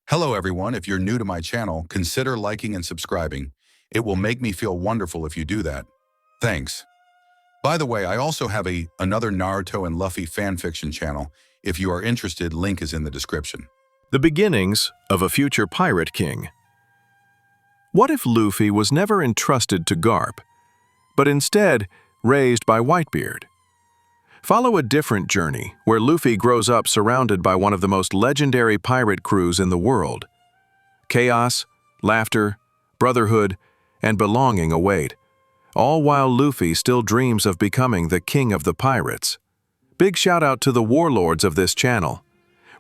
Hello everyone, if you're new to my channel, consider liking and subscribing. It will make me feel wonderful if you do that. Thanks. By the way, I also have another Naruto and Luffy fanfiction channel. If you are interested, link is in the description. The beginnings of a future pirate king. What if Luffy was never entrusted to Garp, but instead raised by Whitebeard? Follow a different journey where Luffy grows up surrounded by one of the most legendary pirate crews in the world. Chaos, laughter, brotherhood, and belonging await, all while Luffy still dreams of becoming the king of the pirates. Big shout out to the warlords of this channel: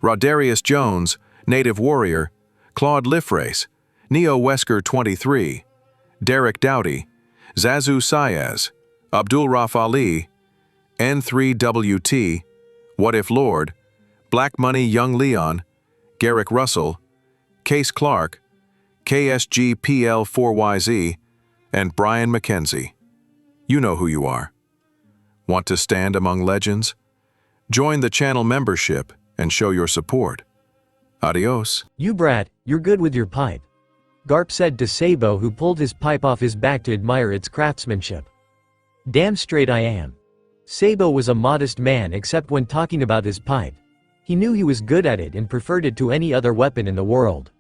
Rodarius Jones, Native Warrior, Claude Lifrace, Neo Wesker 23, Derek Doughty, Zazu Saez, Abdul Raf Ali, N3WT, What If Lord, Black Money Young Leon, Garrick Russell, Case Clark, KSGPL4YZ, and Brian McKenzie. You know who you are. Want to stand among legends? Join the channel membership and show your support. Adios. You brat, you're good with your pipe, Garp said to Sabo, who pulled his pipe off his back to admire its craftsmanship. Damn straight I am. Sabo was a modest man except when talking about his pipe. He knew he was good at it and preferred it to any other weapon in the world.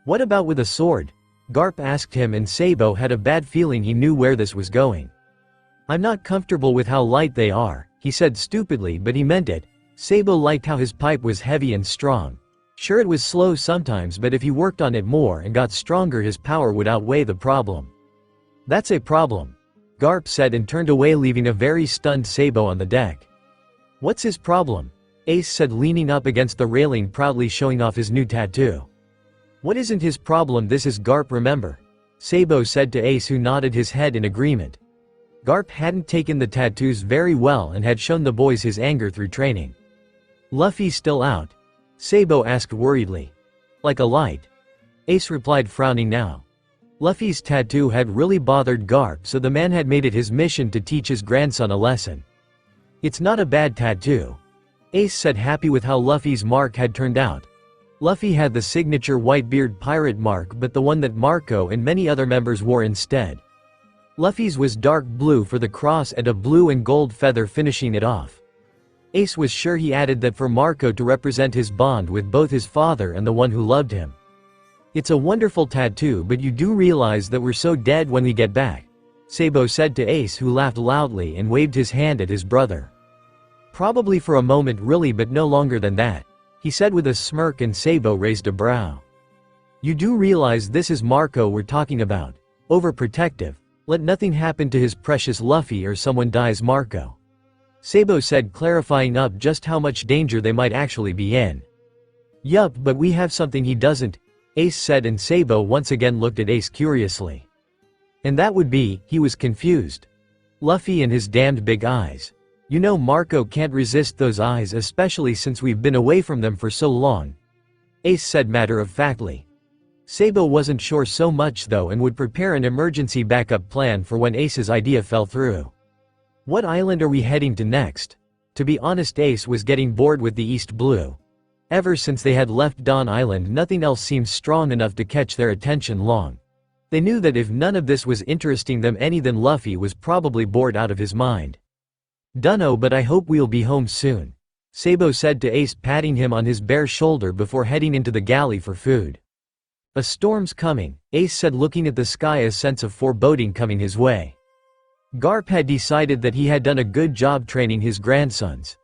What about with a sword? Garp asked him, and Sabo had a bad feeling he knew where this was going. I'm not comfortable with how light they are, he said stupidly, but he meant it. Sabo liked how his pipe was heavy and strong. Sure, it was slow sometimes, but if he worked on it more and got stronger, his power would outweigh the problem. That's a problem, Garp said and turned away, leaving a very stunned Sabo on the deck. What's his problem? Ace said, leaning up against the railing, proudly showing off his new tattoo. What isn't his problem? This is Garp, remember? Sabo said to Ace, who nodded his head in agreement. Garp hadn't taken the tattoos very well and had shown the boys his anger through training. Luffy still out? Sabo asked worriedly. Like a light, Ace replied, frowning now. Luffy's tattoo had really bothered Garp, so the man had made it his mission to teach his grandson a lesson. It's not a bad tattoo, Ace said, happy with how Luffy's mark had turned out. Luffy had the signature Whitebeard pirate mark, but the one that Marco and many other members wore instead. Luffy's was dark blue for the cross and a blue and gold feather finishing it off. Ace was sure he added that for Marco to represent his bond with both his father and the one who loved him. It's a wonderful tattoo, but you do realize that we're so dead when we get back, Sabo said to Ace, who laughed loudly and waved his hand at his brother. Probably for a moment, really, but no longer than that, he said with a smirk, and Sabo raised a brow. You do realize this is Marco we're talking about. Overprotective. Let nothing happen to his precious Luffy or someone dies, Marco, Sabo said, clarifying up just how much danger they might actually be in. Yup, but we have something he doesn't, Ace said, and Sabo once again looked at Ace curiously. And that would be, he was confused. Luffy and his damned big eyes. You know, Marco can't resist those eyes, especially since we've been away from them for so long, Ace said matter-of-factly. Sabo wasn't sure so much though, and would prepare an emergency backup plan for when Ace's idea fell through. What island are we heading to next? To be honest, Ace was getting bored with the East Blue. Ever since they had left Dawn Island, nothing else seemed strong enough to catch their attention long. They knew that if none of this was interesting them any, then Luffy was probably bored out of his mind. Dunno, but I hope we'll be home soon, Sabo said to Ace, patting him on his bare shoulder before heading into the galley for food. A storm's coming, Ace said, looking at the sky, a sense of foreboding coming his way. Garp had decided that he had done a good job training his grandsons.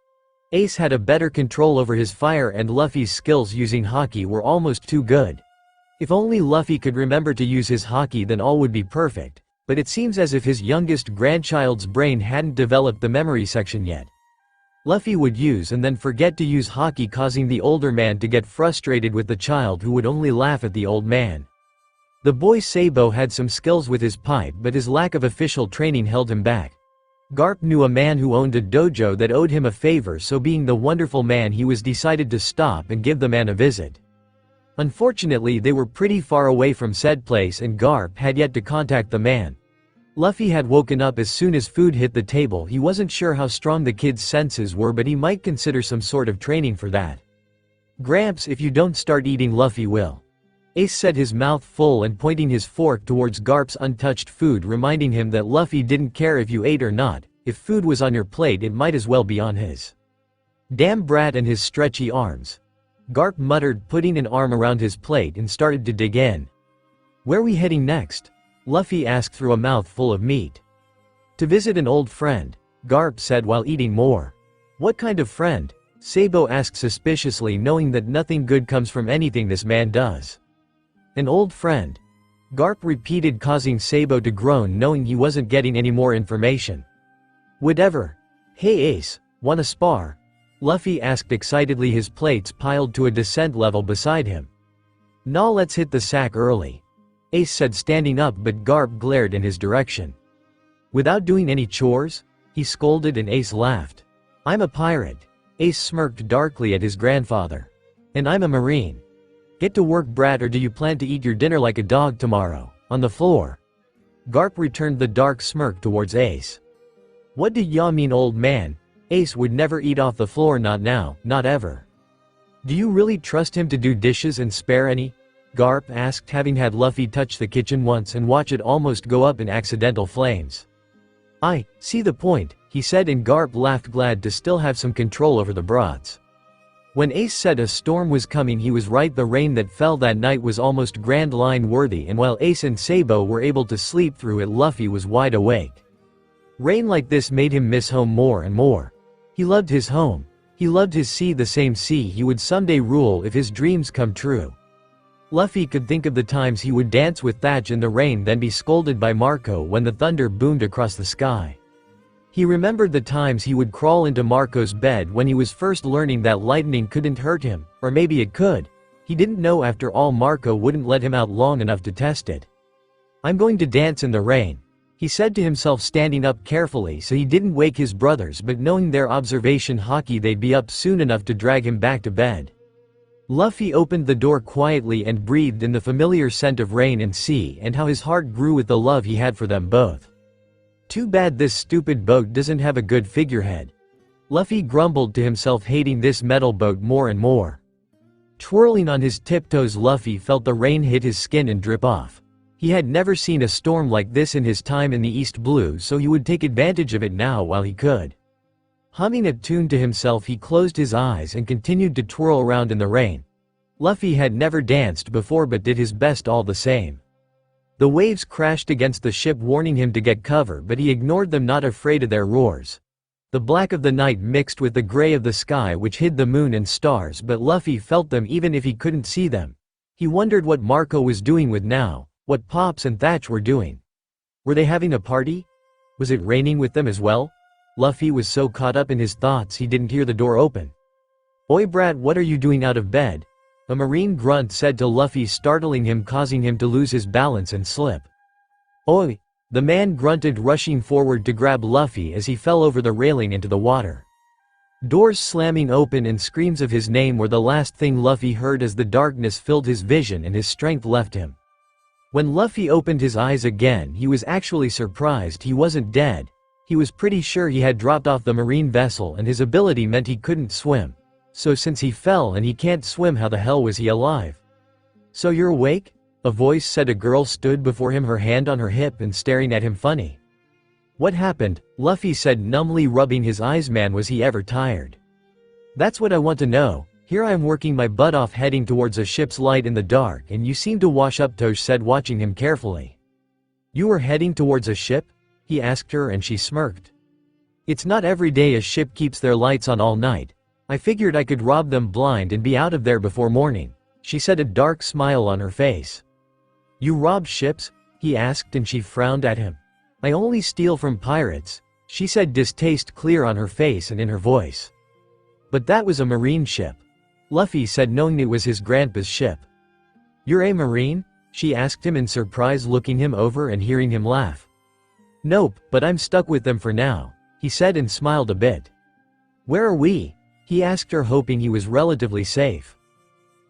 Ace had a better control over his fire, and Luffy's skills using haki were almost too good. If only Luffy could remember to use his haki, then all would be perfect, but it seems as if his youngest grandchild's brain hadn't developed the memory section yet. Luffy would use and then forget to use haki, causing the older man to get frustrated with the child, who would only laugh at the old man. The boy Sabo had some skills with his pipe, but his lack of official training held him back. Garp knew a man who owned a dojo that owed him a favor, so being the wonderful man he was, decided to stop and give the man a visit. Unfortunately, they were pretty far away from said place, and Garp had yet to contact the man. Luffy had woken up as soon as food hit the table. He wasn't sure how strong the kid's senses were, but he might consider some sort of training for that. Gramps, if you don't start eating, Luffy will. Ace said, his mouth full and pointing his fork towards Garp's untouched food, reminding him that Luffy didn't care if you ate or not. If food was on your plate, it might as well be on his. Damn brat and his stretchy arms. Garp muttered, putting an arm around his plate, and started to dig in. Where we heading next? Luffy asked through a mouthful of meat. To visit an old friend, Garp said while eating more. What kind of friend? Sabo asked suspiciously, knowing that nothing good comes from anything this man does. An old friend. Garp repeated, causing Sabo to groan, knowing he wasn't getting any more information. Whatever. Hey Ace, wanna spar? Luffy asked excitedly, his plates piled to a descent level beside him. Nah, let's hit the sack early. Ace said, standing up, but Garp glared in his direction. Without doing any chores? He scolded, and Ace laughed. I'm a pirate. Ace smirked darkly at his grandfather. And I'm a marine. Get to work, brat, or do you plan to eat your dinner like a dog tomorrow, on the floor? Garp returned the dark smirk towards Ace. What do ya mean, old man? Ace would never eat off the floor, not now, not ever. Do you really trust him to do dishes and spare any? Garp asked, having had Luffy touch the kitchen once and watch it almost go up in accidental flames. I see the point, he said, and Garp laughed, glad to still have some control over the broths. When Ace said a storm was coming, he was right. The rain that fell that night was almost Grand Line worthy, and while Ace and Sabo were able to sleep through it, Luffy was wide awake. Rain like this made him miss home more and more. He loved his home. He loved his sea, the same sea he would someday rule if his dreams come true. Luffy could think of the times he would dance with Thatch in the rain, then be scolded by Marco when the thunder boomed across the sky. He remembered the times he would crawl into Marco's bed when he was first learning that lightning couldn't hurt him, or maybe it could. He didn't know. After all, Marco wouldn't let him out long enough to test it. I'm going to dance in the rain, he said to himself, standing up carefully so he didn't wake his brothers, but knowing their observation hockey, they'd be up soon enough to drag him back to bed. Luffy opened the door quietly and breathed in the familiar scent of rain and sea, and how his heart grew with the love he had for them both. Too bad this stupid boat doesn't have a good figurehead. Luffy grumbled to himself, hating this metal boat more and more. Twirling on his tiptoes, Luffy felt the rain hit his skin and drip off. He had never seen a storm like this in his time in the East Blue, so he would take advantage of it now while he could. Humming a tune to himself, he closed his eyes and continued to twirl around in the rain. Luffy had never danced before, but did his best all the same. The waves crashed against the ship, warning him to get cover, but he ignored them, not afraid of their roars. The black of the night mixed with the gray of the sky, which hid the moon and stars, but Luffy felt them even if he couldn't see them. He wondered what Marco was doing with now, what Pops and Thatch were doing. Were they having a party? Was it raining with them as well? Luffy was so caught up in his thoughts he didn't hear the door open. Oi brat, what are you doing out of bed? A marine grunt said to Luffy, startling him, causing him to lose his balance and slip. Oi! The man grunted, rushing forward to grab Luffy as he fell over the railing into the water. Doors slamming open and screams of his name were the last thing Luffy heard as the darkness filled his vision and his strength left him. When Luffy opened his eyes again, he was actually surprised he wasn't dead. He was pretty sure he had dropped off the marine vessel, and his ability meant he couldn't swim. So since he fell and he can't swim, how the hell was he alive? So you're awake? A voice said. A girl stood before him, her hand on her hip and staring at him funny. What happened? Luffy said, numbly rubbing his eyes. Man, was he ever tired? That's what I want to know. Here I am working my butt off, heading towards a ship's light in the dark, and you seem to wash up, Tosh said, watching him carefully. You were heading towards a ship? He asked her, and she smirked. It's not every day a ship keeps their lights on all night. I figured I could rob them blind and be out of there before morning, she said, a dark smile on her face. You rob ships? He asked, and she frowned at him. I only steal from pirates, she said, distaste clear on her face and in her voice. But that was a marine ship, Luffy said, knowing it was his grandpa's ship. You're a marine? She asked him in surprise, looking him over and hearing him laugh. Nope, but I'm stuck with them for now, he said, and smiled a bit. Where are we? He asked her, hoping he was relatively safe.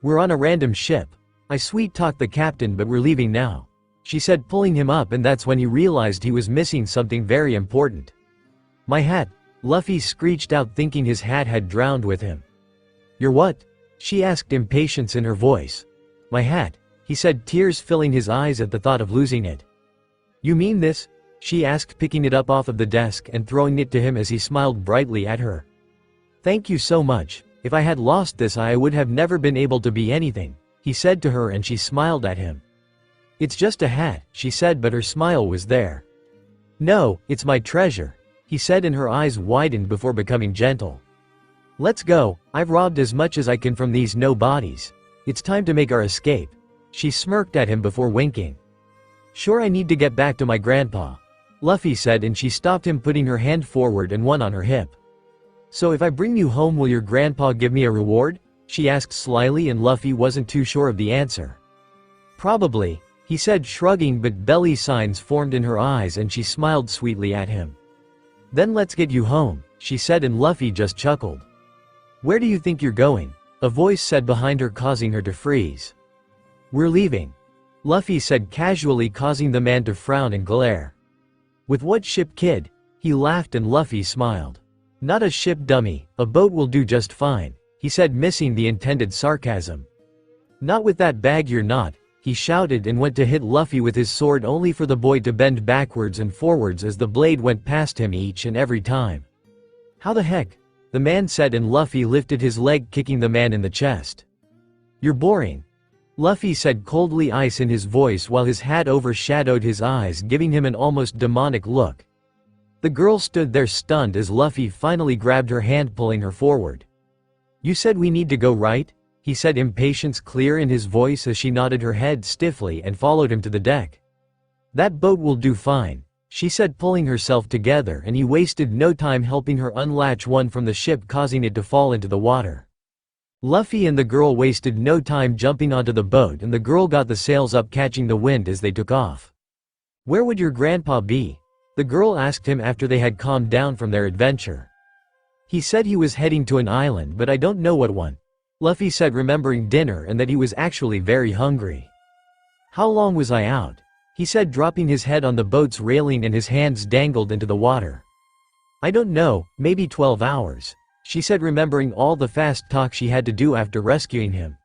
We're on a random ship. I sweet-talked the captain, but we're leaving now, she said, pulling him up, and that's when he realized he was missing something very important. My hat, Luffy screeched out, thinking his hat had drowned with him. Your what? She asked, impatience in her voice. My hat, he said, tears filling his eyes at the thought of losing it. You mean this? She asked, picking it up off of the desk and throwing it to him as he smiled brightly at her. Thank you so much. If I had lost this I would have never been able to be anything, he said to her, and she smiled at him. It's just a hat, she said, but her smile was there. No, it's my treasure, he said, and her eyes widened before becoming gentle. Let's go, I've robbed as much as I can from these nobodies. It's time to make our escape. She smirked at him before winking. Sure, I need to get back to my grandpa, Luffy said, and she stopped him, putting her hand forward and one on her hip. So if I bring you home, will your grandpa give me a reward? She asked slyly, and Luffy wasn't too sure of the answer. Probably, he said, shrugging, but belly signs formed in her eyes and she smiled sweetly at him. Then let's get you home, she said, and Luffy just chuckled. Where do you think you're going? A voice said behind her, causing her to freeze. We're leaving, Luffy said casually, causing the man to frown and glare. With what ship, kid? He laughed, and Luffy smiled. Not a ship, dummy, a boat will do just fine, he said, missing the intended sarcasm. Not with that bag, you're not, he shouted, and went to hit Luffy with his sword, only for the boy to bend backwards and forwards as the blade went past him each and every time. How the heck? The man said, and Luffy lifted his leg, kicking the man in the chest. You're boring, Luffy said, coldly, ice in his voice while his hat overshadowed his eyes, giving him an almost demonic look. The girl stood there stunned as Luffy finally grabbed her hand, pulling her forward. You said we need to go, right? He said, impatience clear in his voice as she nodded her head stiffly and followed him to the deck. That boat will do fine, she said, pulling herself together, and he wasted no time helping her unlatch one from the ship, causing it to fall into the water. Luffy and the girl wasted no time jumping onto the boat, and the girl got the sails up, catching the wind as they took off. Where would your grandpa be? The girl asked him after they had calmed down from their adventure. He said he was heading to an island, but I don't know what one, Luffy said, remembering dinner and that he was actually very hungry. How long was I out? He said, dropping his head on the boat's railing and his hands dangled into the water. I don't know, maybe 12 hours. She said, remembering all the fast talk she had to do after rescuing him.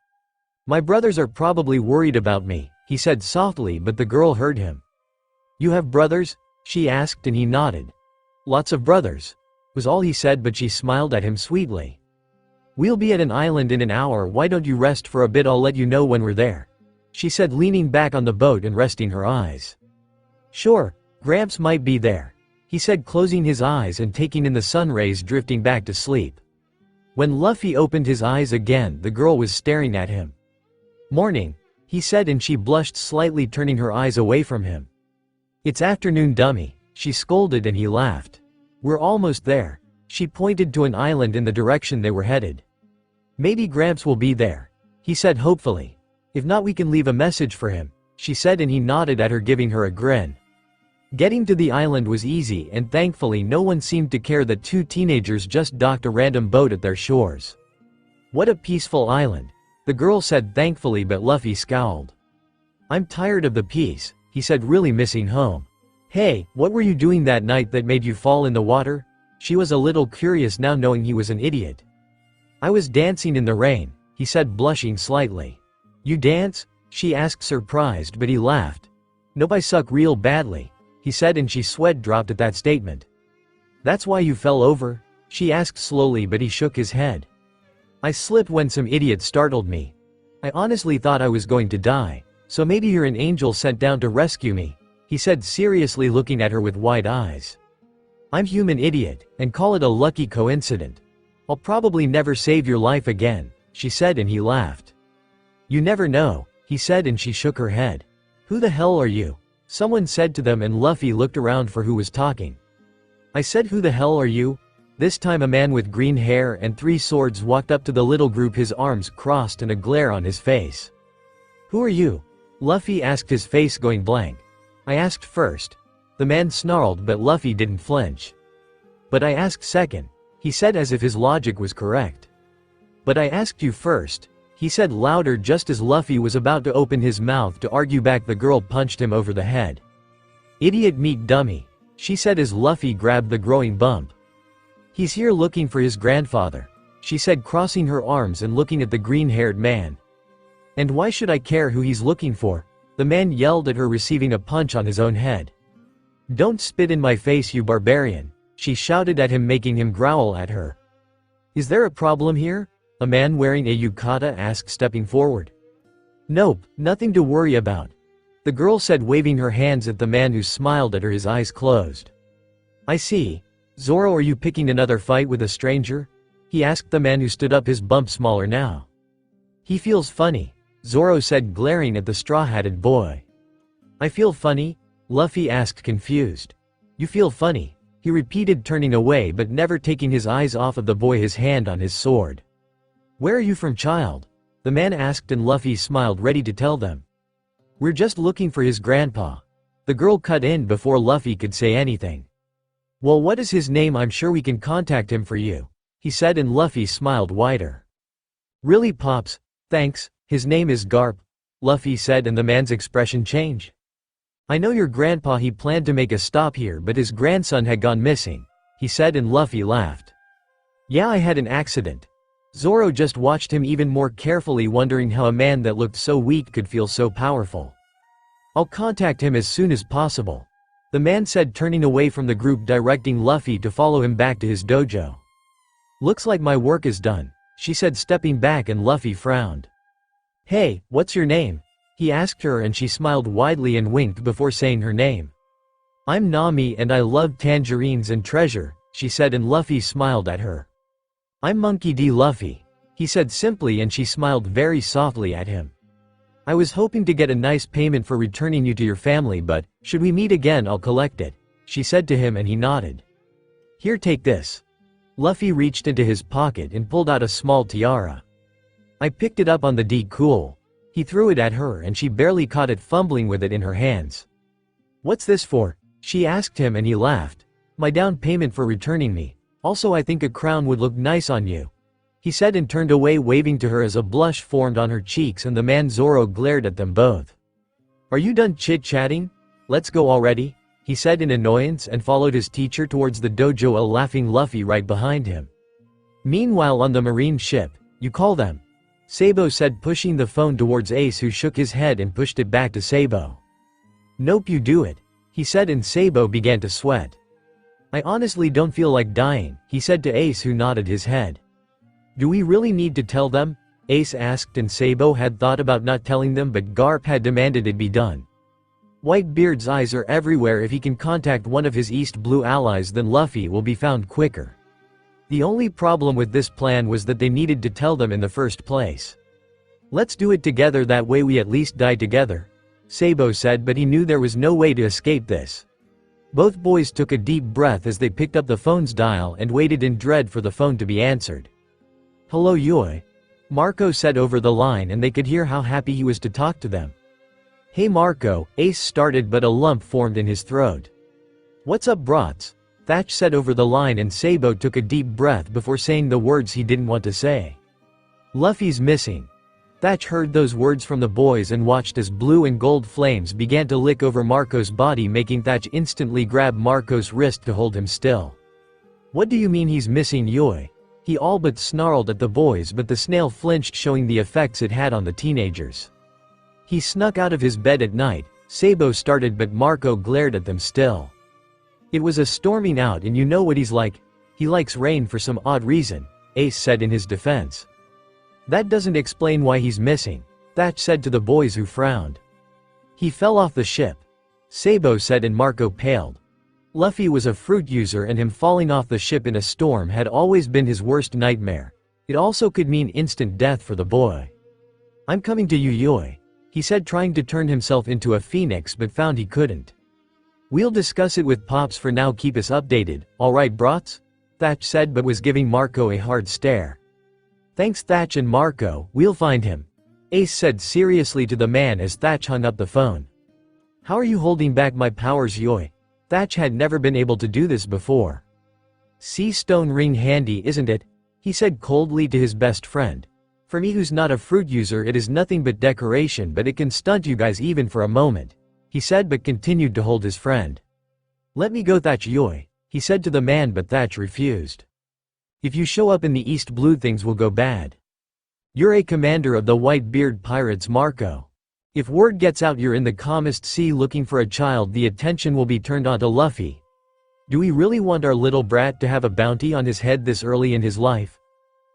My brothers are probably worried about me, he said softly, but the girl heard him. You have brothers? She asked, and he nodded. Lots of brothers, was all he said, but she smiled at him sweetly. We'll be at an island in an hour, why don't you rest for a bit? I'll let you know when we're there, she said, leaning back on the boat and resting her eyes. Sure, Gramps might be there, he said, closing his eyes and taking in the sun rays, drifting back to sleep. When Luffy opened his eyes again, the girl was staring at him. Morning, he said, and she blushed slightly, turning her eyes away from him. It's afternoon, dummy, she scolded, and he laughed. We're almost there. She pointed to an island in the direction they were headed. Maybe Gramps will be there, he said hopefully. If not, we can leave a message for him, she said, and he nodded at her, giving her a grin. Getting to the island was easy, and thankfully no one seemed to care that two teenagers just docked a random boat at their shores. What a peaceful island, the girl said thankfully, but Luffy scowled. I'm tired of the peace, he said, really missing home. Hey, what were you doing that night that made you fall in the water? She was a little curious now, knowing he was an idiot. I was dancing in the rain, he said, blushing slightly. You dance? She asked, surprised, but he laughed. Nope, I suck real badly, he said, and she sweat dropped at that statement. That's why you fell over? She asked slowly, but he shook his head. I slipped when some idiot startled me. I honestly thought I was going to die, so maybe you're an angel sent down to rescue me, he said, seriously looking at her with wide eyes. I'm human, idiot, and call it a lucky coincidence. I'll probably never save your life again, she said, and he laughed. You never know, he said, and she shook her head. Who the hell are you? Someone said to them, and Luffy looked around for who was talking. I said, who the hell are you? This time a man with green hair and 3 swords walked up to the little group, his arms crossed and a glare on his face. Who are you? Luffy asked, his face going blank. I asked first. The man snarled, but Luffy didn't flinch. But I asked second, he said, as if his logic was correct. But I asked you first, he said louder, just as Luffy was about to open his mouth to argue back. The girl punched him over the head. Idiot meat dummy, she said as Luffy grabbed the growing bump. He's here looking for his grandfather, she said, crossing her arms and looking at the green-haired man. And why should I care who he's looking for? The man yelled at her, receiving a punch on his own head. Don't spit in my face, you barbarian, she shouted at him, making him growl at her. Is there a problem here? A man wearing a yukata asked, stepping forward. Nope, nothing to worry about, the girl said, waving her hands at the man who smiled at her, his eyes closed. I see. Zoro, are you picking another fight with a stranger? He asked the man who stood up, his bump smaller now. He feels funny, Zoro said, glaring at the straw-hatted boy. I feel funny? Luffy asked, confused. You feel funny, he repeated, turning away but never taking his eyes off of the boy, his hand on his sword. Where are you from, child? The man asked, and Luffy smiled, ready to tell them. We're just looking for his grandpa. The girl cut in before Luffy could say anything. Well, what is his name? I'm sure we can contact him for you, he said, and Luffy smiled wider. Really, Pops? Thanks, his name is Garp, Luffy said, and the man's expression changed. I know your grandpa, he planned to make a stop here but his grandson had gone missing, he said, and Luffy laughed. Yeah, I had an accident. Zoro just watched him even more carefully, wondering how a man that looked so weak could feel so powerful. I'll contact him as soon as possible, the man said, turning away from the group, directing Luffy to follow him back to his dojo. Looks like my work is done, she said, stepping back, and Luffy frowned. Hey, what's your name? He asked her, and she smiled widely and winked before saying her name. I'm Nami and I love tangerines and treasure, she said, and Luffy smiled at her. I'm Monkey D. Luffy, he said simply, and she smiled very softly at him. I was hoping to get a nice payment for returning you to your family, but should we meet again I'll collect it, she said to him, and he nodded. Here, take this. Luffy reached into his pocket and pulled out a small tiara. I picked it up on the D. Cool. He threw it at her and she barely caught it, fumbling with it in her hands. What's this for? She asked him, and he laughed. My down payment for returning me. Also, I think a crown would look nice on you, he said, and turned away, waving to her as a blush formed on her cheeks, and the man Zoro glared at them both. Are you done chit-chatting? Let's go already, he said in annoyance, and followed his teacher towards the dojo, a laughing Luffy right behind him. Meanwhile, on the marine ship, you call them? Sabo said, pushing the phone towards Ace, who shook his head and pushed it back to Sabo. Nope, you do it, he said, and Sabo began to sweat. I honestly don't feel like dying, he said to Ace, who nodded his head. Do we really need to tell them? Ace asked, and Sabo had thought about not telling them, but Garp had demanded it be done. Whitebeard's eyes are everywhere. If he can contact one of his East Blue allies, then Luffy will be found quicker. The only problem with this plan was that they needed to tell them in the first place. Let's do it together, that way we at least die together, Sabo said, but he knew there was no way to escape this. Both boys took a deep breath as they picked up the phone's dial and waited in dread for the phone to be answered. Hello, Yui, Marco said over the line, and they could hear how happy he was to talk to them. Hey Marco, Ace started, but a lump formed in his throat. What's up, brats? Thatch said over the line, and Sabo took a deep breath before saying the words he didn't want to say. Luffy's missing. Thatch heard those words from the boys and watched as blue and gold flames began to lick over Marco's body, making Thatch instantly grab Marco's wrist to hold him still. What do you mean he's missing, Yui? He all but snarled at the boys, but the snail flinched, showing the effects it had on the teenagers. He snuck out of his bed at night, Sabo started, but Marco glared at them still. It was a storming out, and you know what he's like. He likes rain for some odd reason, Ace said in his defense. That doesn't explain why he's missing, Thatch said to the boys, who frowned. He fell off the ship, Sabo said, and Marco paled. Luffy was a fruit user, and him falling off the ship in a storm had always been his worst nightmare. It also could mean instant death for the boy. I'm coming to you, Yui, he said, trying to turn himself into a phoenix, but found he couldn't. We'll discuss it with Pops. For now, keep us updated, alright brats? Thatch said, but was giving Marco a hard stare. Thanks Thatch and Marco, we'll find him, Ace said seriously to the man as Thatch hung up the phone. How are you holding back my powers, Yui? Thatch had never been able to do this before. Sea stone ring handy, isn't it? He said coldly to his best friend. For me, who's not a fruit user, it is nothing but decoration, but it can stunt you guys even for a moment, he said, but continued to hold his friend. Let me go, Thatch Yui, he said to the man, but Thatch refused. If you show up in the East Blue, things will go bad. You're a commander of the White-Beard Pirates, Marco. If word gets out you're in the calmest sea looking for a child, the attention will be turned onto Luffy. Do we really want our little brat to have a bounty on his head this early in his life?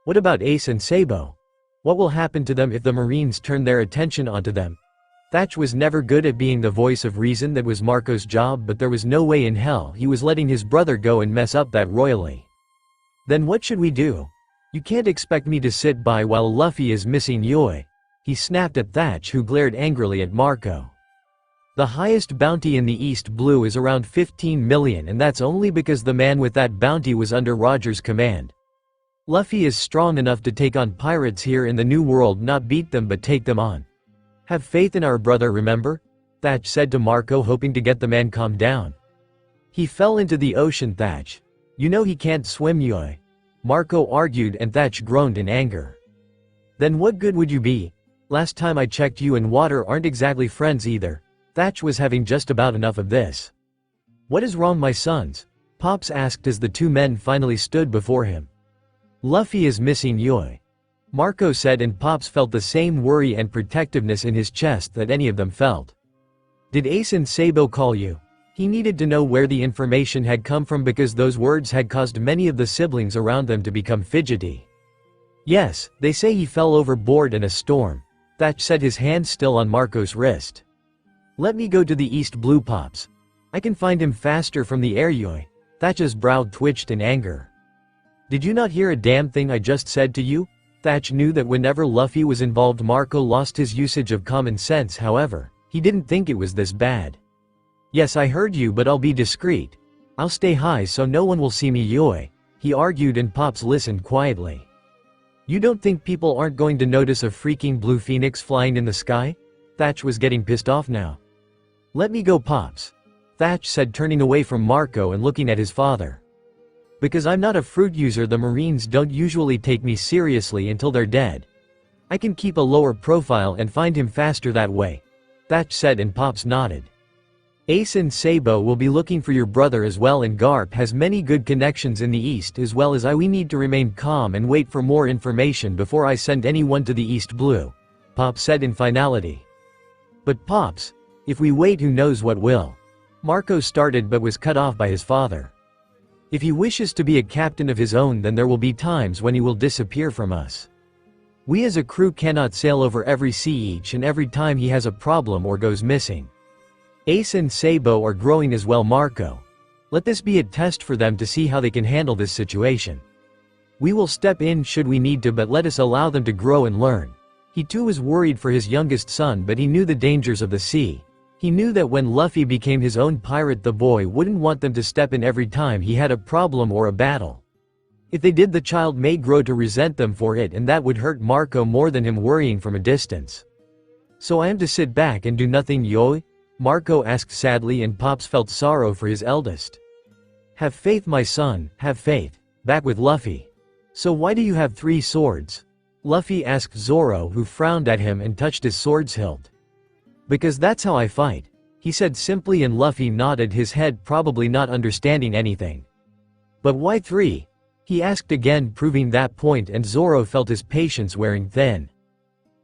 What about Ace and Sabo? What will happen to them if the Marines turn their attention onto them? Thatch was never good at being the voice of reason. That was Marco's job, but there was no way in hell he was letting his brother go and mess up that royally. Then what should we do? You can't expect me to sit by while Luffy is missing Yoi. He snapped at Thatch, who glared angrily at Marco. The highest bounty in the East Blue is around 15 million, and that's only because the man with that bounty was under Roger's command. Luffy is strong enough to take on pirates here in the New World, not beat them but take them on. Have faith in our brother, remember? Thatch said to Marco, hoping to get the man calmed down. He fell into the ocean, Thatch. You know he can't swim, Yoi. Marco argued, and Thatch groaned in anger. Then what good would you be? Last time I checked, you and water aren't exactly friends either. Thatch was having just about enough of this. What is wrong, my sons? Pops asked as the two men finally stood before him. Luffy is missing Yoi, Marco said, and Pops felt the same worry and protectiveness in his chest that any of them felt. Did Ace and Sabo call you? He needed to know where the information had come from because those words had caused many of the siblings around them to become fidgety. Yes, they say he fell overboard in a storm. Thatch said, his hand still on Marco's wrist. Let me go to the East Blue, Pops. I can find him faster from the air, Yoi. Thatch's brow twitched in anger. Did you not hear a damn thing I just said to you? Thatch knew that whenever Luffy was involved, Marco lost his usage of common sense. However, he didn't think it was this bad. Yes, I heard you, but I'll be discreet. I'll stay high so no one will see me, Yoi, he argued, and Pops listened quietly. You don't think people aren't going to notice a freaking blue phoenix flying in the sky? Thatch was getting pissed off now. Let me go, Pops, Thatch said, turning away from Marco and looking at his father. Because I'm not a fruit user, the Marines don't usually take me seriously until they're dead. I can keep a lower profile and find him faster that way, Thatch said, and Pops nodded. Ace and Sabo will be looking for your brother as well, and Garp has many good connections in the East as well as I. We need to remain calm and wait for more information before I send anyone to the East Blue, Pops said in finality. But Pops, if we wait, who knows what will? Marco started but was cut off by his father. If he wishes to be a captain of his own, then there will be times when he will disappear from us. We as a crew cannot sail over every sea each and every time he has a problem or goes missing. Ace and Sabo are growing as well, Marco. Let this be a test for them to see how they can handle this situation. We will step in should we need to, but let us allow them to grow and learn. He too was worried for his youngest son, but he knew the dangers of the sea. He knew that when Luffy became his own pirate, the boy wouldn't want them to step in every time he had a problem or a battle. If they did, the child may grow to resent them for it, and that would hurt Marco more than him worrying from a distance. So I am to sit back and do nothing, Yoi? Marco asked sadly, and Pops felt sorrow for his eldest. Have faith, my son, have faith. Back with Luffy. So why do you have 3 swords? Luffy asked Zoro, who frowned at him and touched his sword's hilt. Because that's how I fight, he said simply, and Luffy nodded his head, probably not understanding anything. But why 3? He asked again, proving that point, and Zoro felt his patience wearing thin.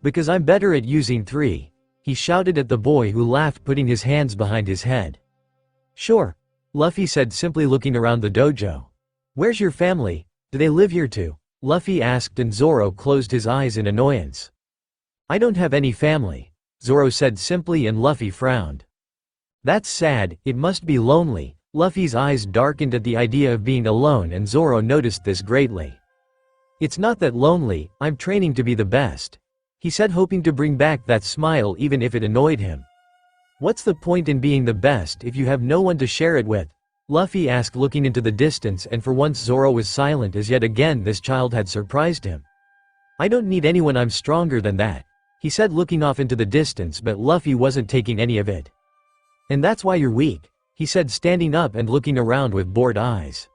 Because I'm better at using 3, he shouted at the boy, who laughed, putting his hands behind his head. Sure, Luffy said, simply looking around the dojo. Where's your family? Do they live here too? Luffy asked, and Zoro closed his eyes in annoyance. I don't have any family, Zoro said simply, and Luffy frowned. That's sad, it must be lonely. Luffy's eyes darkened at the idea of being alone, and Zoro noticed this greatly. It's not that lonely, I'm training to be the best, he said, hoping to bring back that smile even if it annoyed him. What's the point in being the best if you have no one to share it with? Luffy asked, looking into the distance, and for once Zoro was silent, as yet again this child had surprised him. I don't need anyone, I'm stronger than that, he said, looking off into the distance, but Luffy wasn't taking any of it. And that's why you're weak, he said, standing up and looking around with bored eyes.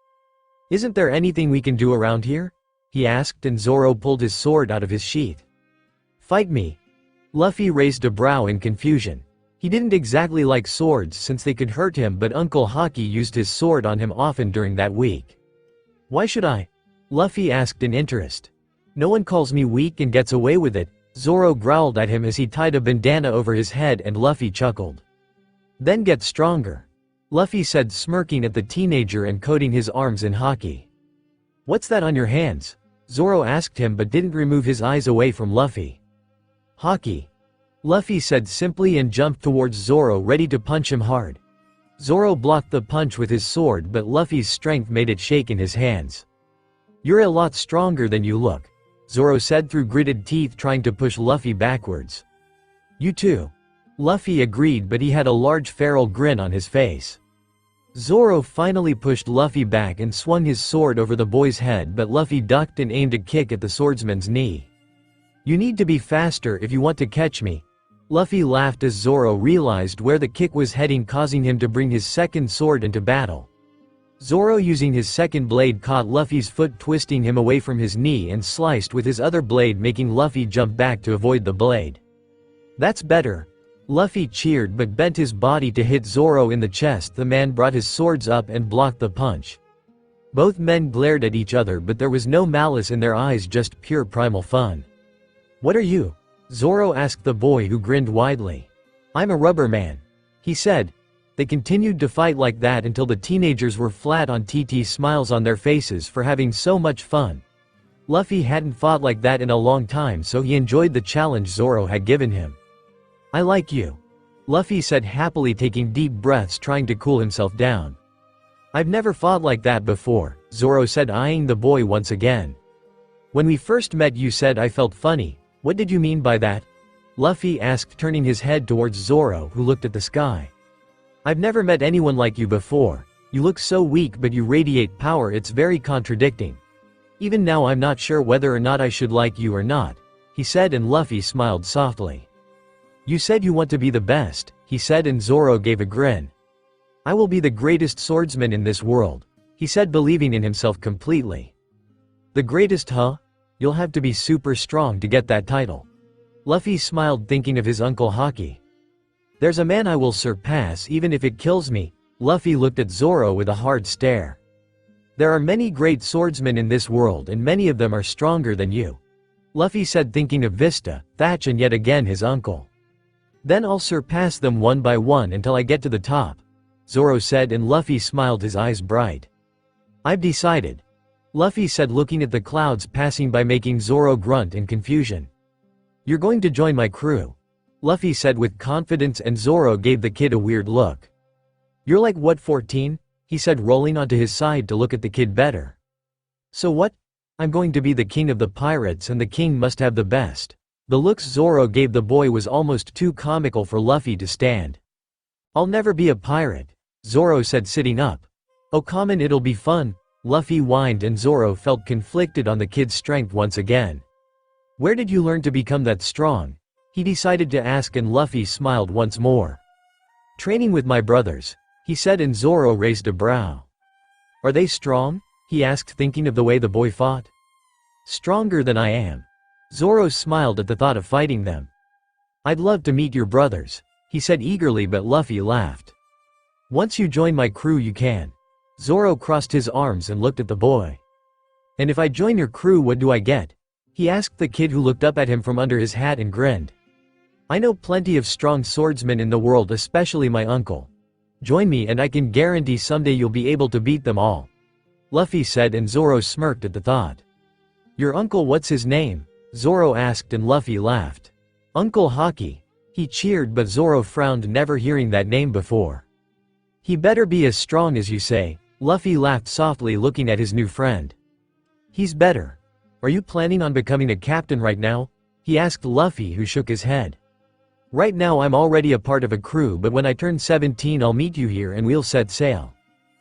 Isn't there anything we can do around here? He asked, and Zoro pulled his sword out of his sheath. Fight me. Luffy raised a brow in confusion. He didn't exactly like swords since they could hurt him, but Uncle Haki used his sword on him often during that week. Why should I? Luffy asked in interest. No one calls me weak and gets away with it, Zoro growled at him as he tied a bandana over his head and Luffy chuckled. Then get stronger, Luffy said, smirking at the teenager and coating his arms in haki. What's that on your hands? Zoro asked him but didn't remove his eyes away from Luffy. Haki, Luffy said simply and jumped towards Zoro ready to punch him hard. Zoro blocked the punch with his sword but Luffy's strength made it shake in his hands. You're a lot stronger than you look, Zoro said through gritted teeth, trying to push Luffy backwards. You too, Luffy agreed, but he had a large feral grin on his face. Zoro finally pushed Luffy back and swung his sword over the boy's head, but Luffy ducked and aimed a kick at the swordsman's knee. You need to be faster if you want to catch me, Luffy laughed as Zoro realized where the kick was heading, causing him to bring his second sword into battle. Zoro, using his second blade, caught Luffy's foot, twisting him away from his knee, and sliced with his other blade, making Luffy jump back to avoid the blade. That's better, Luffy cheered, but bent his body to hit Zoro in the chest. The man brought his swords up and blocked the punch. Both men glared at each other, but there was no malice in their eyes, just pure primal fun. What are you? Zoro asked the boy, who grinned widely. I'm a rubber man, he said. They continued to fight like that until the teenagers were flat on TT, smiles on their faces for having so much fun. Luffy hadn't fought like that in a long time, so he enjoyed the challenge Zoro had given him. I like you, Luffy said happily, taking deep breaths, trying to cool himself down. I've never fought like that before, Zoro said, eyeing the boy once again. When we first met you said I felt funny. What did you mean by that? Luffy asked, turning his head towards Zoro, who looked at the sky. I've never met anyone like you before. You look so weak but you radiate power, it's very contradicting. Even now I'm not sure whether or not I should like you or not, he said, and Luffy smiled softly. You said you want to be the best, he said, and Zoro gave a grin. I will be the greatest swordsman in this world, he said, believing in himself completely. The greatest, huh? You'll have to be super strong to get that title. Luffy smiled, thinking of his uncle Haki. There's a man I will surpass even if it kills me. Luffy looked at Zoro with a hard stare. There are many great swordsmen in this world and many of them are stronger than you, Luffy said, thinking of Vista, Thatch, and yet again his uncle. Then I'll surpass them one by one until I get to the top, Zoro said, and Luffy smiled, his eyes bright. I've decided, Luffy said, looking at the clouds passing by, making Zoro grunt in confusion. You're going to join my crew, Luffy said with confidence, and Zoro gave the kid a weird look. You're like what, 14? He said, rolling onto his side to look at the kid better. So what? I'm going to be the king of the pirates, and the king must have the best. The looks Zoro gave the boy was almost too comical for Luffy to stand. I'll never be a pirate, Zoro said, sitting up. Oh come on, it'll be fun, Luffy whined, and Zoro felt conflicted on the kid's strength once again. Where did you learn to become that strong? He decided to ask, and Luffy smiled once more. Training with my brothers, he said, and Zoro raised a brow. Are they strong? He asked, thinking of the way the boy fought. Stronger than I am. Zoro smiled at the thought of fighting them. I'd love to meet your brothers, he said eagerly, but Luffy laughed. Once you join my crew you can. Zoro crossed his arms and looked at the boy. And if I join your crew, what do I get? He asked the kid, who looked up at him from under his hat and grinned. I know plenty of strong swordsmen in the world, especially my uncle. Join me and I can guarantee someday you'll be able to beat them all, Luffy said, and Zoro smirked at the thought. Your uncle, what's his name? Zoro asked, and Luffy laughed. Uncle Haki. He cheered, but Zoro frowned, never hearing that name before. He better be as strong as you say, Luffy laughed softly, looking at his new friend. He's better. Are you planning on becoming a captain right now? He asked Luffy, who shook his head. Right now I'm already a part of a crew, but when I turn 17 I'll meet you here and we'll set sail.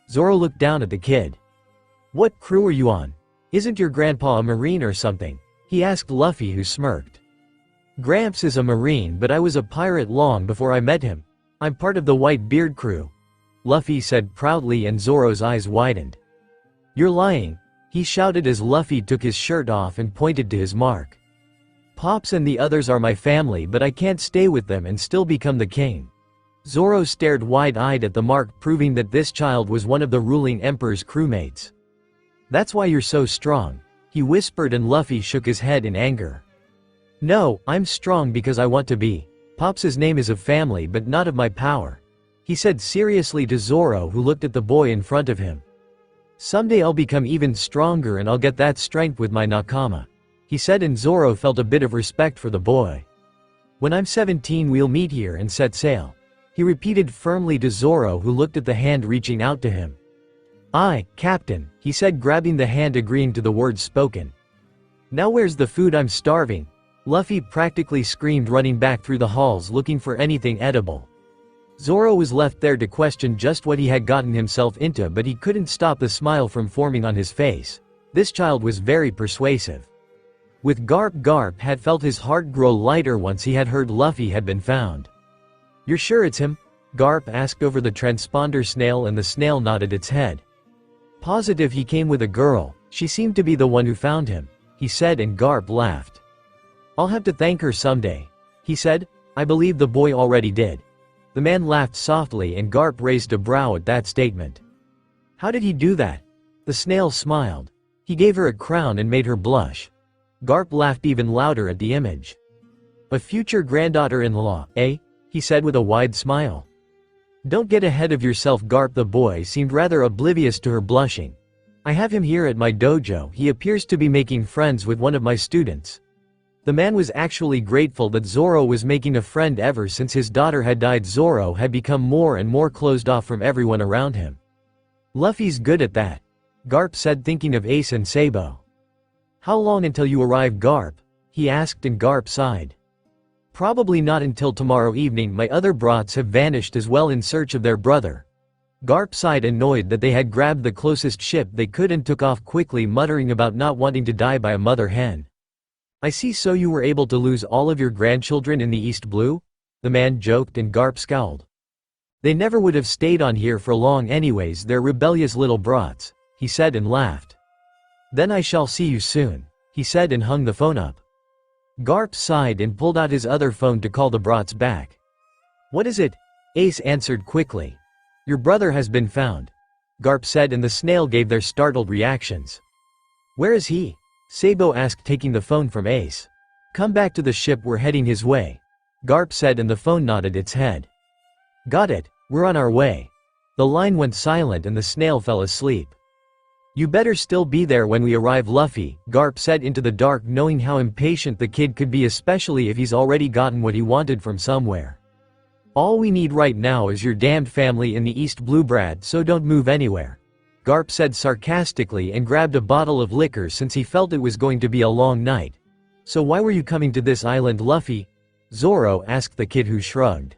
Zoro looked down at the kid. What crew are you on? Isn't your grandpa a marine or something? He asked Luffy, who smirked. Gramps is a marine, but I was a pirate long before I met him. I'm part of the White Beard crew, Luffy said proudly, and Zoro's eyes widened. You're lying, he shouted as Luffy took his shirt off and pointed to his mark. Pops and the others are my family, but I can't stay with them and still become the king. Zoro stared wide-eyed at the mark, proving that this child was one of the ruling emperor's crewmates. That's why you're so strong, he whispered, and Luffy shook his head in anger. No, I'm strong because I want to be. Pop's name is of family but not of my power, he said seriously to Zoro, who looked at the boy in front of him. Someday I'll become even stronger and I'll get that strength with my nakama, he said, and Zoro felt a bit of respect for the boy. When I'm 17 we'll meet here and set sail, he repeated firmly to Zoro, who looked at the hand reaching out to him. Aye, Captain, he said, grabbing the hand, agreeing to the words spoken. Now where's the food? I'm starving, Luffy practically screamed, running back through the halls looking for anything edible. Zoro was left there to question just what he had gotten himself into, but he couldn't stop the smile from forming on his face. This child was very persuasive. With Garp had felt his heart grow lighter once he had heard Luffy had been found. You're sure it's him? Garp asked over the transponder snail, and the snail nodded its head. Positive he came with a girl, she seemed to be the one who found him, he said, and Garp laughed. I'll have to thank her someday, he said. I believe the boy already did. The man laughed softly, and Garp raised a brow at that statement. How did he do that? The snail smiled. He gave her a crown and made her blush. Garp laughed even louder at the image. A future granddaughter-in-law, eh? He said with a wide smile. Don't get ahead of yourself, Garp. The boy seemed rather oblivious to her blushing. I have him here at my dojo. He appears to be making friends with one of my students. The man was actually grateful that Zoro was making a friend. Ever since his daughter had died, Zoro had become more and more closed off from everyone around him. Luffy's good at that, Garp said, thinking of Ace and Sabo. How long until you arrive, Garp? He asked, and Garp sighed. Probably not until tomorrow evening. My other brats have vanished as well in search of their brother. Garp sighed, annoyed that they had grabbed the closest ship they could and took off quickly, muttering about not wanting to die by a mother hen. I see, so you were able to lose all of your grandchildren in the East Blue? The man joked, and Garp scowled. They never would have stayed on here for long anyways, they're rebellious little brats, he said, and laughed. Then I shall see you soon, he said, and hung the phone up. Garp sighed and pulled out his other phone to call the brats back. What is it? Ace answered quickly. Your brother has been found, Garp said, and the snail gave their startled reactions. Where is he? Sabo asked, taking the phone from Ace. Come back to the ship, we're heading his way, Garp said, and the phone nodded its head. Got it, we're on our way. The line went silent and the snail fell asleep. You better still be there when we arrive, Luffy, Garp said into the dark, knowing how impatient the kid could be, especially if he's already gotten what he wanted from somewhere. All we need right now is your damned family in the East Blue, Brad, so don't move anywhere, Garp said sarcastically, and grabbed a bottle of liquor since he felt it was going to be a long night. So why were you coming to this island, Luffy? Zoro asked the kid, who shrugged.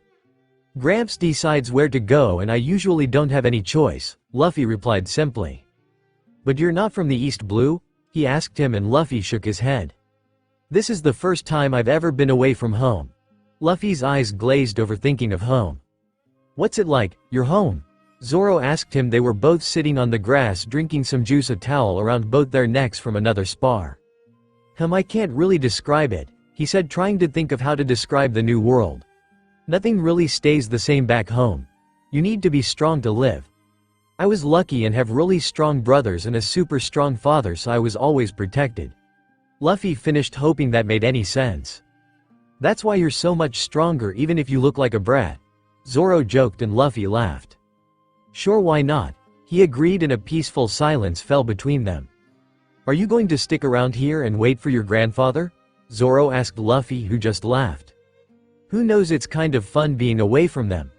Gramps decides where to go and I usually don't have any choice, Luffy replied simply. But you're not from the East Blue? He asked him, and Luffy shook his head. This is the first time I've ever been away from home. Luffy's eyes glazed over, thinking of home. What's it like, your home? Zoro asked him. They were both sitting on the grass drinking some juice, a towel around both their necks from another spar. I can't really describe it, he said, trying to think of how to describe the new world. Nothing really stays the same back home. You need to be strong to live. I was lucky and have really strong brothers and a super strong father, so I was always protected. Luffy finished, hoping that made any sense. That's why you're so much stronger even if you look like a brat, Zoro joked, and Luffy laughed. Sure, why not? He agreed, and a peaceful silence fell between them. Are you going to stick around here and wait for your grandfather? Zoro asked Luffy, who just laughed. Who knows, it's kind of fun being away from them.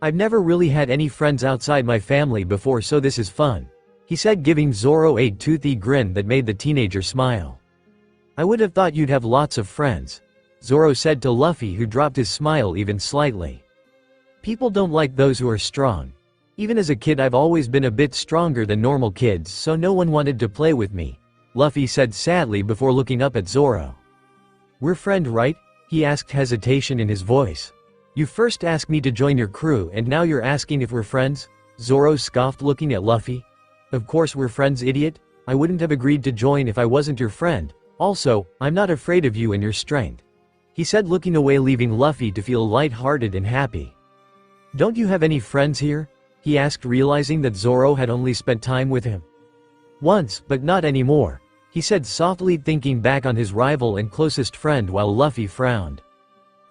I've never really had any friends outside my family before, so this is fun, he said, giving Zoro a toothy grin that made the teenager smile. I would have thought you'd have lots of friends, Zoro said to Luffy, who dropped his smile even slightly. People don't like those who are strong. Even as a kid I've always been a bit stronger than normal kids, so no one wanted to play with me, Luffy said sadly before looking up at Zoro. We're friends, right? He asked, hesitation in his voice. You first asked me to join your crew and now you're asking if we're friends? Zoro scoffed, looking at Luffy. Of course we're friends, idiot. I wouldn't have agreed to join if I wasn't your friend. Also, I'm not afraid of you and your strength, he said, looking away, leaving Luffy to feel light-hearted and happy. Don't you have any friends here? He asked, realizing that Zoro had only spent time with him. Once, but not anymore, he said softly, thinking back on his rival and closest friend while Luffy frowned.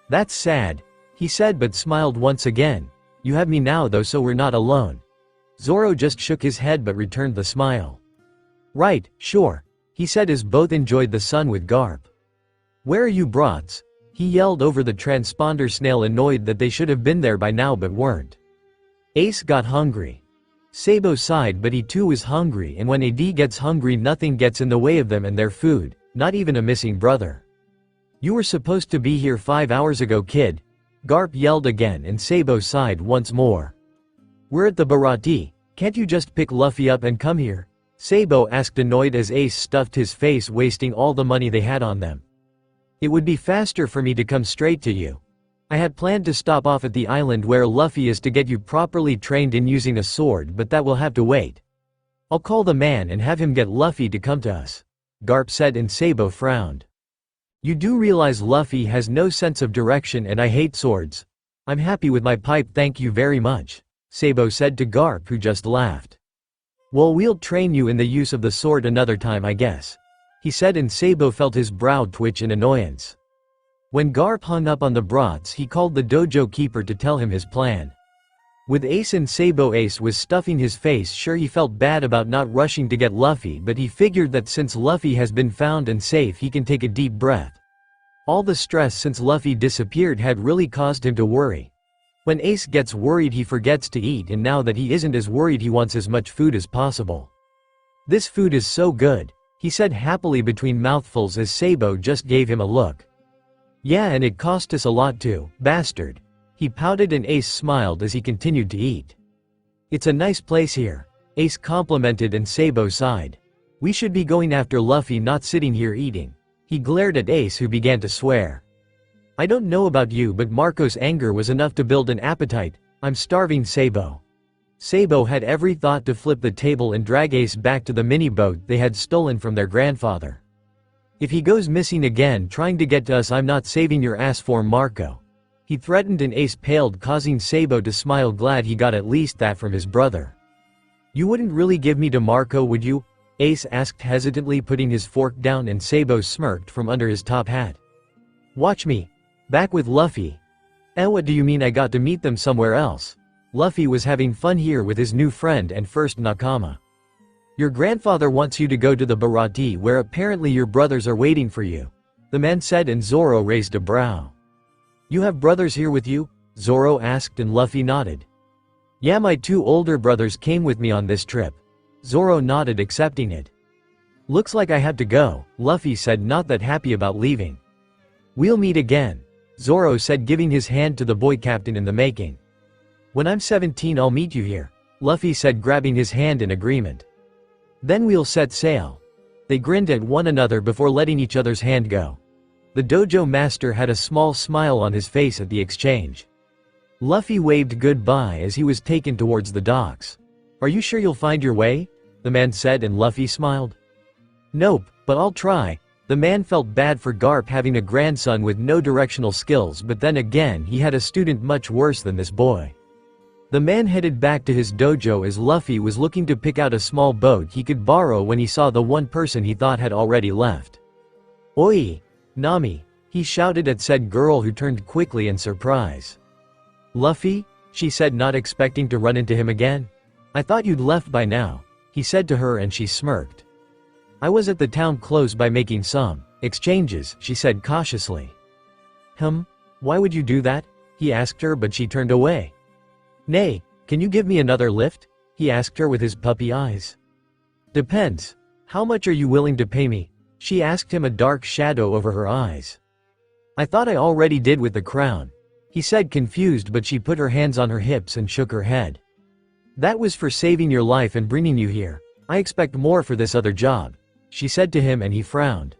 That's sad, he said, but smiled once again. You have me now though, so we're not alone. Zoro just shook his head but returned the smile. Right, sure, he said as both enjoyed the sun with Garp. Where are you brats? He yelled over the transponder snail, annoyed that they should have been there by now but weren't. Ace got hungry. Sabo sighed, but he too was hungry, and when AD gets hungry nothing gets in the way of them and their food, not even a missing brother. You were supposed to be here 5 hours ago, kid. Garp yelled again and Sabo sighed once more. We're at the Bharati, can't you just pick Luffy up and come here? Sabo asked, annoyed as Ace stuffed his face, wasting all the money they had on them. It would be faster for me to come straight to you. I had planned to stop off at the island where Luffy is to get you properly trained in using a sword, but that will have to wait. I'll call the man and have him get Luffy to come to us, Garp said, and Sabo frowned. You do realize Luffy has no sense of direction and I hate swords. I'm happy with my pipe, thank you very much, Sabo said to Garp, who just laughed. Well, we'll train you in the use of the sword another time, I guess, he said, and Sabo felt his brow twitch in annoyance. When Garp hung up on the brats, he called the dojo keeper to tell him his plan. With Ace and Sabo, Ace was stuffing his face. Sure, he felt bad about not rushing to get Luffy, but he figured that since Luffy has been found and safe, he can take a deep breath. All the stress since Luffy disappeared had really caused him to worry. When Ace gets worried, he forgets to eat, and now that he isn't as worried, he wants as much food as possible. This food is so good, he said happily between mouthfuls as Sabo just gave him a look. Yeah, and it cost us a lot too, bastard. He pouted, and Ace smiled as he continued to eat. It's a nice place here, Ace complimented, and Sabo sighed. We should be going after Luffy, not sitting here eating. He glared at Ace, who began to swear. I don't know about you, but Marco's anger was enough to build an appetite. I'm starving, Sabo. Sabo had every thought to flip the table and drag Ace back to the mini-boat they had stolen from their grandfather. If he goes missing again trying to get to us, I'm not saving your ass for Marco, he threatened, and Ace paled, causing Sabo to smile, glad he got at least that from his brother. You wouldn't really give me to Marco, would you? Ace asked hesitantly, putting his fork down, and Sabo smirked from under his top hat. Watch me. Back with Luffy. What do you mean I got to meet them somewhere else? Luffy was having fun here with his new friend and first nakama. Your grandfather wants you to go to the Bharati, where apparently your brothers are waiting for you, the man said, and Zoro raised a brow. You have brothers here with you? Zoro asked, and Luffy nodded. Yeah, my 2 older brothers came with me on this trip. Zoro nodded, accepting it. Looks like I have to go, Luffy said, not that happy about leaving. We'll meet again, Zoro said, giving his hand to the boy captain in the making. When I'm 17 I'll meet you here, Luffy said, grabbing his hand in agreement. Then we'll set sail. They grinned at one another before letting each other's hand go. The dojo master had a small smile on his face at the exchange. Luffy waved goodbye as he was taken towards the docks. Are you sure you'll find your way? The man said, and Luffy smiled. Nope, but I'll try. The man felt bad for Garp having a grandson with no directional skills, but then again he had a student much worse than this boy. The man headed back to his dojo as Luffy was looking to pick out a small boat he could borrow when he saw the one person he thought had already left. Oi! Nami! He shouted at said girl, who turned quickly in surprise. Luffy? She said, not expecting to run into him again. I thought you'd left by now, he said to her, and she smirked. I was at the town close by making some exchanges, she said cautiously. Why would you do that? He asked her, but she turned away. Nay, can you give me another lift? He asked her with his puppy eyes. Depends. How much are you willing to pay me? She asked him, a dark shadow over her eyes. I thought I already did with the crown, he said, confused, but she put her hands on her hips and shook her head. That was for saving your life and bringing you here. I expect more for this other job, she said to him, and he frowned.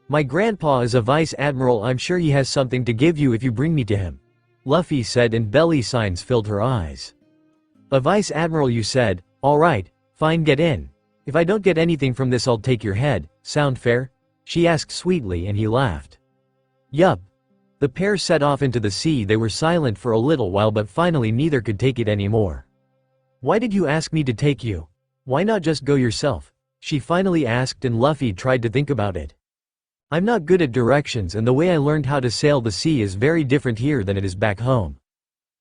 My grandpa is a vice admiral. I'm sure he has something to give you if you bring me to him, Luffy said, and belly signs filled her eyes. A vice admiral, you said? All right, fine, get in. If I don't get anything from this, I'll take your head. Sound fair? She asked sweetly, and he laughed. Yup. The pair set off into the sea. They were silent for a little while, but finally neither could take it anymore. Why did you ask me to take you? Why not just go yourself? she finally asked, and Luffy tried to think about it. I'm not good at directions, and the way I learned how to sail the sea is very different here than it is back home.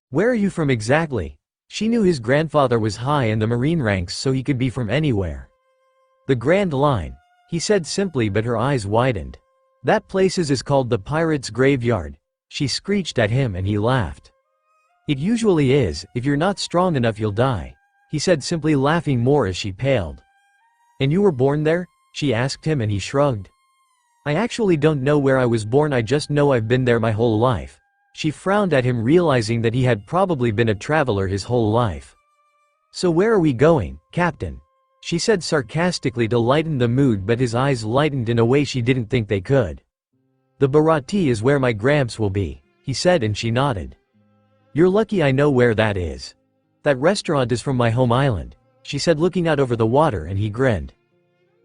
Where are you from exactly? She knew his grandfather was high in the marine ranks, so he could be from anywhere. The Grand Line, he said simply, but her eyes widened. That place is called the Pirate's Graveyard, she screeched at him, and he laughed. It usually is. If you're not strong enough you'll die, he said simply, laughing more as she paled. And you were born there? She asked him, and he shrugged. I actually don't know where I was born, I just know I've been there my whole life. She frowned at him, realizing that he had probably been a traveler his whole life. So where are we going, Captain? She said sarcastically to lighten the mood, but his eyes lightened in a way she didn't think they could. The Bharati is where my Gramps will be, he said, and she nodded. You're lucky I know where that is. That restaurant is from my home island, she said, looking out over the water, and he grinned.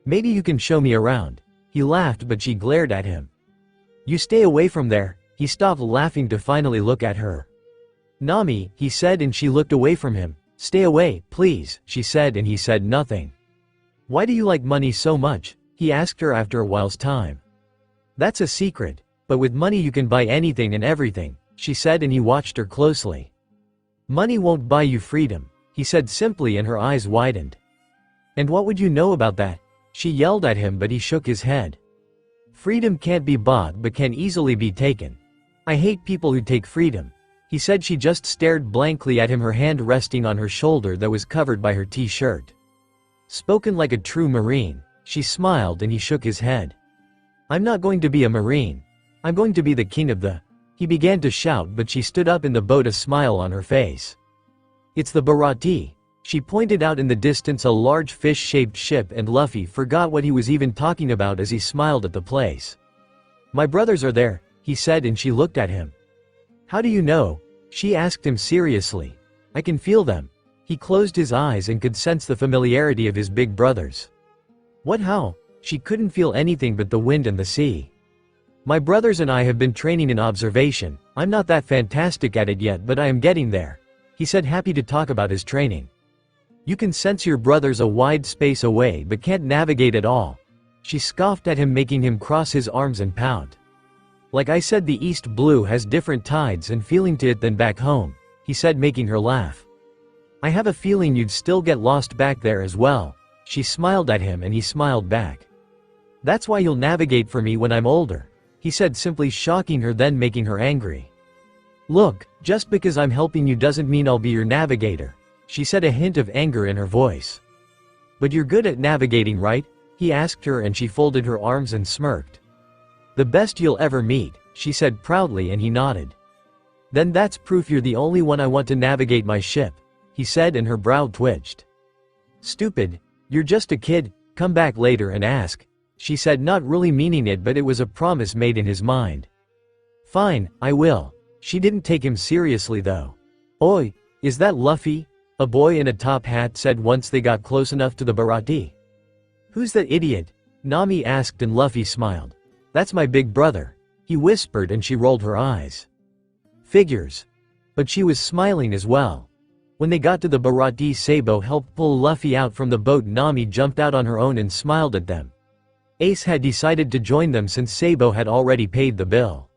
Maybe you can show me around. He laughed, but she glared at him. You stay away from there. He stopped laughing to finally look at her. Nami, he said, and she looked away from him. Stay away, please, she said, and he said nothing. Why do you like money so much? He asked her after a while's time. That's a secret, but with money you can buy anything and everything, she said, and he watched her closely. Money won't buy you freedom, he said simply, and her eyes widened. And what would you know about that? She yelled at him, but he shook his head. Freedom can't be bought but can easily be taken. I hate people who take freedom, he said. She just stared blankly at him, her hand resting on her shoulder that was covered by her t-shirt. Spoken like a true Marine, she smiled, and he shook his head. I'm not going to be a Marine. I'm going to be the king of the... He began to shout, but she stood up in the boat, a smile on her face. It's the Bharati. She pointed out in the distance a large fish-shaped ship, and Luffy forgot what he was even talking about as he smiled at the place. My brothers are there, he said, and she looked at him. How do you know? She asked him seriously. I can feel them. He closed his eyes and could sense the familiarity of his big brothers. What, how? She couldn't feel anything but the wind and the sea. My brothers and I have been training in observation. I'm not that fantastic at it yet, but I am getting there, he said, happy to talk about his training. You can sense your brothers a wide space away but can't navigate at all. She scoffed at him, making him cross his arms and pout. Like I said, the East Blue has different tides and feeling to it than back home, he said, making her laugh. I have a feeling you'd still get lost back there as well. She smiled at him, and he smiled back. That's why you'll navigate for me when I'm older, he said, simply, shocking her, then making her angry. Look, just because I'm helping you doesn't mean I'll be your navigator, she said, a hint of anger in her voice. But you're good at navigating, right? He asked her, and she folded her arms and smirked. The best you'll ever meet, she said proudly, and he nodded. Then that's proof you're the only one I want to navigate my ship, he said, and her brow twitched. Stupid, you're just a kid, come back later and ask, she said, not really meaning it, but it was a promise made in his mind. Fine, I will. She didn't take him seriously though. Oi, is that Luffy? A boy in a top hat said once they got close enough to the Bharati. Who's that idiot? Nami asked, and Luffy smiled. That's my big brother, he whispered, and she rolled her eyes. Figures. But she was smiling as well. When they got to the Bharati, Sabo helped pull Luffy out from the boat. Nami jumped out on her own and smiled at them. Ace had decided to join them since Sabo had already paid the bill.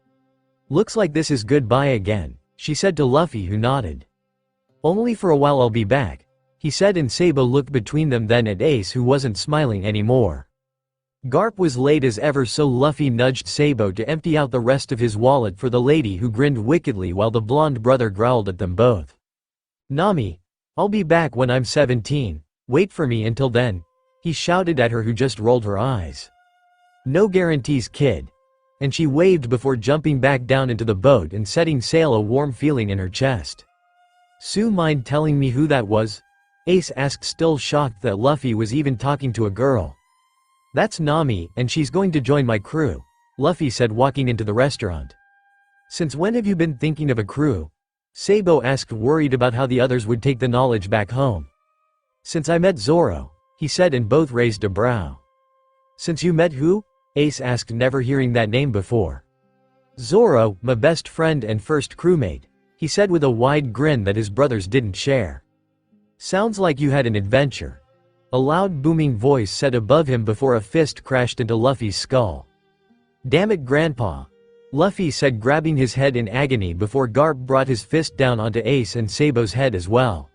Looks like this is goodbye again, she said to Luffy, who nodded. Only for a while, I'll be back, he said, and Sabo looked between them, then at Ace, who wasn't smiling anymore. Garp was late as ever, so Luffy nudged Sabo to empty out the rest of his wallet for the lady, who grinned wickedly while the blonde brother growled at them both. Nami, I'll be back when I'm 17, wait for me until then, he shouted at her, who just rolled her eyes. No guarantees, kid. And she waved before jumping back down into the boat and setting sail, a warm feeling in her chest. Sue, mind telling me who that was? Ace asked, still shocked that Luffy was even talking to a girl. That's Nami, and she's going to join my crew, Luffy said, walking into the restaurant. Since when have you been thinking of a crew? Sabo asked, worried about how the others would take the knowledge back home. Since I met Zoro, he said, and both raised a brow. Since you met who? Ace asked, never hearing that name before. Zoro, my best friend and first crewmate, he said with a wide grin that his brothers didn't share. Sounds like you had an adventure. A loud booming voice said above him before a fist crashed into Luffy's skull. "Damn it, Grandpa!" Luffy said, grabbing his head in agony before Garp brought his fist down onto Ace and Sabo's head as well.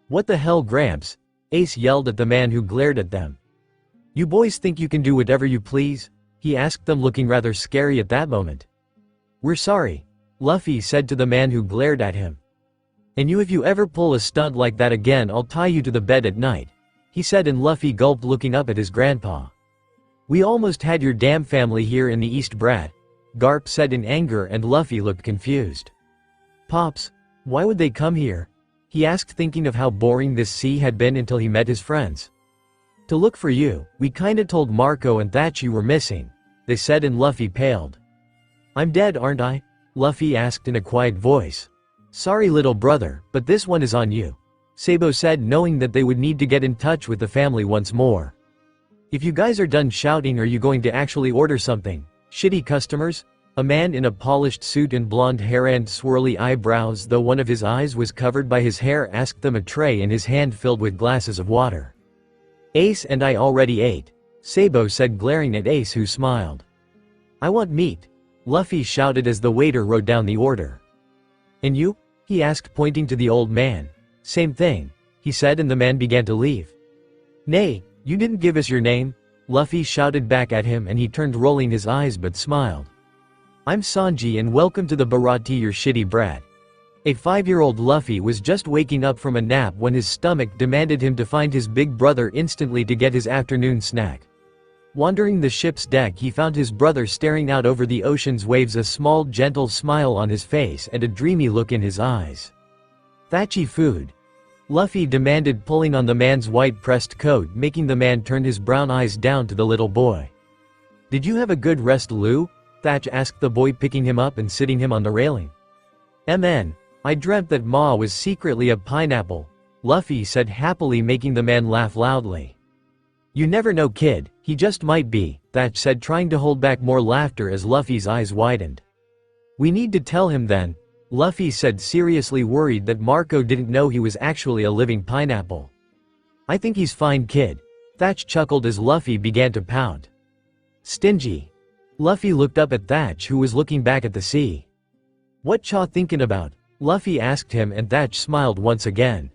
"What the hell, Gramps?" Ace yelled at the man who glared at them. "You boys think you can do whatever you please?" he asked them, looking rather scary at that moment. "We're sorry," Luffy said to the man who glared at him. "And you, if you ever pull a stunt like that again, I'll tie you to the bed at night," he said, and Luffy gulped, looking up at his grandpa. "We almost had your damn family here in the East, brat," Garp said in anger, and Luffy looked confused. "Pops, why would they come here?" he asked, thinking of how boring this sea had been until he met his friends. "To look for you. We kinda told Marco and Thatch you were missing," they said, and Luffy paled. "I'm dead, aren't I?" Luffy asked in a quiet voice. "Sorry, little brother, but this one is on you," Sabo said, knowing that they would need to get in touch with the family once more. "If you guys are done shouting, are you going to actually order something? Shitty customers?" A man in a polished suit and blonde hair and swirly eyebrows, though one of his eyes was covered by his hair, asked them, a tray in his hand filled with glasses of water. "Ace and I already ate," Sabo said, glaring at Ace, who smiled. "I want meat," Luffy shouted as the waiter wrote down the order. "And you?" he asked, pointing to the old man. "Same thing," he said, and the man began to leave. "Nay, you didn't give us your name," Luffy shouted back at him, and he turned, rolling his eyes but smiled. "I'm Sanji and welcome to the Bharati, your shitty brat." A 5-year-old Luffy was just waking up from a nap when his stomach demanded him to find his big brother instantly to get his afternoon snack. Wandering the ship's deck, he found his brother staring out over the ocean's waves, a small gentle smile on his face and a dreamy look in his eyes. "Thatchy food?" Luffy demanded, pulling on the man's white pressed coat, making the man turn his brown eyes down to the little boy. "Did you have a good rest, Lou?" Thatch asked the boy, picking him up and sitting him on the railing. "MN, I dreamt that Ma was secretly a pineapple," Luffy said happily, making the man laugh loudly. "You never know, kid, he just might be," Thatch said, trying to hold back more laughter as Luffy's eyes widened. "We need to tell him then," Luffy said, seriously worried that Marco didn't know he was actually a living pineapple. "I think he's fine, kid," Thatch chuckled as Luffy began to pout. "Stingy." Luffy looked up at Thatch, who was looking back at the sea. "What cha thinking about?" Luffy asked him, and Thatch smiled once again.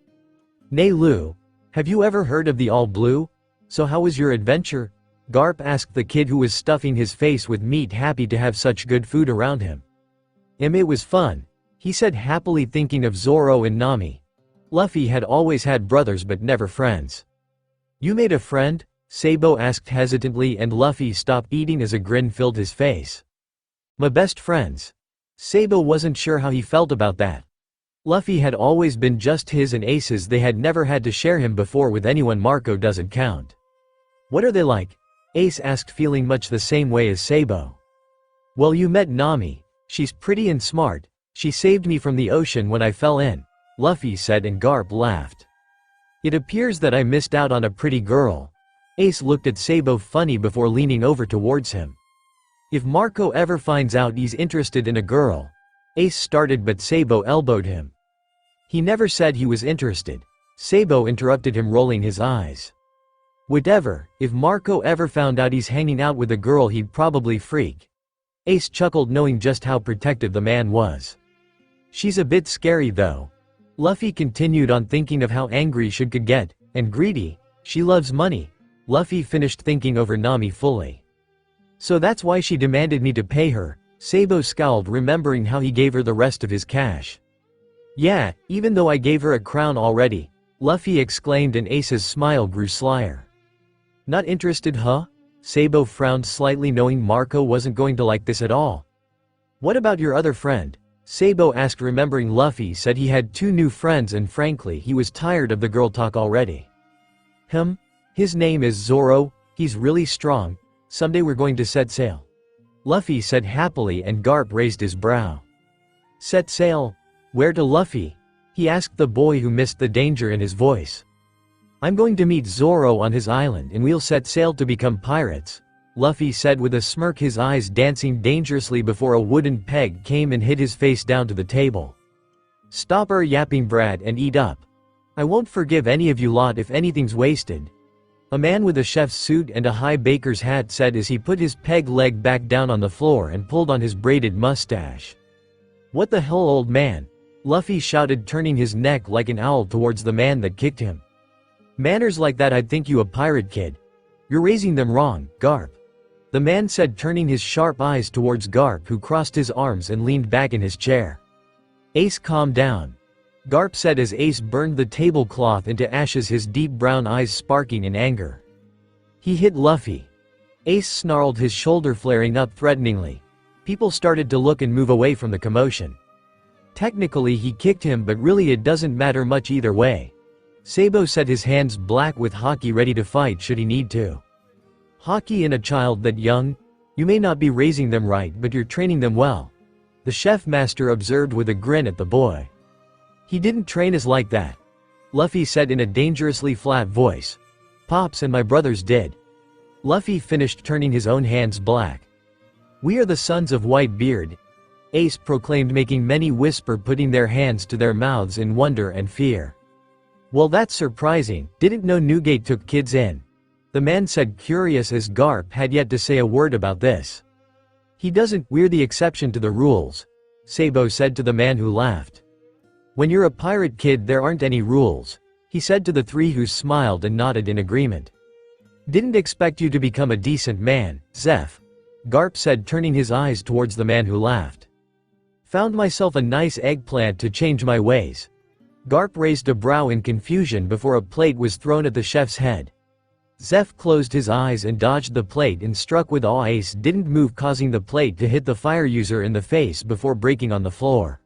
"Nay, Lou, have you ever heard of the All Blue? So how was your adventure?" Garp asked the kid, who was stuffing his face with meat, happy to have such good food around him. It was fun," he said happily, thinking of Zoro and Nami. Luffy had always had brothers but never friends. "You made a friend?" Sabo asked hesitantly, and Luffy stopped eating as a grin filled his face. "My best friends." Sabo wasn't sure how he felt about that. Luffy had always been just his and Ace's, they had never had to share him before with anyone. Marco doesn't count. "What are they like?" Ace asked, feeling much the same way as Sabo. "Well, you met Nami. She's pretty and smart. She saved me from the ocean when I fell in," Luffy said, and Garp laughed. "It appears that I missed out on a pretty girl." Ace looked at Sabo funny before leaning over towards him. "If Marco ever finds out he's interested in a girl," Ace started, but Sabo elbowed him. "He never said he was interested," Sabo interrupted him, rolling his eyes. "Whatever, if Marco ever found out he's hanging out with a girl, he'd probably freak." Ace chuckled, knowing just how protective the man was. "She's a bit scary though," Luffy continued on, thinking of how angry she could get, "and greedy. She loves money." Luffy finished thinking over Nami fully. "So that's why she demanded me to pay her," Sabo scowled, remembering how he gave her the rest of his cash. "Yeah, even though I gave her a crown already," Luffy exclaimed, and Ace's smile grew slyer. "Not interested, huh?" Sabo frowned slightly, knowing Marco wasn't going to like this at all. "What about your other friend?" Sabo asked, remembering Luffy said he had 2 new friends, and frankly he was tired of the girl talk already. His name is Zoro, he's really strong. Someday we're going to set sail," Luffy said happily, and Garp raised his brow. "Set sail? Where to, Luffy?" he asked the boy, who missed the danger in his voice. "I'm going to meet Zoro on his island and we'll set sail to become pirates," Luffy said with a smirk, his eyes dancing dangerously before a wooden peg came and hit his face down to the table. "Stop yapping, Brad, and eat up. I won't forgive any of you lot if anything's wasted," A man with a chef's suit and a high baker's hat said as he put his peg leg back down on the floor and pulled on his braided mustache. "What the hell, old man?" Luffy shouted, turning his neck like an owl towards the man that kicked him. "Manners like that, I'd think you a pirate, kid. You're raising them wrong, Garp," the man said, turning his sharp eyes towards Garp, who crossed his arms and leaned back in his chair. "Ace, calm down," Garp said as Ace burned the tablecloth into ashes, his deep brown eyes sparking in anger. "He hit Luffy." Ace snarled, his shoulder flaring up threateningly. People started to look and move away from the commotion. "Technically he kicked him, but really it doesn't matter much either way," Sabo said, his hands black with haki, ready to fight should he need to. "Haki in a child that young? You may not be raising them right, but you're training them well," the chef master observed with a grin at the boy. "He didn't train us like that," Luffy said in a dangerously flat voice. "Pops and my brothers did." Luffy finished, turning his own hands black. "We are the sons of Whitebeard," Ace proclaimed, making many whisper, putting their hands to their mouths in wonder and fear. "Well, that's surprising, didn't know Newgate took kids in," the man said, curious as Garp had yet to say a word about this. "He doesn't, we're the exception to the rules," Sabo said to the man who laughed. "When you're a pirate, kid, there aren't any rules," he said to the three, who smiled and nodded in agreement. "Didn't expect you to become a decent man, Zeph," Garp said, turning his eyes towards the man who laughed. "Found myself a nice eggplant to change my ways." Garp raised a brow in confusion before a plate was thrown at the chef's head. Zeph closed his eyes and dodged the plate, and struck with awe. Ace didn't move, causing the plate to hit the fire user in the face before breaking on the floor.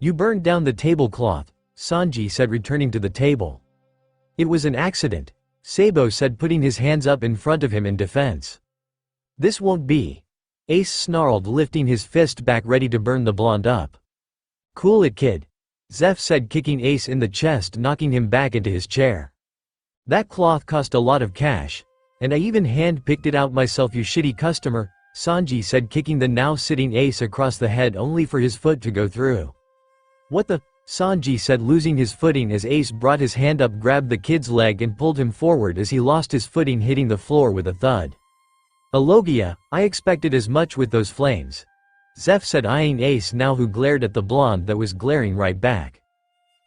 "You burned down the tablecloth," Sanji said, returning to the table. "It was an accident," Sabo said, putting his hands up in front of him in defense. "This won't be," Ace snarled, lifting his fist back ready to burn the blonde up. "Cool it, kid," Zeph said, kicking Ace in the chest, knocking him back into his chair. "That cloth cost a lot of cash, and I even hand-picked it out myself, you shitty customer," Sanji said, kicking the now sitting Ace across the head only for his foot to go through. "What the?" Sanji said, losing his footing as Ace brought his hand up, grabbed the kid's leg and pulled him forward as he lost his footing, hitting the floor with a thud. "A logia, I expected as much with those flames," Zeph said, eyeing Ace now, who glared at the blonde that was glaring right back.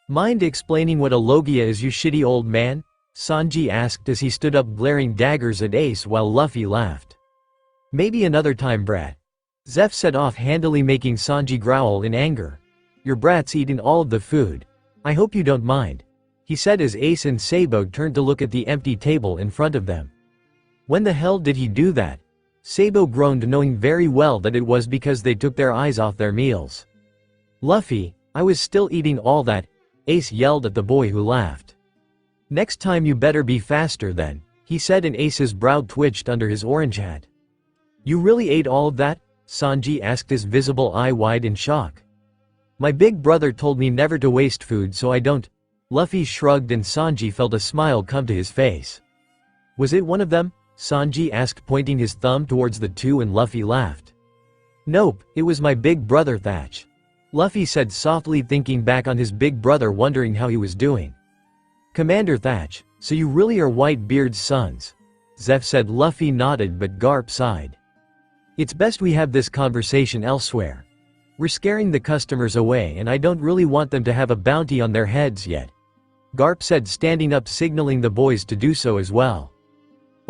"Mind explaining what a logia is, you shitty old man?" Sanji asked as he stood up, glaring daggers at Ace while Luffy laughed. "Maybe another time, brat," Zeph said, off-handedly, making Sanji growl in anger. "Your brat's eaten all of the food. I hope you don't mind," he said as Ace and Sabo turned to look at the empty table in front of them. "When the hell did he do that?" Sabo groaned, knowing very well that it was because they took their eyes off their meals. "Luffy, I was still eating all that," Ace yelled at the boy, who laughed. "Next time you better be faster then," he said, and Ace's brow twitched under his orange hat. "You really ate all of that?" Sanji asked, his visible eye wide in shock. "My big brother told me never to waste food, so I don't." Luffy shrugged, and Sanji felt a smile come to his face. "Was it one of them?" Sanji asked, pointing his thumb towards the two, and Luffy laughed. "Nope, it was my big brother Thatch," Luffy said softly, thinking back on his big brother, wondering how he was doing. "Commander Thatch, so you really are Whitebeard's sons?" Zeph said. Luffy nodded, but Garp sighed. "It's best we have this conversation elsewhere. We're scaring the customers away, and I don't really want them to have a bounty on their heads yet," Garp said, standing up, signaling the boys to do so as well.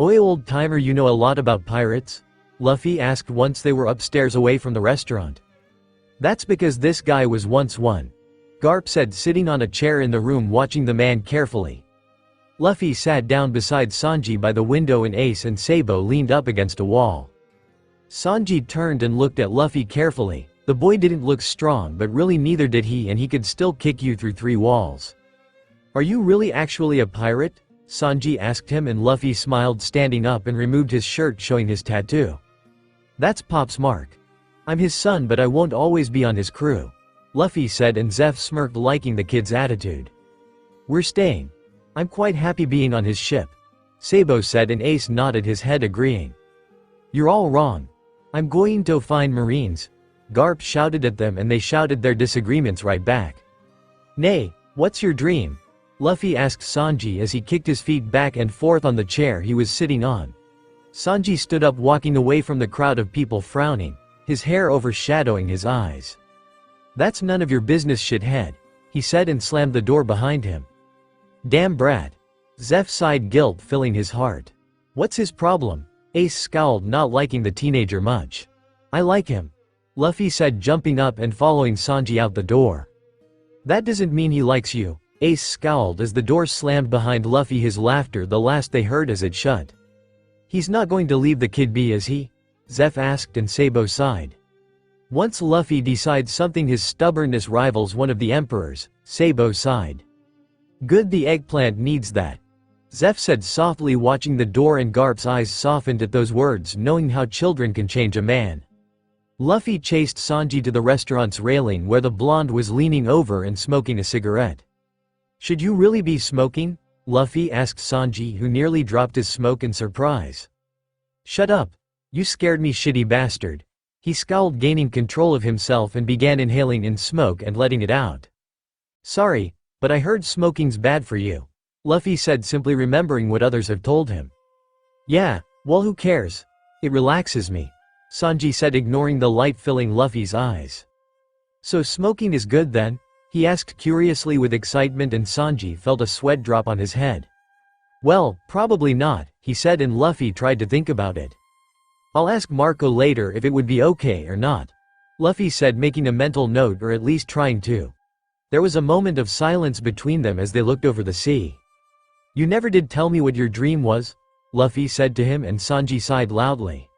"Oi, old timer, you know a lot about pirates?" Luffy asked once they were upstairs away from the restaurant. "That's because this guy was once one," Garp said, sitting on a chair in the room, watching the man carefully. Luffy sat down beside Sanji by the window, and Ace and Sabo leaned up against a wall. Sanji turned and looked at Luffy carefully. The boy didn't look strong, but really neither did he, and he could still kick you through 3 walls. "Are you really actually a pirate?" Sanji asked him, and Luffy smiled, standing up and removed his shirt, showing his tattoo. "That's Pop's mark. I'm his son, but I won't always be on his crew," Luffy said, and Zeph smirked, liking the kid's attitude. "We're staying. I'm quite happy being on his ship," Sabo said, and Ace nodded his head, agreeing. "You're all wrong. I'm going to find Marines," Garp shouted at them, and they shouted their disagreements right back. "Nay, what's your dream?" Luffy asked Sanji as he kicked his feet back and forth on the chair he was sitting on. Sanji stood up, walking away from the crowd of people, frowning, his hair overshadowing his eyes. "That's none of your business, shithead," he said and slammed the door behind him. "Damn brat." Zeph sighed, guilt filling his heart. "What's his problem?" Ace scowled, not liking the teenager much. "I like him," Luffy said, jumping up and following Sanji out the door. "That doesn't mean he likes you," Ace scowled as the door slammed behind Luffy, his laughter the last they heard as it shut. "He's not going to leave the kid be, is he?" Zeph asked, and Sabo sighed. "Once Luffy decides something, his stubbornness rivals one of the emperor's," Sabo sighed. "Good, the eggplant needs that," Zeph said softly, watching the door, and Garp's eyes softened at those words, knowing how children can change a man. Luffy chased Sanji to the restaurant's railing where the blonde was leaning over and smoking a cigarette. "Should you really be smoking?" Luffy asked Sanji, who nearly dropped his smoke in surprise. "Shut up. You scared me, shitty bastard." He scowled, gaining control of himself, and began inhaling in smoke and letting it out. "Sorry, but I heard smoking's bad for you," Luffy said, simply remembering what others have told him. "Yeah, well, who cares? It relaxes me," Sanji said, ignoring the light filling Luffy's eyes. "So smoking is good then?" he asked curiously with excitement, and Sanji felt a sweat drop on his head. "Well, probably not," he said, and Luffy tried to think about it. "I'll ask Marco later if it would be okay or not," Luffy said, making a mental note, or at least trying to. There was a moment of silence between them as they looked over the sea. "You never did tell me what your dream was," Luffy said to him, and Sanji sighed loudly.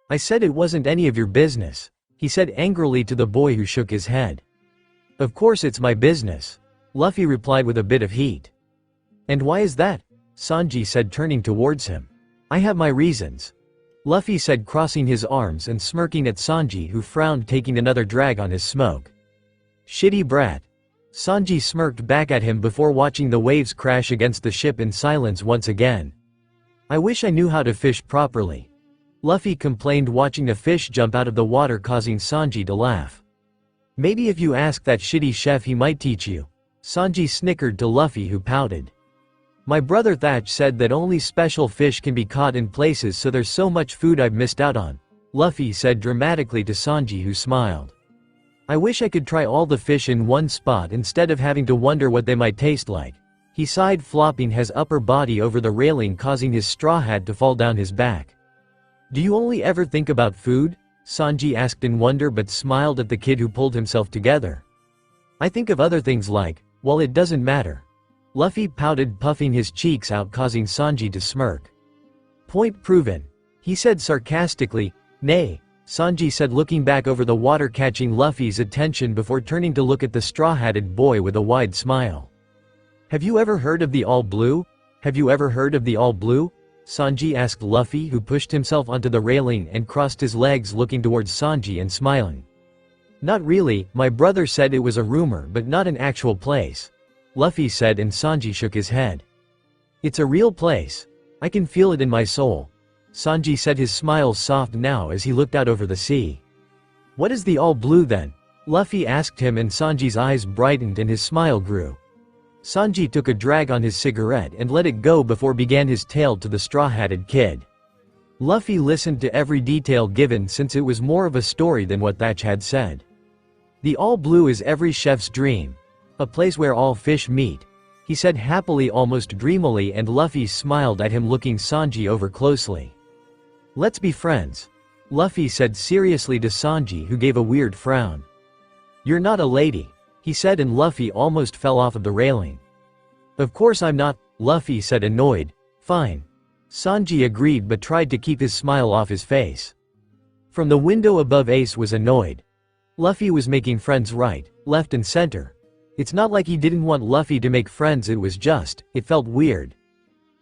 "I said it wasn't any of your business," he said angrily to the boy, who shook his head. "Of course it's my business," Luffy replied with a bit of heat. "And why is that?" Sanji said, turning towards him. "I have my reasons," Luffy said, crossing his arms and smirking at Sanji, who frowned, taking another drag on his smoke. "Shitty brat." Sanji smirked back at him before watching the waves crash against the ship in silence once again. "I wish I knew how to fish properly," Luffy complained, watching a fish jump out of the water, causing Sanji to laugh. "Maybe if you ask that shitty chef he might teach you," Sanji snickered to Luffy, who pouted. "My brother Thatch said that only special fish can be caught in places, so there's so much food I've missed out on," Luffy said dramatically to Sanji, who smiled. "I wish I could try all the fish in one spot instead of having to wonder what they might taste like," he sighed, flopping his upper body over the railing, causing his straw hat to fall down his back. "Do you only ever think about food?" Sanji asked in wonder, but smiled at the kid, who pulled himself together. "I think of other things like, well, it doesn't matter." Luffy pouted, puffing his cheeks out, causing Sanji to smirk. "Point proven," he said sarcastically. "Nay," Sanji said, looking back over the water, catching Luffy's attention before turning to look at the straw-hatted boy with a wide smile. "Have you ever heard of the All Blue? Have you ever heard of the All Blue?" Sanji asked Luffy, who pushed himself onto the railing and crossed his legs, looking towards Sanji and smiling. "Not really, my brother said it was a rumor but not an actual place," Luffy said, and Sanji shook his head. "It's a real place. I can feel it in my soul," Sanji said, his smile soft now as he looked out over the sea. "What is the All Blue then?" Luffy asked him, and Sanji's eyes brightened and his smile grew. Sanji took a drag on his cigarette and let it go before began his tale to the straw-hatted kid. Luffy listened to every detail given, since it was more of a story than what Thatch had said. "The All Blue is every chef's dream. A place where all fish meet," he said happily, almost dreamily, and Luffy smiled at him, looking Sanji over closely. "Let's be friends," Luffy said seriously to Sanji, who gave a weird frown. "You're not a lady," he said, and Luffy almost fell off of the railing. "Of course I'm not," Luffy said, annoyed. "Fine," Sanji agreed, but tried to keep his smile off his face. From the window above, Ace was annoyed. Luffy was making friends right, left and center. It's not like he didn't want Luffy to make friends, it felt weird.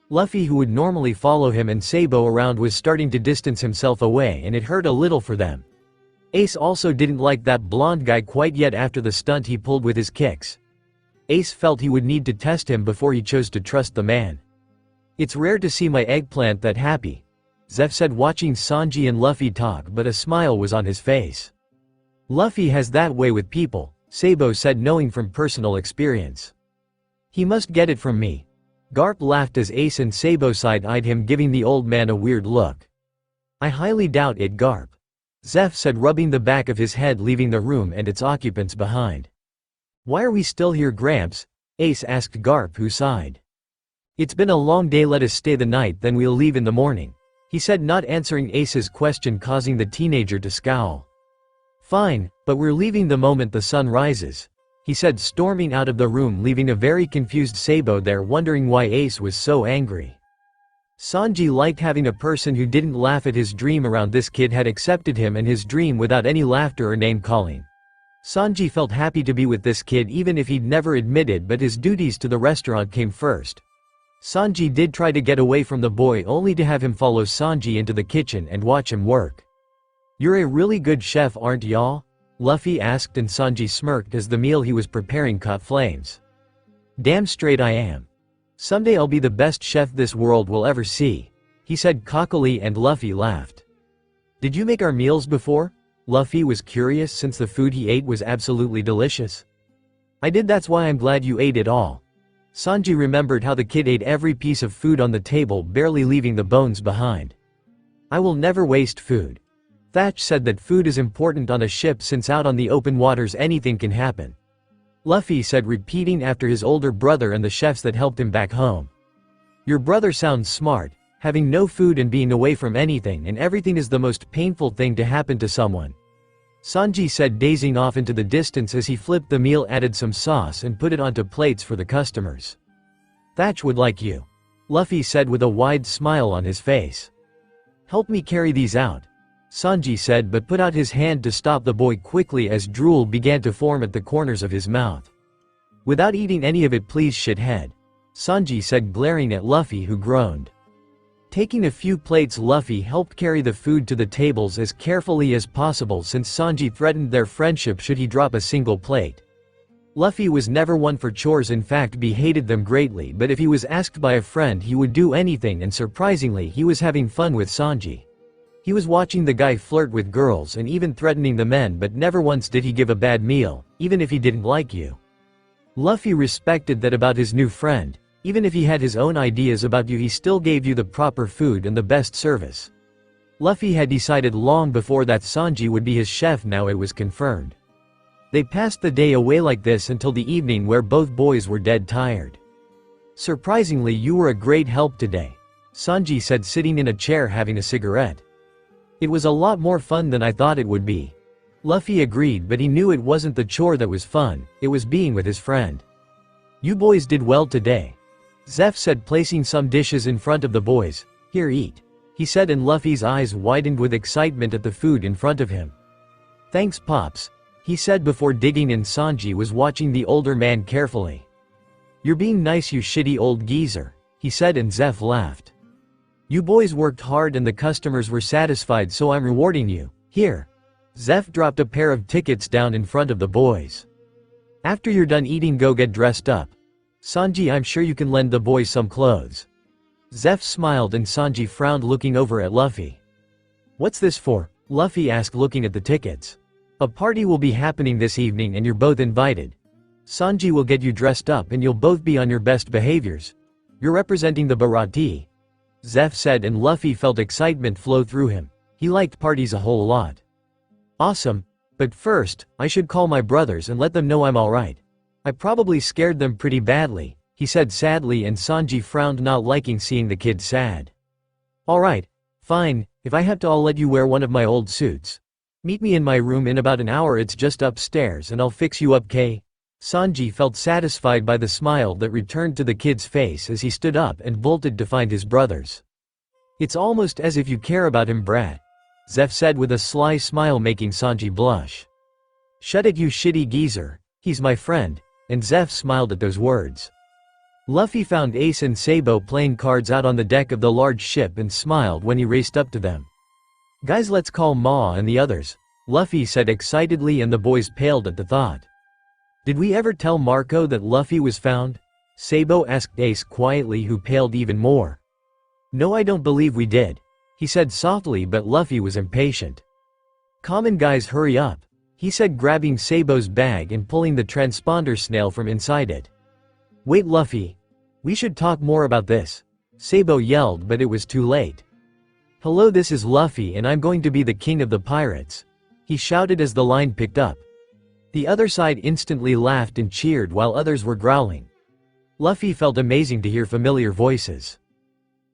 Luffy, who would normally follow him and Sabo around, was starting to distance himself away, and it hurt a little for them. Ace also didn't like that blonde guy quite yet after the stunt he pulled with his kicks. Ace felt he would need to test him before he chose to trust the man. "It's rare to see my eggplant that happy," Zeph said, watching Sanji and Luffy talk, but a smile was on his face. "Luffy has that way with people," Sabo said, knowing from personal experience. He must get it from me. Garp laughed as Ace and Sabo side-eyed him, giving the old man a weird look. I highly doubt it, Garp. Zeph said, rubbing the back of his head, leaving the room and its occupants behind. Why are we still here, Gramps? Ace asked Garp, who sighed. It's been a long day, let us stay the night, then we'll leave in the morning, he said, not answering Ace's question, causing the teenager to scowl. Fine, but we're leaving the moment the sun rises, he said, storming out of the room, leaving a very confused Sabo there, wondering why Ace was so angry. Sanji liked having a person who didn't laugh at his dream around. This kid had accepted him and his dream without any laughter or name-calling. Sanji felt happy to be with this kid, even if he'd never admitted, but his duties to the restaurant came first. Sanji did try to get away from the boy, only to have him follow Sanji into the kitchen and watch him work. You're a really good chef, aren't ya? Luffy asked, and Sanji smirked as the meal he was preparing caught flames. Damn straight I am. Someday I'll be the best chef this world will ever see, he said cockily, and Luffy laughed. Did you make our meals before? Luffy was curious, since the food he ate was absolutely delicious. I did, that's why I'm glad you ate it all. Sanji remembered how the kid ate every piece of food on the table, barely leaving the bones behind. I will never waste food. Thatch said that food is important on a ship, since out on the open waters anything can happen. Luffy said, repeating after his older brother and the chefs that helped him back home. Your brother sounds smart. Having no food and being away from anything and everything is the most painful thing to happen to someone, Sanji said, dazing off into the distance as he flipped the meal, added some sauce and put it onto plates for the customers. Thatch would like you, Luffy said with a wide smile on his face. Help me carry these out, Sanji said, but put out his hand to stop the boy quickly as drool began to form at the corners of his mouth. Without eating any of it, please, shithead, Sanji said, glaring at Luffy, who groaned. Taking a few plates, Luffy helped carry the food to the tables as carefully as possible, since Sanji threatened their friendship should he drop a single plate. Luffy was never one for chores, in fact he hated them greatly, but if he was asked by a friend he would do anything, and surprisingly he was having fun with Sanji. He was watching the guy flirt with girls and even threatening the men, but never once did he give a bad meal, even if he didn't like you. Luffy respected that about his new friend. Even if he had his own ideas about you, he still gave you the proper food and the best service. Luffy had decided long before that Sanji would be his chef. Now it was confirmed. They passed the day away like this until the evening, where both boys were dead tired. Surprisingly, you were a great help today, Sanji said, sitting in a chair having a cigarette. It was a lot more fun than I thought it would be. Luffy agreed, but he knew it wasn't the chore that was fun, it was being with his friend. You boys did well today, Zeph said, placing some dishes in front of the boys. Here, eat, he said, and Luffy's eyes widened with excitement at the food in front of him. Thanks, Pops, he said before digging in. Sanji was watching the older man carefully. You're being nice, you shitty old geezer, he said, and Zeph laughed. You boys worked hard and the customers were satisfied, so I'm rewarding you. Here. Zeph dropped a pair of tickets down in front of the boys. After you're done eating, go get dressed up. Sanji, I'm sure you can lend the boys some clothes. Zeph smiled and Sanji frowned, looking over at Luffy. What's this for? Luffy asked, looking at the tickets. A party will be happening this evening and you're both invited. Sanji will get you dressed up and you'll both be on your best behaviors. You're representing the Bharati, Zeph said, and Luffy felt excitement flow through him. He liked parties a whole lot. Awesome, but first, I should call my brothers and let them know I'm alright. I probably scared them pretty badly, he said sadly, and Sanji frowned, not liking seeing the kid sad. Alright, fine, if I have to I'll let you wear one of my old suits. Meet me in my room in about an hour, it's just upstairs, and I'll fix you up, K? Sanji felt satisfied by the smile that returned to the kid's face as he stood up and bolted to find his brothers. It's almost as if you care about him, brat, Zeph said with a sly smile, making Sanji blush. Shut it, you shitty geezer, he's my friend, and Zeph smiled at those words. Luffy found Ace and Sabo playing cards out on the deck of the large ship and smiled when he raced up to them. Guys, let's call Ma and the others, Luffy said excitedly, and the boys paled at the thought. Did we ever tell Marco that Luffy was found? Sabo asked Ace quietly, who paled even more. No, I don't believe we did, he said softly, but Luffy was impatient. Come on guys, hurry up, he said, grabbing Sabo's bag and pulling the transponder snail from inside it. Wait Luffy. We should talk more about this. Sabo yelled but it was too late. Hello, this is Luffy and I'm going to be the king of the pirates. He shouted as the line picked up. The other side instantly laughed and cheered while others were growling. Luffy felt amazing to hear familiar voices.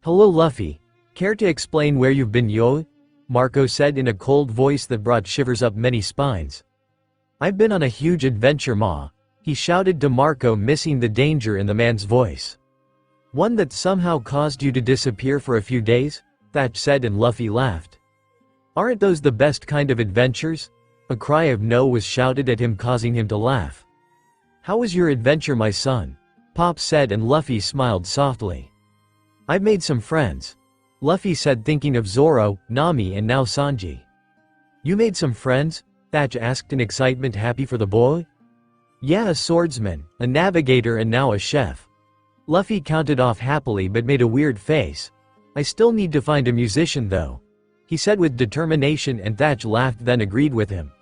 Hello Luffy. Care to explain where you've been, yo? Marco said in a cold voice that brought shivers up many spines. I've been on a huge adventure, ma. He shouted to Marco, missing the danger in the man's voice. One that somehow caused you to disappear for a few days? Thatch said and Luffy laughed. Aren't those the best kind of adventures? A cry of no was shouted at him, causing him to laugh. How was your adventure, my son? Pop said and Luffy smiled softly. I've made some friends. Luffy said, thinking of Zoro, Nami and now Sanji. You made some friends? Thatch asked in excitement, happy for the boy. Yeah, a swordsman, a navigator and now a chef. Luffy counted off happily but made a weird face. I still need to find a musician though, he said with determination, and Thatch laughed then agreed with him.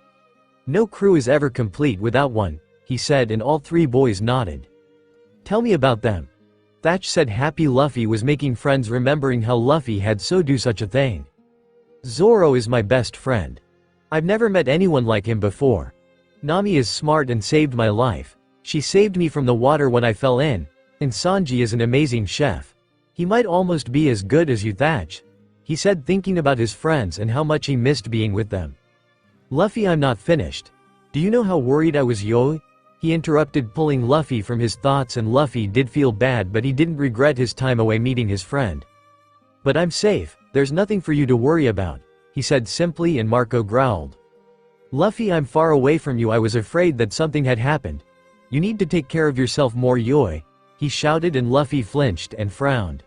No crew is ever complete without one, he said, and all three boys nodded. Tell me about them. Thatch said, happy Luffy was making friends, remembering how Luffy had so do such a thing. Zoro is my best friend. I've never met anyone like him before. Nami is smart and saved my life. She saved me from the water when I fell in. And Sanji is an amazing chef. He might almost be as good as you, Thatch. He said, thinking about his friends and how much he missed being with them. Luffy, I'm not finished. Do you know how worried I was, yo? He interrupted, pulling Luffy from his thoughts, and Luffy did feel bad but he didn't regret his time away meeting his friend. But I'm safe, there's nothing for you to worry about, he said simply, and Marco growled. Luffy, I'm far away from you. I was afraid that something had happened. You need to take care of yourself more, yo, he shouted, and Luffy flinched and frowned.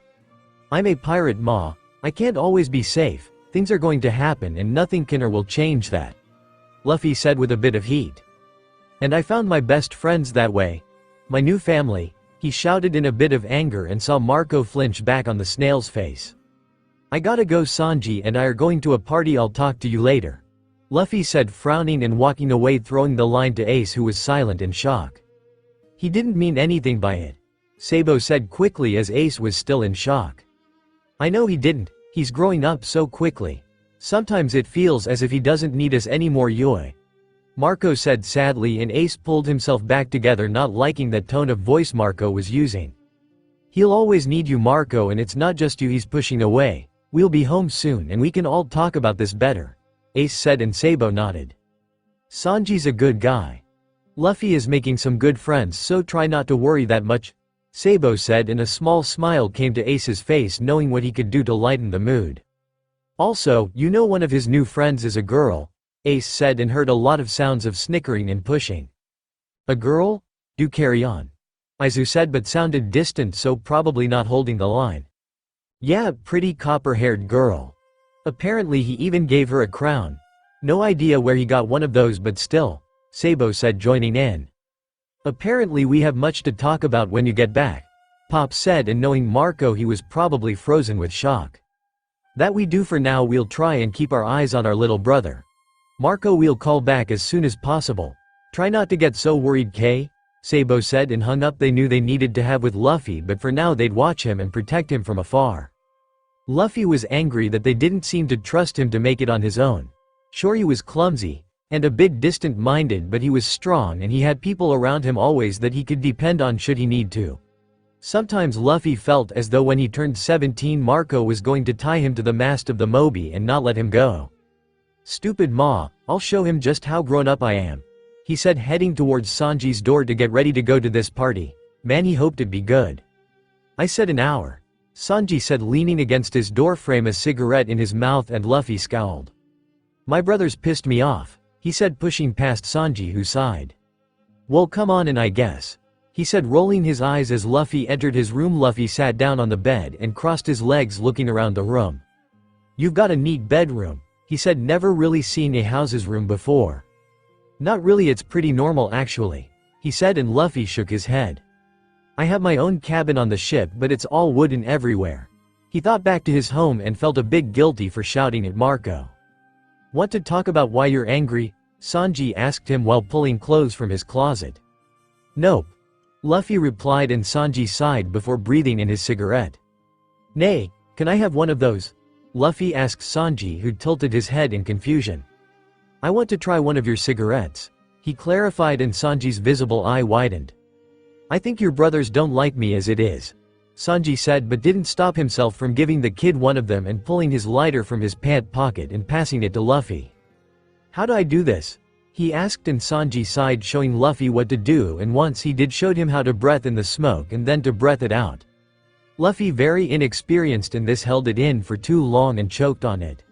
I'm a pirate, ma. I can't always be safe. Things are going to happen and nothing can or will change that, Luffy said with a bit of heat. And I found my best friends that way. My new family, he shouted in a bit of anger and saw Marco flinch back on the snail's face. I gotta go, Sanji and I are going to a party, I'll talk to you later, Luffy said, frowning and walking away, throwing the line to Ace, who was silent in shock. He didn't mean anything by it, Sabo said quickly as Ace was still in shock. I know he didn't, he's growing up so quickly. Sometimes it feels as if he doesn't need us anymore, yo, Marco said sadly, and Ace pulled himself back together, not liking that tone of voice Marco was using. He'll always need you, Marco, and it's not just you he's pushing away. We'll be home soon and we can all talk about this better, Ace said, and Sabo nodded. Sanji's a good guy. Luffy is making some good friends, so try not to worry that much, Sabo said, and a small smile came to Ace's face, knowing what he could do to lighten the mood. Also, you know, one of his new friends is a girl, Ace said, and heard a lot of sounds of snickering and pushing. A girl? Do carry on, Aizu said, but sounded distant, so probably not holding the line. Yeah, pretty copper-haired girl. Apparently he even gave her a crown. No idea where he got one of those, but still, Sabo said, joining in. Apparently we have much to talk about when you get back, Pop said, and knowing Marco, he was probably frozen with shock. That we do. For now we'll try and keep our eyes on our little brother. Marco, we'll call back as soon as possible. Try not to get so worried, K? Sabo said, and hung up. They knew they needed to have with Luffy, but for now they'd watch him and protect him from afar. Luffy was angry that they didn't seem to trust him to make it on his own. Sure, he was clumsy and a bit distant-minded, but he was strong and he had people around him always that he could depend on should he need to. Sometimes Luffy felt as though when he turned 17 Marco was going to tie him to the mast of the Moby and not let him go. Stupid ma, I'll show him just how grown up I am, he said, heading towards Sanji's door to get ready to go to this party. Man, he hoped it'd be good. I said an hour, Sanji said, leaning against his doorframe, a cigarette in his mouth, and Luffy scowled. My brother's pissed me off, he said, pushing past Sanji, who sighed. Well, come on in, I guess, he said, rolling his eyes as Luffy entered his room. Luffy sat down on the bed and crossed his legs, looking around the room. You've got a neat bedroom, he said, never really seen a house's room before. Not really, it's pretty normal actually, he said, and Luffy shook his head. I have my own cabin on the ship, but it's all wooden everywhere. He thought back to his home and felt a bit guilty for shouting at Marco. Want to talk about why you're angry? Sanji asked him while pulling clothes from his closet. Nope. Luffy replied and Sanji sighed before breathing in his cigarette. "Nay, can I have one of those?" Luffy asked Sanji, who tilted his head in confusion. "I want to try one of your cigarettes," he clarified, and Sanji's visible eye widened. "I think your brothers don't like me as it is," Sanji said, but didn't stop himself from giving the kid one of them and pulling his lighter from his pant pocket and passing it to Luffy. "How do I do this?" he asked, and Sanji sighed, showing Luffy what to do, and once he did showed him how to breath in the smoke and then to breath it out. Luffy, very inexperienced in this, held it in for too long and choked on it.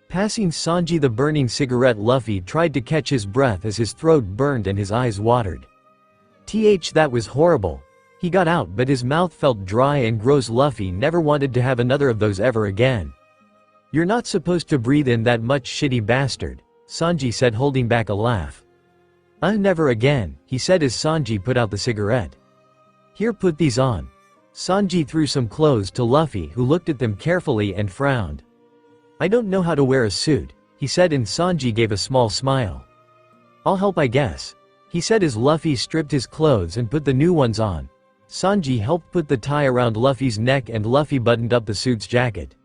Passing Sanji the burning cigarette, Luffy tried to catch his breath as his throat burned and his eyes watered. That was horrible. He got out, but his mouth felt dry and gross. Luffy never wanted to have another of those ever again. "You're not supposed to breathe in that much, shitty bastard," Sanji said, holding back a laugh. Never again," he said as Sanji put out the cigarette. "Here, put these on." Sanji threw some clothes to Luffy, who looked at them carefully and frowned. "I don't know how to wear a suit," he said, and Sanji gave a small smile. "I'll help, I guess," he said as Luffy stripped his clothes and put the new ones on. Sanji helped put the tie around Luffy's neck and Luffy buttoned up the suit's jacket.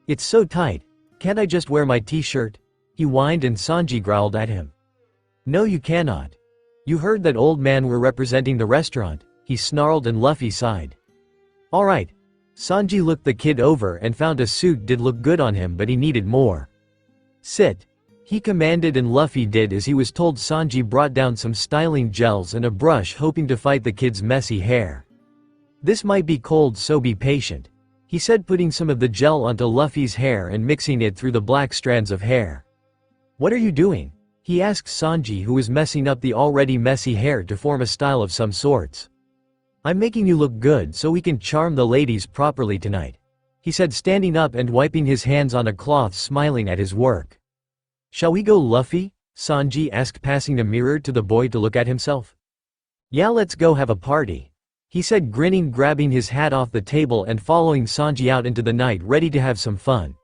"It's so tight. Can't I just wear my t-shirt?" he whined, and Sanji growled at him. "No, you cannot. You heard that old man we're representing the restaurant," he snarled, and Luffy sighed. "All right." Sanji looked the kid over and found a suit did look good on him, but he needed more. "Sit," he commanded, and Luffy did as he was told. Sanji brought down some styling gels and a brush, hoping to fight the kid's messy hair. "This might be cold, so be patient," he said, putting some of the gel onto Luffy's hair and mixing it through the black strands of hair. "What are you doing?" he asked Sanji, who was messing up the already messy hair to form a style of some sorts. "I'm making you look good so we can charm the ladies properly tonight," he said, standing up and wiping his hands on a cloth, smiling at his work. "Shall we go, Luffy?" Sanji asked, passing a mirror to the boy to look at himself. "Yeah, let's go have a party," he said, grinning, grabbing his hat off the table and following Sanji out into the night, ready to have some fun.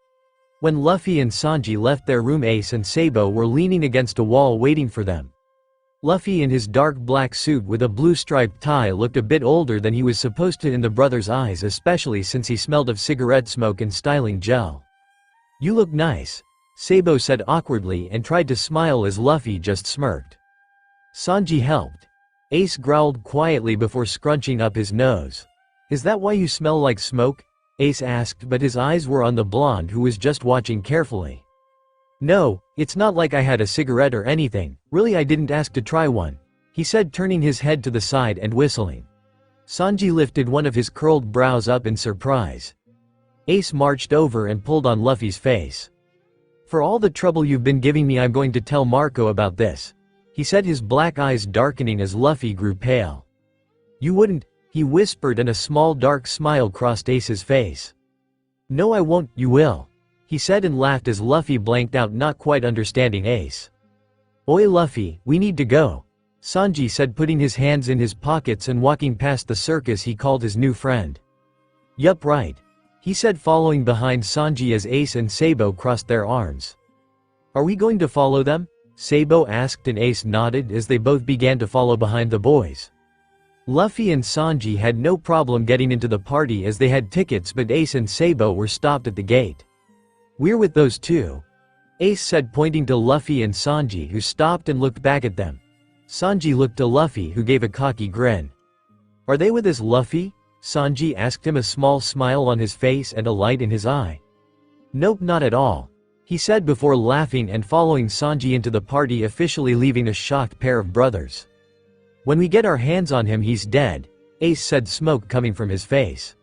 When Luffy and Sanji left their room, Ace and Sabo were leaning against a wall waiting for them. Luffy, in his dark black suit with a blue striped tie, looked a bit older than he was supposed to in the brothers' eyes, especially since he smelled of cigarette smoke and styling gel. "You look nice," Sabo said awkwardly and tried to smile as Luffy just smirked. Sanji helped. Ace growled quietly before scrunching up his nose. "Is that why you smell like smoke?" Ace asked, but his eyes were on the blonde, who was just watching carefully. "No, it's not like I had a cigarette or anything, really. I didn't ask to try one," he said, turning his head to the side and whistling. Sanji lifted one of his curled brows up in surprise. Ace marched over and pulled on Luffy's face. "For all the trouble you've been giving me, I'm going to tell Marco about this," he said, his black eyes darkening as Luffy grew pale. "You wouldn't," he whispered, and a small dark smile crossed Ace's face. "No, I won't." "You will," he said, and laughed as Luffy blanked out, not quite understanding Ace. "Oi Luffy, we need to go," Sanji said, putting his hands in his pockets and walking past the circus he called his new friend. "Yup, right," he said, following behind Sanji as Ace and Sabo crossed their arms. "Are we going to follow them?" Sabo asked, and Ace nodded as they both began to follow behind the boys. Luffy and Sanji had no problem getting into the party as they had tickets, but Ace and Sabo were stopped at the gate. "We're with those two," Ace said, pointing to Luffy and Sanji, who stopped and looked back at them. Sanji looked to Luffy, who gave a cocky grin. "Are they with us, Luffy?" Sanji asked him, a small smile on his face and a light in his eye. "Nope, not at all," he said before laughing and following Sanji into the party, officially leaving a shocked pair of brothers. "When we get our hands on him, he's dead," Ace said, smoke coming from his face.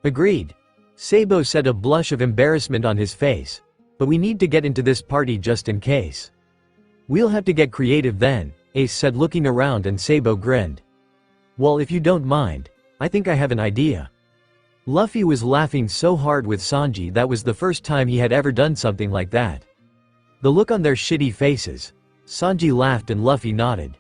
"Agreed," Sabo said, a blush of embarrassment on his face. "But we need to get into this party just in case." "We'll have to get creative then," Ace said, looking around, and Sabo grinned. "Well, if you don't mind, I think I have an idea." Luffy was laughing so hard with Sanji that was the first time he had ever done something like that. The look on their shitty faces. Sanji laughed and Luffy nodded.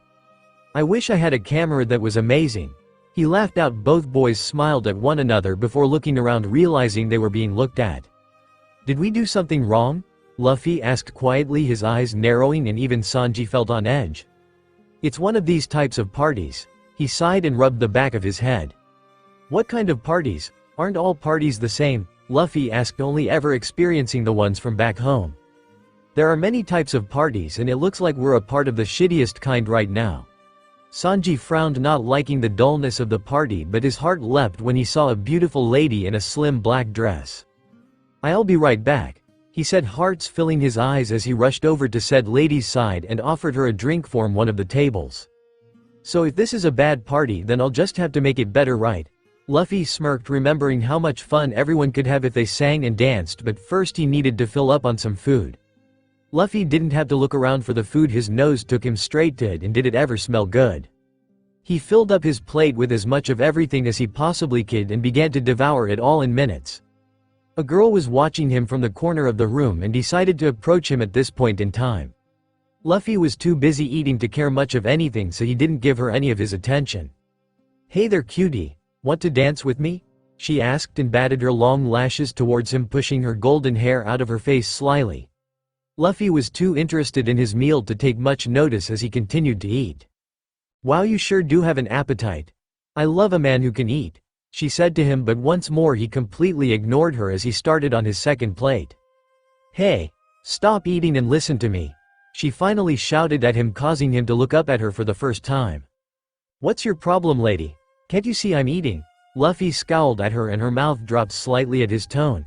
"I wish I had a camera that was amazing." He laughed out. Both boys smiled at one another before looking around, realizing they were being looked at. "Did we do something wrong?" Luffy asked quietly, his eyes narrowing, and even Sanji felt on edge. "It's one of these types of parties," He sighed and rubbed the back of his head. What kind of parties? Aren't all parties the same? Luffy asked, only ever experiencing the ones from back home. There are many types of parties and it looks like we're a part of the shittiest kind right now. Sanji frowned, not liking the dullness of the party, but his heart leapt when he saw a beautiful lady in a slim black dress. I'll be right back, he said, hearts filling his eyes as he rushed over to said lady's side and offered her a drink from one of the tables. So if this is a bad party, then I'll just have to make it better, right? Luffy smirked, remembering how much fun everyone could have if they sang and danced, but first he needed to fill up on some food. Luffy didn't have to look around for the food, his nose took him straight to it, and did it ever smell good. He filled up his plate with as much of everything as he possibly could and began to devour it all in minutes. A girl was watching him from the corner of the room and decided to approach him at this point in time. Luffy was too busy eating to care much of anything, so he didn't give her any of his attention. Hey there, cutie. Want to dance with me? She asked and batted her long lashes towards him, pushing her golden hair out of her face slyly. Luffy was too interested in his meal to take much notice as he continued to eat. Wow, you sure do have an appetite. I love a man who can eat, she said to him, but once more he completely ignored her as he started on his second plate. Hey, stop eating and listen to me, she finally shouted at him, causing him to look up at her for the first time. What's your problem, lady? Can't you see I'm eating? Luffy scowled at her and her mouth dropped slightly at his tone.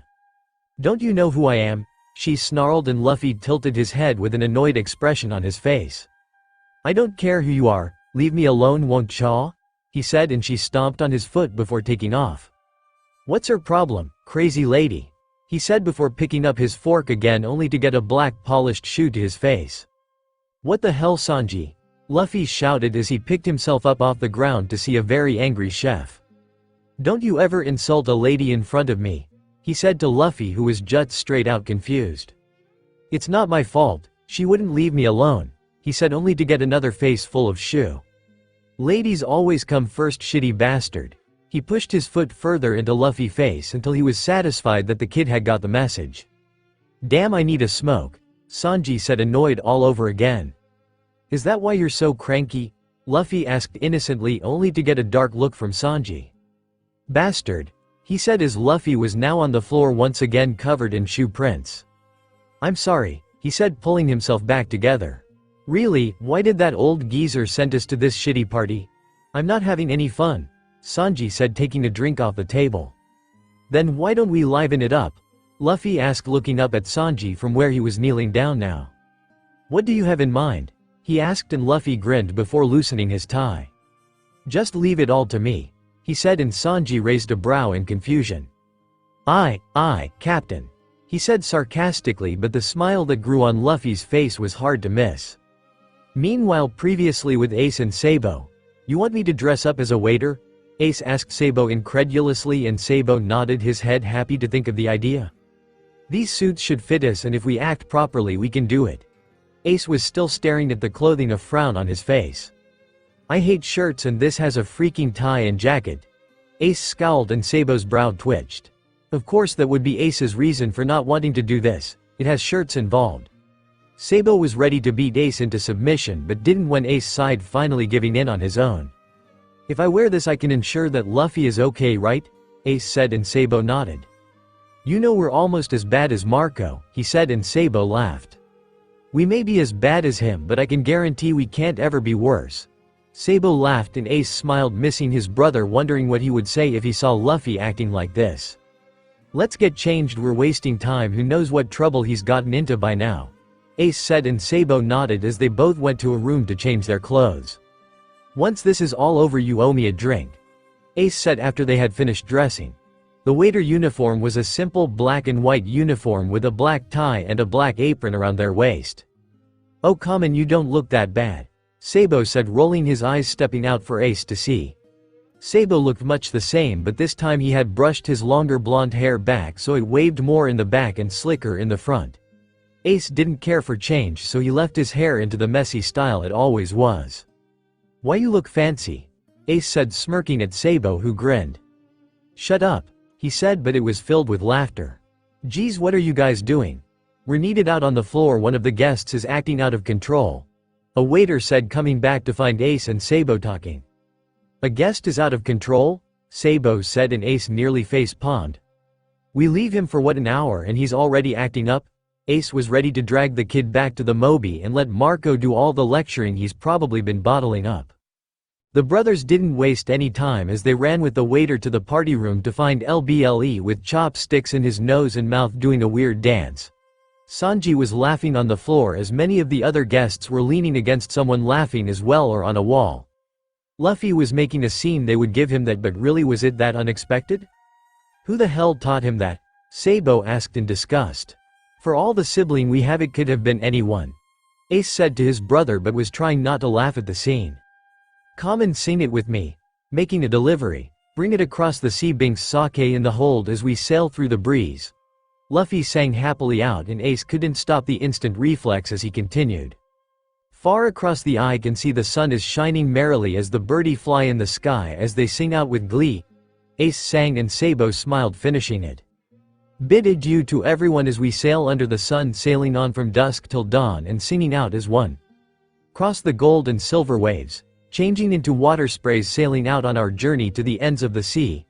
Don't you know who I am? She snarled, and Luffy tilted his head with an annoyed expression on his face. I don't care who you are, leave me alone, won't ya? He said, and she stomped on his foot before taking off. What's her problem, crazy lady? He said before picking up his fork again, only to get a black polished shoe to his face. What the hell, Sanji? Luffy shouted as he picked himself up off the ground to see a very angry chef. Don't you ever insult a lady in front of me, he said to Luffy, who was just straight out confused. It's not my fault, she wouldn't leave me alone, he said, only to get another face full of shoe. Ladies always come first, shitty bastard. He pushed his foot further into Luffy's face until he was satisfied that the kid had got the message. Damn, I need a smoke, Sanji said, annoyed all over again. Is that why you're so cranky? Luffy asked innocently, only to get a dark look from Sanji. Bastard, he said as Luffy was now on the floor once again covered in shoe prints. I'm sorry, he said, pulling himself back together. Really, why did that old geezer send us to this shitty party? I'm not having any fun, Sanji said, taking a drink off the table. Then why don't we liven it up? Luffy asked, looking up at Sanji from where he was kneeling down now. What do you have in mind? He asked, and Luffy grinned before loosening his tie. Just leave it all to me, he said, and Sanji raised a brow in confusion. Aye, Captain, he said sarcastically, but the smile that grew on Luffy's face was hard to miss. Meanwhile, previously with Ace and Sabo. You want me to dress up as a waiter? Ace asked Sabo incredulously, and Sabo nodded his head, happy to think of the idea. These suits should fit us, and if we act properly we can do it. Ace was still staring at the clothing, a frown on his face. I hate shirts, and this has a freaking tie and jacket. Ace scowled, and Sabo's brow twitched. Of course that would be Ace's reason for not wanting to do this, it has shirts involved. Sabo was ready to beat Ace into submission, but didn't when Ace sighed, finally giving in on his own. If I wear this I can ensure that Luffy is okay, right? Ace said, and Sabo nodded. You know, we're almost as bad as Marco, he said, and Sabo laughed. We may be as bad as him, but I can guarantee we can't ever be worse. Sabo laughed, and Ace smiled, missing his brother, wondering what he would say if he saw Luffy acting like this. Let's get changed, we're wasting time, who knows what trouble he's gotten into by now. Ace said, and Sabo nodded as they both went to a room to change their clothes. Once this is all over you owe me a drink, Ace said after they had finished dressing. The waiter uniform was a simple black and white uniform with a black tie and a black apron around their waist. Oh come on, you don't look that bad, Sabo said, rolling his eyes, stepping out for Ace to see. Sabo looked much the same, but this time he had brushed his longer blonde hair back so it waved more in the back and slicker in the front. Ace didn't care for change, so he left his hair into the messy style it always was. Why you look fancy, Ace said, smirking at Sabo, who grinned. Shut up, he said, but it was filled with laughter. Geez, what are you guys doing? We're needed out on the floor, one of the guests is acting out of control, a waiter said, coming back to find Ace and Sabo talking. A guest is out of control? Sabo said, and Ace nearly face-palmed. We leave him for what, an hour, and he's already acting up? Ace was ready to drag the kid back to the Moby and let Marco do all the lecturing he's probably been bottling up. The brothers didn't waste any time as they ran with the waiter to the party room to find LBLE with chopsticks in his nose and mouth doing a weird dance. Sanji was laughing on the floor as many of the other guests were leaning against someone laughing as well or on a wall. Luffy was making a scene they would give him that, but really was it that unexpected? Who the hell taught him that? Sabo asked in disgust. For all the sibling we have, it could have been anyone. Ace said to his brother, but was trying not to laugh at the scene. Come and sing it with me. Making a delivery. Bring it across the sea, Binks sake in the hold as we sail through the breeze. Luffy sang happily out, and Ace couldn't stop the instant reflex as he continued. Far across the eye can see the sun is shining merrily as the birdie fly in the sky as they sing out with glee. Ace sang and Sabo smiled, finishing it. Bid adieu to everyone as we sail under the sun, sailing on from dusk till dawn and singing out as one. Cross the gold and silver waves, changing into water sprays, sailing out on our journey to the ends of the sea.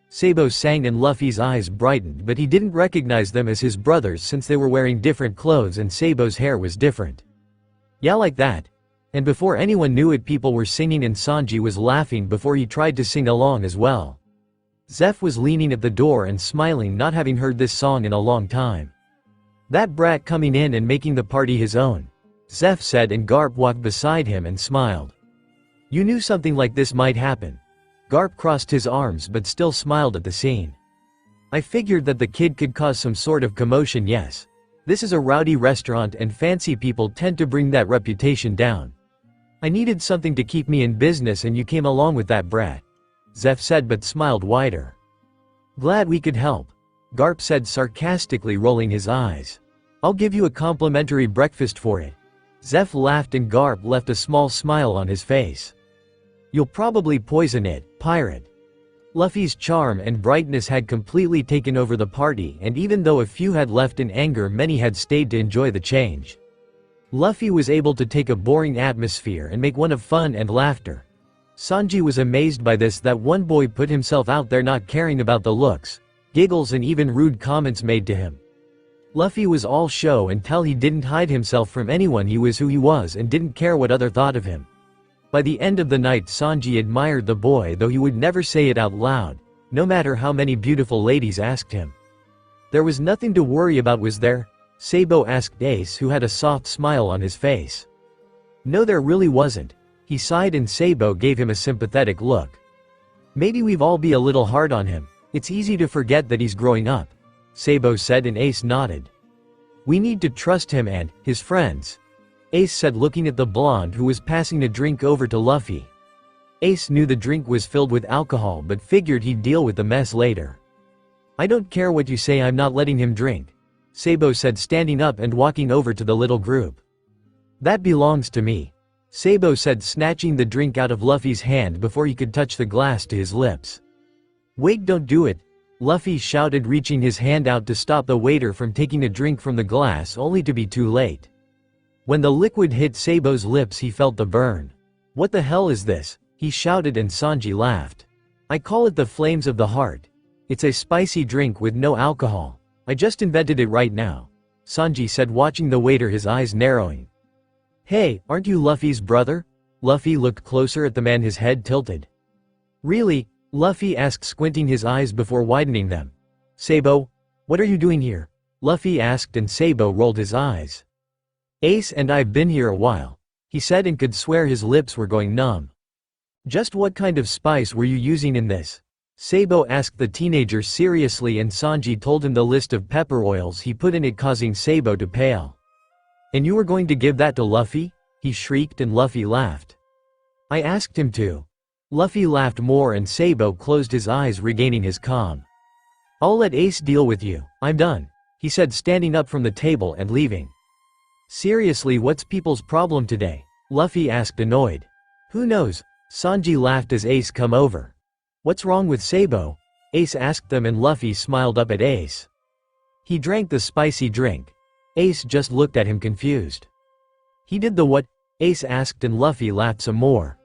Sabo sang and Luffy's eyes brightened, but he didn't recognize them as his brothers since they were wearing different clothes and Sabo's hair was different. Yeah, like that. And before anyone knew it, people were singing and Sanji was laughing before he tried to sing along as well. Zeph was leaning at the door and smiling, not having heard this song in a long time. That brat coming in and making the party his own, Zeph said, and Garp walked beside him and smiled. You knew something like this might happen. Garp crossed his arms but still smiled at the scene. I figured that the kid could cause some sort of commotion, yes. This is a rowdy restaurant and fancy people tend to bring that reputation down. I needed something to keep me in business and you came along with that brat. Zeph said, but smiled wider. Glad we could help. Garp said sarcastically, rolling his eyes. I'll give you a complimentary breakfast for it. Zeph laughed and Garp left a small smile on his face. You'll probably poison it, pirate. Luffy's charm and brightness had completely taken over the party, and even though a few had left in anger, many had stayed to enjoy the change. Luffy was able to take a boring atmosphere and make one of fun and laughter. Sanji was amazed by this, that one boy put himself out there not caring about the looks, giggles and even rude comments made to him. Luffy was all show and tell. He didn't hide himself from anyone. He was who he was and didn't care what other thought of him. By the end of the night, Sanji admired the boy, though he would never say it out loud, no matter how many beautiful ladies asked him. There was nothing to worry about, was there? Sabo asked Ace, who had a soft smile on his face. No, there really wasn't. He sighed and Sabo gave him a sympathetic look. Maybe we've all be a little hard on him. It's easy to forget that he's growing up, Sabo said, and Ace nodded. We need to trust him and his friends, Ace said, looking at the blonde who was passing a drink over to Luffy. Ace knew the drink was filled with alcohol but figured he'd deal with the mess later. I don't care what you say, I'm not letting him drink, Sabo said, standing up and walking over to the little group. That belongs to me, Sabo said, snatching the drink out of Luffy's hand before he could touch the glass to his lips. Wait, don't do it, Luffy shouted, reaching his hand out to stop the waiter from taking a drink from the glass, only to be too late. When the liquid hit Sabo's lips, he felt the burn. What the hell is this? He shouted, and Sanji laughed. I call it the Flames of the Heart. It's a spicy drink with no alcohol. I just invented it right now, Sanji said, watching the waiter, his eyes narrowing. Hey, aren't you Luffy's brother? Luffy looked closer at the man, his head tilted. Really? Luffy asked, squinting his eyes before widening them. Sabo, what are you doing here? Luffy asked, and Sabo rolled his eyes. Ace and I've been here a while, he said, and could swear his lips were going numb. Just what kind of spice were you using in this? Sabo asked the teenager seriously, and Sanji told him the list of pepper oils he put in it, causing Sabo to pale. And you were going to give that to Luffy? He shrieked, and Luffy laughed. I asked him to. Luffy laughed more, and Sabo closed his eyes, regaining his calm. I'll let Ace deal with you, I'm done, he said, standing up from the table and leaving. Seriously, what's people's problem today? Luffy asked, annoyed. Who knows? Sanji laughed as Ace come over. What's wrong with Sabo? Ace asked them, and Luffy smiled up at Ace. He drank the spicy drink. Ace just looked at him confused. He did the what? Ace asked, and Luffy laughed some more.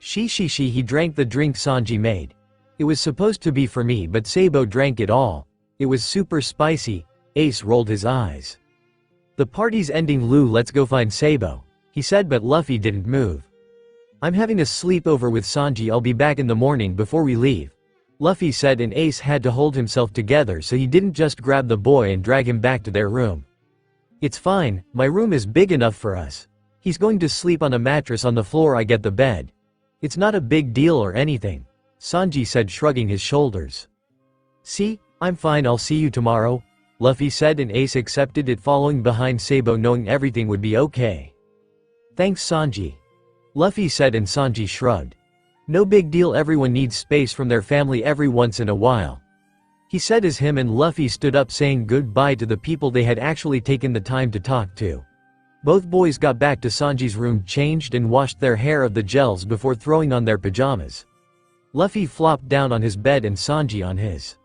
He drank the drink Sanji made. It was supposed to be for me but Sabo drank it all. It was super spicy. Ace rolled his eyes. The party's ending, Lou, let's go find Sabo, he said, but Luffy didn't move. I'm having a sleepover with Sanji, I'll be back in the morning before we leave, Luffy said, and Ace had to hold himself together so he didn't just grab the boy and drag him back to their room. It's fine, my room is big enough for us. He's going to sleep on a mattress on the floor, I get the bed. It's not a big deal or anything, Sanji said, shrugging his shoulders. See, I'm fine, I'll see you tomorrow, Luffy said, and Ace accepted it, following behind Sabo knowing everything would be okay. Thanks Sanji, Luffy said, and Sanji shrugged. No big deal, everyone needs space from their family every once in a while, he said as him and Luffy stood up, saying goodbye to the people they had actually taken the time to talk to. Both boys got back to Sanji's room, changed and washed their hair of the gels before throwing on their pajamas. Luffy flopped down on his bed and Sanji on his.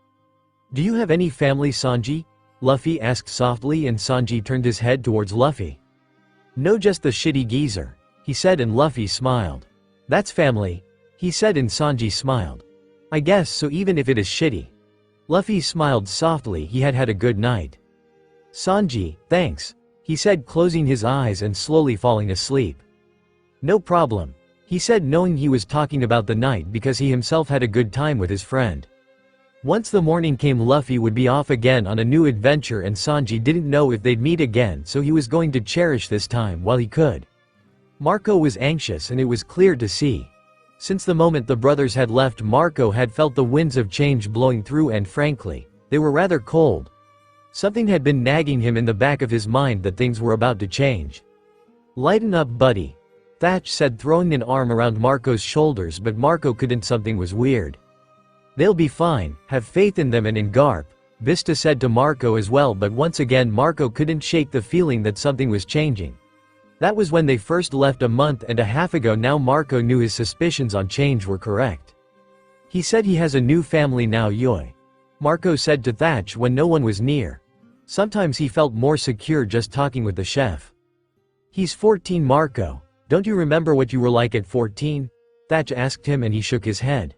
Do you have any family, Sanji? Luffy asked softly, and Sanji turned his head towards Luffy. No, just the shitty geezer, he said, and Luffy smiled. That's family, he said, and Sanji smiled. I guess so, even if it is shitty. Luffy smiled softly, he had had a good night. Sanji, thanks, he said, closing his eyes and slowly falling asleep. No problem, he said, knowing he was talking about the night because he himself had a good time with his friend. Once the morning came, Luffy would be off again on a new adventure, and Sanji didn't know if they'd meet again, so he was going to cherish this time while he could. Marco was anxious, and it was clear to see. Since the moment the brothers had left, Marco had felt the winds of change blowing through, and frankly, they were rather cold. Something had been nagging him in the back of his mind that things were about to change. Lighten up, buddy, Thatch said, throwing an arm around Marco's shoulders, but Marco couldn't. Something was weird. They'll be fine, have faith in them and in Garp, Vista said to Marco as well, but once again Marco couldn't shake the feeling that something was changing. That was when they first left a month and a half ago. Now Marco knew his suspicions on change were correct. He said he has a new family now, Yoi, Marco said to Thatch when no one was near. Sometimes he felt more secure just talking with the chef. He's 14, Marco, don't you remember what you were like at 14? Thatch asked him, and he shook his head.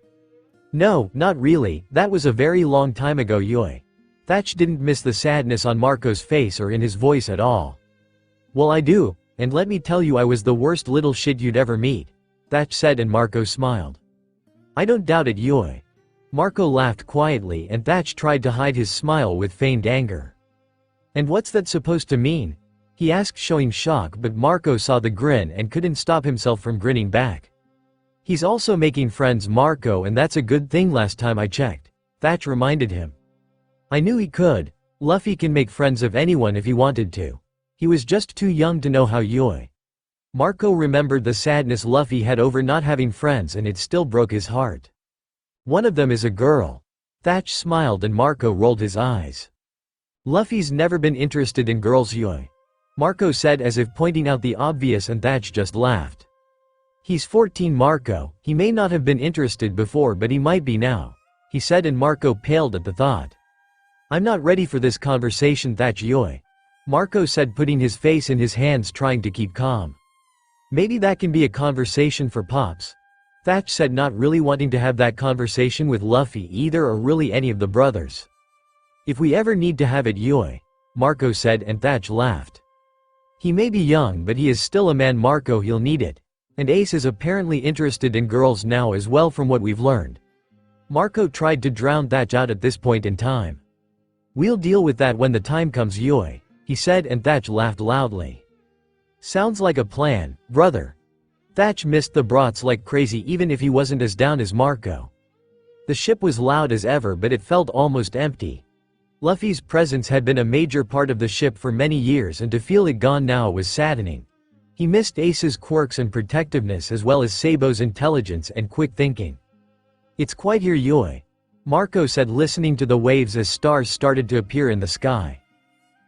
No, not really, that was a very long time ago, Yoi. Thatch didn't miss the sadness on Marco's face or in his voice at all. Well, I do, and let me tell you, I was the worst little shit you'd ever meet, Thatch said, and Marco smiled. I don't doubt it, Yoi. Marco laughed quietly, and Thatch tried to hide his smile with feigned anger. And what's that supposed to mean? He asked, showing shock, but Marco saw the grin and couldn't stop himself from grinning back. He's also making friends, Marco, and that's a good thing. Last time I checked, Thatch reminded him. I knew he could. Luffy can make friends of anyone if he wanted to. He was just too young to know how, Yoi. Marco remembered the sadness Luffy had over not having friends, and it still broke his heart. One of them is a girl. Thatch smiled, and Marco rolled his eyes. Luffy's never been interested in girls, Yoi, Marco said, as if pointing out the obvious, and Thatch just laughed. He's 14, Marco, he may not have been interested before, but he might be now, he said, and Marco paled at the thought. I'm not ready for this conversation, Thatch, Yoi, Marco said, putting his face in his hands, trying to keep calm. Maybe that can be a conversation for Pops, Thatch said, not really wanting to have that conversation with Luffy either, or really any of the brothers. If we ever need to have it, Yoi, Marco said, and Thatch laughed. He may be young, but he is still a man, Marco, he'll need it. And Ace is apparently interested in girls now as well, from what we've learned. Marco tried to drown Thatch out at this point in time. We'll deal with that when the time comes, Yoi, he said, and Thatch laughed loudly. Sounds like a plan, brother. Thatch missed the brats like crazy, even if he wasn't as down as Marco. The ship was loud as ever, but it felt almost empty. Luffy's presence had been a major part of the ship for many years, and to feel it gone now was saddening. He missed Ace's quirks and protectiveness, as well as Sabo's intelligence and quick thinking. It's quite here, Yoi, Marco said, listening to the waves as stars started to appear in the sky.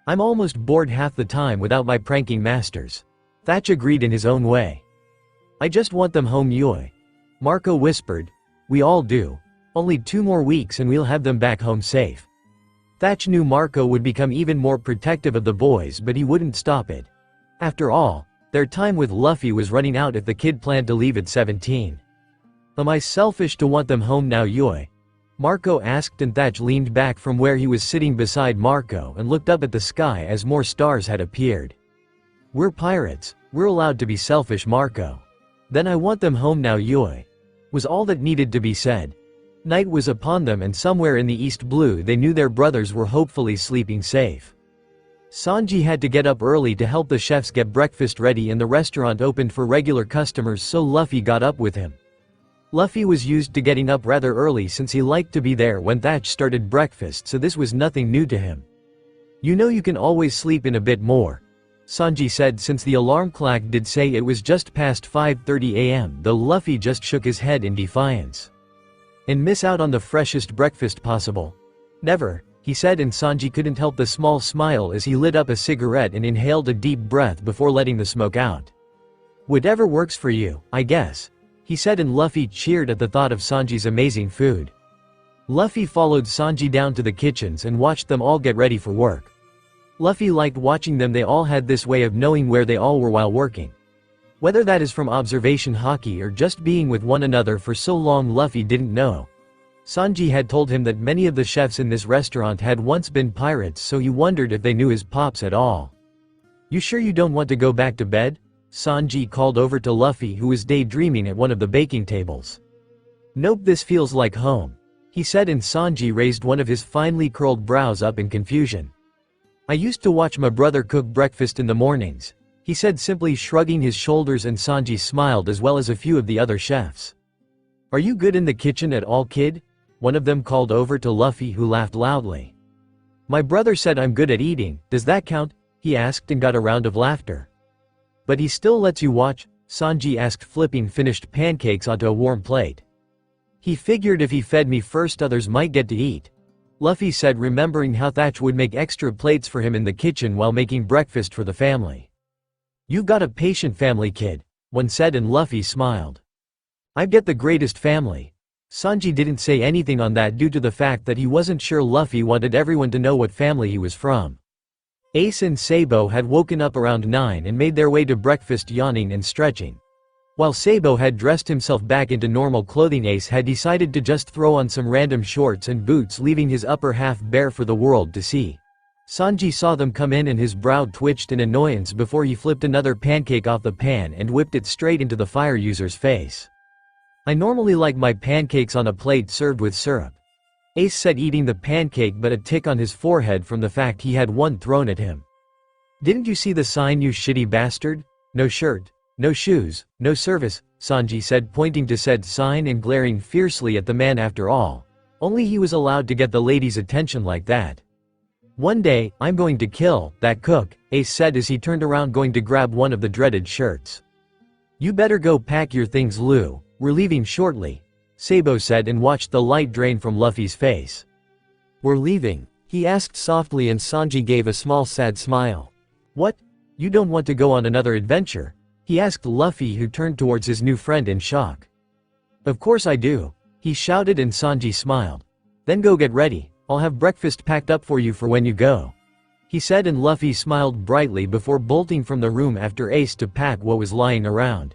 I'm almost bored half the time without my pranking masters, Thatch agreed in his own way. I just want them home, Yoi, Marco whispered. We all do. Only 2 more weeks and we'll have them back home safe. Thatch knew Marco would become even more protective of the boys, but he wouldn't stop it. After all, their time with Luffy was running out if the kid planned to leave at 17. Am I selfish to want them home now, Yui? Marco asked, and Thatch leaned back from where he was sitting beside Marco and looked up at the sky as more stars had appeared. We're pirates, we're allowed to be selfish, Marco. Then I want them home now, Yui. Was all that needed to be said. Night was upon them, and somewhere in the east blue they knew their brothers were hopefully sleeping safe. Sanji had to get up early to help the chefs get breakfast ready, and the restaurant opened for regular customers, so Luffy got up with him. Luffy was used to getting up rather early since he liked to be there when Thatch started breakfast, so this was nothing new to him. You know you can always sleep in a bit more, Sanji said, since the alarm clock did say it was just past 5:30 a.m., though Luffy just shook his head in defiance. And miss out on the freshest breakfast possible? Never, he said, and Sanji couldn't help the small smile as he lit up a cigarette and inhaled a deep breath before letting the smoke out. Whatever works for you, I guess, he said, and Luffy cheered at the thought of Sanji's amazing food. Luffy followed Sanji down to the kitchens and watched them all get ready for work. Luffy liked watching them. They all had this way of knowing where they all were while working. Whether that is from observation hockey or just being with one another for so long, Luffy didn't know. Sanji had told him that many of the chefs in this restaurant had once been pirates, so he wondered if they knew his pops at all. You sure you don't want to go back to bed? Sanji called over to Luffy, who was daydreaming at one of the baking tables. Nope, this feels like home, he said, and Sanji raised one of his finely curled brows up in confusion. I used to watch my brother cook breakfast in the mornings, he said, simply shrugging his shoulders, and Sanji smiled, as well as a few of the other chefs. Are you good in the kitchen at all, kid? One of them called over to Luffy, who laughed loudly. My brother said I'm good at eating, does that count? He asked, and got a round of laughter. But he still lets you watch? Sanji asked, flipping finished pancakes onto a warm plate. He figured if he fed me first, others might get to eat, Luffy said, remembering how Thatch would make extra plates for him in the kitchen while making breakfast for the family. You've got a patient family, kid, one said, and Luffy smiled. I've got the greatest family. Sanji didn't say anything on that due to the fact that he wasn't sure Luffy wanted everyone to know what family he was from. Ace and Sabo had woken up around 9 and made their way to breakfast, yawning and stretching. While Sabo had dressed himself back into normal clothing, Ace had decided to just throw on some random shorts and boots, leaving his upper half bare for the world to see. Sanji saw them come in and his brow twitched in annoyance before he flipped another pancake off the pan and whipped it straight into the fire user's face. I normally like my pancakes on a plate served with syrup, Ace said, eating the pancake, but a tick on his forehead from the fact he had one thrown at him. Didn't you see the sign, you shitty bastard? No shirt, no shoes, no service, Sanji said, pointing to said sign and glaring fiercely at the man. After all, only he was allowed to get the ladies' attention like that. One day, I'm going to kill that cook, Ace said as he turned around, going to grab one of the dreaded shirts. You better go pack your things, Lou, we're leaving shortly, Sabo said, and watched the light drain from Luffy's face. We're leaving? He asked softly, and Sanji gave a small sad smile. What? You don't want to go on another adventure? He asked Luffy, who turned towards his new friend in shock. Of course I do, he shouted, and Sanji smiled. Then go get ready, I'll have breakfast packed up for you for when you go, he said, and Luffy smiled brightly before bolting from the room after Ace to pack what was lying around.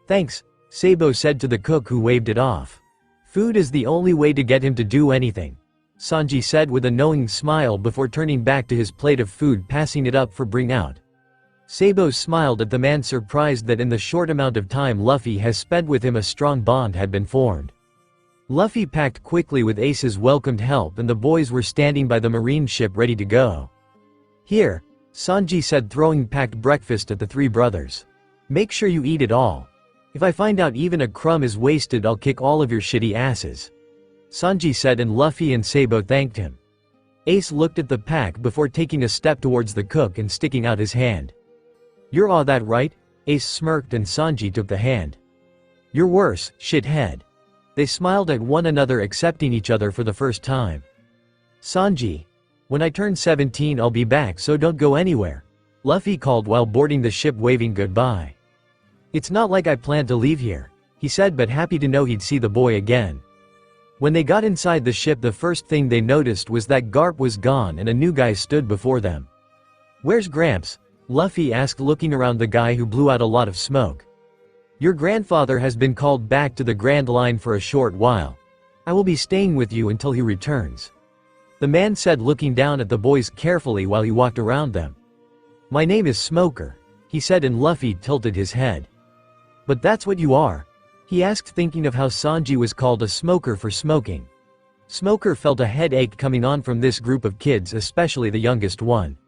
Thanks, Sabo said to the cook, who waved it off. Food is the only way to get him to do anything, Sanji said with a knowing smile before turning back to his plate of food, passing it up for bring out. Sabo smiled at the man, surprised that in the short amount of time Luffy has spent with him a strong bond had been formed. Luffy packed quickly with Ace's welcomed help, and the boys were standing by the marine ship ready to go. Here, Sanji said, throwing packed breakfast at the three brothers. Make sure you eat it all. If I find out even a crumb is wasted, I'll kick all of your shitty asses, Sanji said, and Luffy and Sabo thanked him. Ace looked at the pack before taking a step towards the cook and sticking out his hand. You're all that, right? Ace smirked, and Sanji took the hand. You're worse, shithead. They smiled at one another, accepting each other for the first time. Sanji, when I turn 17 I'll be back, so don't go anywhere, Luffy called while boarding the ship, waving goodbye. It's not like I plan to leave here, he said, but happy to know he'd see the boy again. When they got inside the ship, the first thing they noticed was that Garp was gone and a new guy stood before them. Where's Gramps? Luffy asked, looking around the guy who blew out a lot of smoke. Your grandfather has been called back to the Grand Line for a short while. I will be staying with you until he returns. The man said, looking down at the boys carefully while he walked around them. My name is Smoker, he said, and Luffy tilted his head. But that's what you are? He asked, thinking of how Sanji was called a smoker for smoking. Smoker felt a headache coming on from this group of kids, especially the youngest one.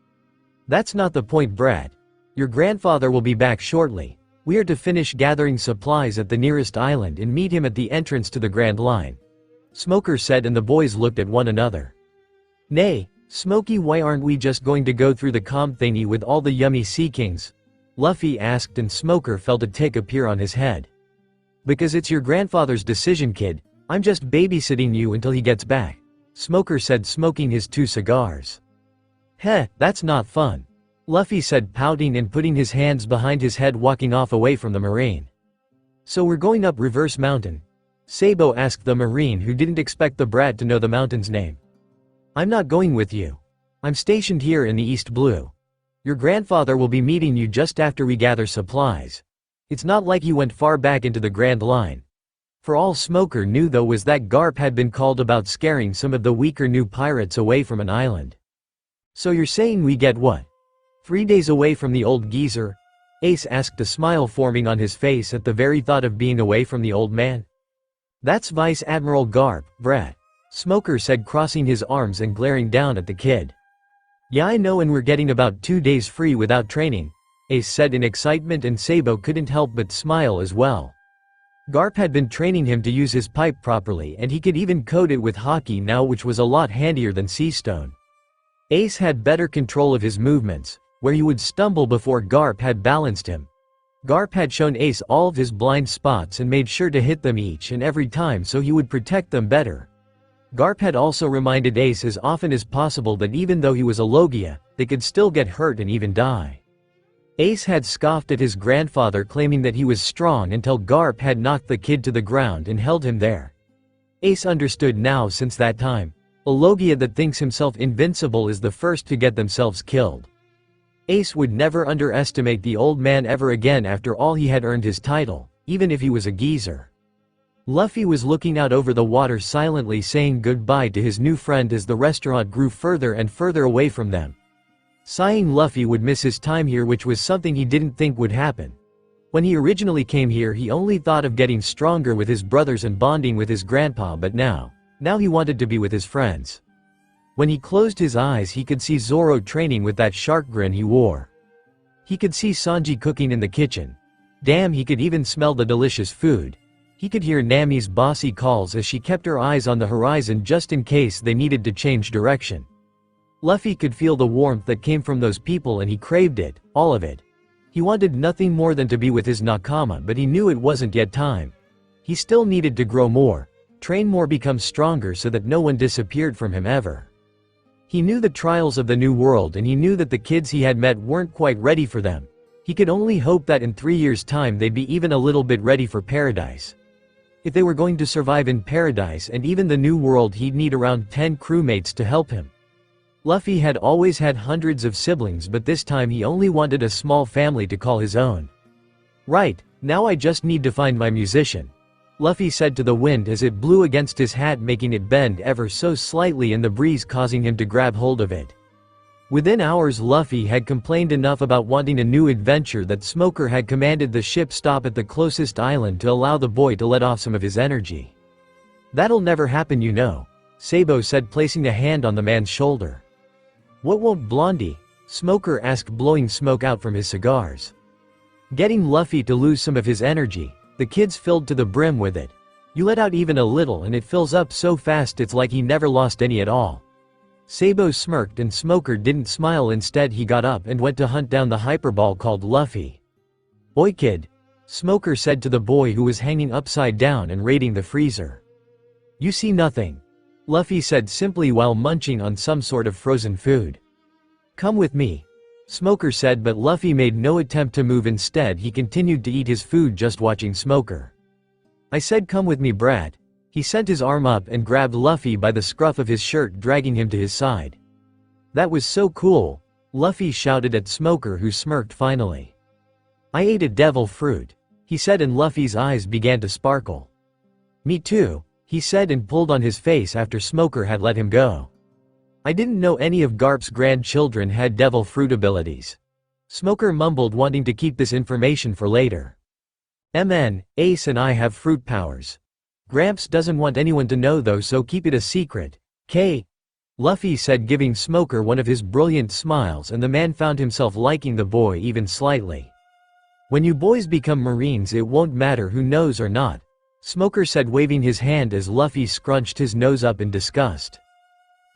That's not the point, Brad. Your grandfather will be back shortly. We are to finish gathering supplies at the nearest island and meet him at the entrance to the Grand Line, Smoker said, and the boys looked at one another. Nay, Smokey, why aren't we just going to go through the comp thingy with all the yummy sea kings? Luffy asked, and Smoker felt a tick appear on his head. Because it's your grandfather's decision, kid. I'm just babysitting you until he gets back, Smoker said, smoking his 2 cigars. Heh, that's not fun, Luffy said, pouting and putting his hands behind his head, walking off away from the Marine. So we're going up Reverse Mountain? Sabo asked the Marine, who didn't expect the brat to know the mountain's name. I'm not going with you. I'm stationed here in the East Blue. Your grandfather will be meeting you just after we gather supplies. It's not like you went far back into the Grand Line. For all Smoker knew, though, was that Garp had been called about scaring some of the weaker new pirates away from an island. So you're saying we get what? 3 days away from the old geezer? Ace asked, a smile forming on his face at the very thought of being away from the old man. That's Vice Admiral Garp, Brad, Smoker said, crossing his arms and glaring down at the kid. Yeah, I know, and we're getting about 2 days free without training, Ace said in excitement, and Sabo couldn't help but smile as well. Garp had been training him to use his pipe properly, and he could even coat it with hockey now, which was a lot handier than sea stone. Ace had better control of his movements, where he would stumble before Garp had balanced him. Garp had shown Ace all of his blind spots and made sure to hit them each and every time so he would protect them better. Garp had also reminded Ace as often as possible that even though he was a logia, they could still get hurt and even die. Ace had scoffed at his grandfather, claiming that he was strong, until Garp had knocked the kid to the ground and held him there. Ace understood now, since that time, a logia that thinks himself invincible is the first to get themselves killed. Ace would never underestimate the old man ever again. After all, he had earned his title, even if he was a geezer. Luffy was looking out over the water, silently saying goodbye to his new friend as the restaurant grew further and further away from them. Sighing, Luffy would miss his time here, which was something he didn't think would happen. When he originally came here, he only thought of getting stronger with his brothers and bonding with his grandpa, but now he wanted to be with his friends. When he closed his eyes, he could see Zoro training with that shark grin he wore. He could see Sanji cooking in the kitchen. Damn, he could even smell the delicious food. He could hear Nami's bossy calls as she kept her eyes on the horizon just in case they needed to change direction. Luffy could feel the warmth that came from those people, and he craved it, all of it. He wanted nothing more than to be with his nakama, but he knew it wasn't yet time. He still needed to grow more, train more, become stronger, so that no one disappeared from him ever. He knew the trials of the new world, and he knew that the kids he had met weren't quite ready for them. He could only hope that in 3 years' time they'd be even a little bit ready for paradise. If they were going to survive in paradise and even the new world, he'd need around 10 crewmates to help him. Luffy had always had hundreds of siblings, but this time he only wanted a small family to call his own. Right, now I just need to find my musician, Luffy said to the wind as it blew against his hat, making it bend ever so slightly in the breeze, causing him to grab hold of it. Within hours, Luffy had complained enough about wanting a new adventure that Smoker had commanded the ship stop at the closest island to allow the boy to let off some of his energy. That'll never happen, you know, Sabo said, placing a hand on the man's shoulder. What won't, Blondie? Smoker asked, blowing smoke out from his cigars. Getting Luffy to lose some of his energy, the kid's filled to the brim with it. You let out even a little and it fills up so fast it's like he never lost any at all. Sabo smirked, and Smoker didn't smile. Instead, he got up and went to hunt down the hyperball called Luffy. Oi, kid, Smoker said to the boy who was hanging upside down and raiding the freezer. You see nothing, Luffy said simply while munching on some sort of frozen food. Come with me, Smoker said, but Luffy made no attempt to move. Instead, he continued to eat his food, just watching Smoker. I said come with me, Brad. He sent his arm up and grabbed Luffy by the scruff of his shirt, dragging him to his side. That was so cool, Luffy shouted at Smoker, who smirked finally. I ate a devil fruit, he said, and Luffy's eyes began to sparkle. "Me too," he said, and pulled on his face after Smoker had let him go. "I didn't know any of Garp's grandchildren had devil fruit abilities." Smoker mumbled, wanting to keep this information for later. Ace and I have fruit powers. Gramps doesn't want anyone to know though, so keep it a secret. Luffy said, giving Smoker one of his brilliant smiles, and the man found himself liking the boy even slightly. "When you boys become Marines, it won't matter who knows or not," Smoker said, waving his hand as Luffy scrunched his nose up in disgust.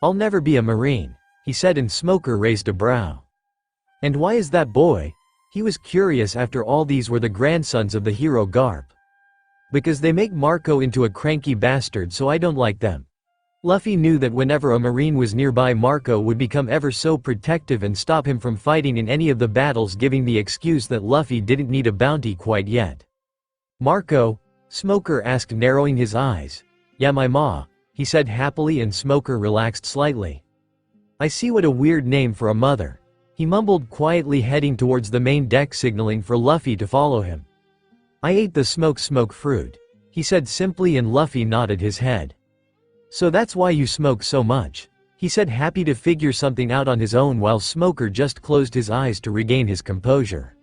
"I'll never be a Marine," he said, and Smoker raised a brow. "And why is that, boy?" He was curious after all these were the grandsons of the hero Garp. "Because they make Marco into a cranky bastard, so I don't like them." Luffy knew that whenever a Marine was nearby, Marco would become ever so protective and stop him from fighting in any of the battles, giving the excuse that Luffy didn't need a bounty quite yet. "Marco?" Smoker asked, narrowing his eyes. "Yeah, my ma," he said happily, and Smoker relaxed slightly. "I see, what a weird name for a mother," he mumbled quietly, heading towards the main deck, signaling for Luffy to follow him. "I ate the smoke fruit," he said simply, and Luffy nodded his head. "So that's why you smoke so much," he said, happy to figure something out on his own, while Smoker just closed his eyes to regain his composure.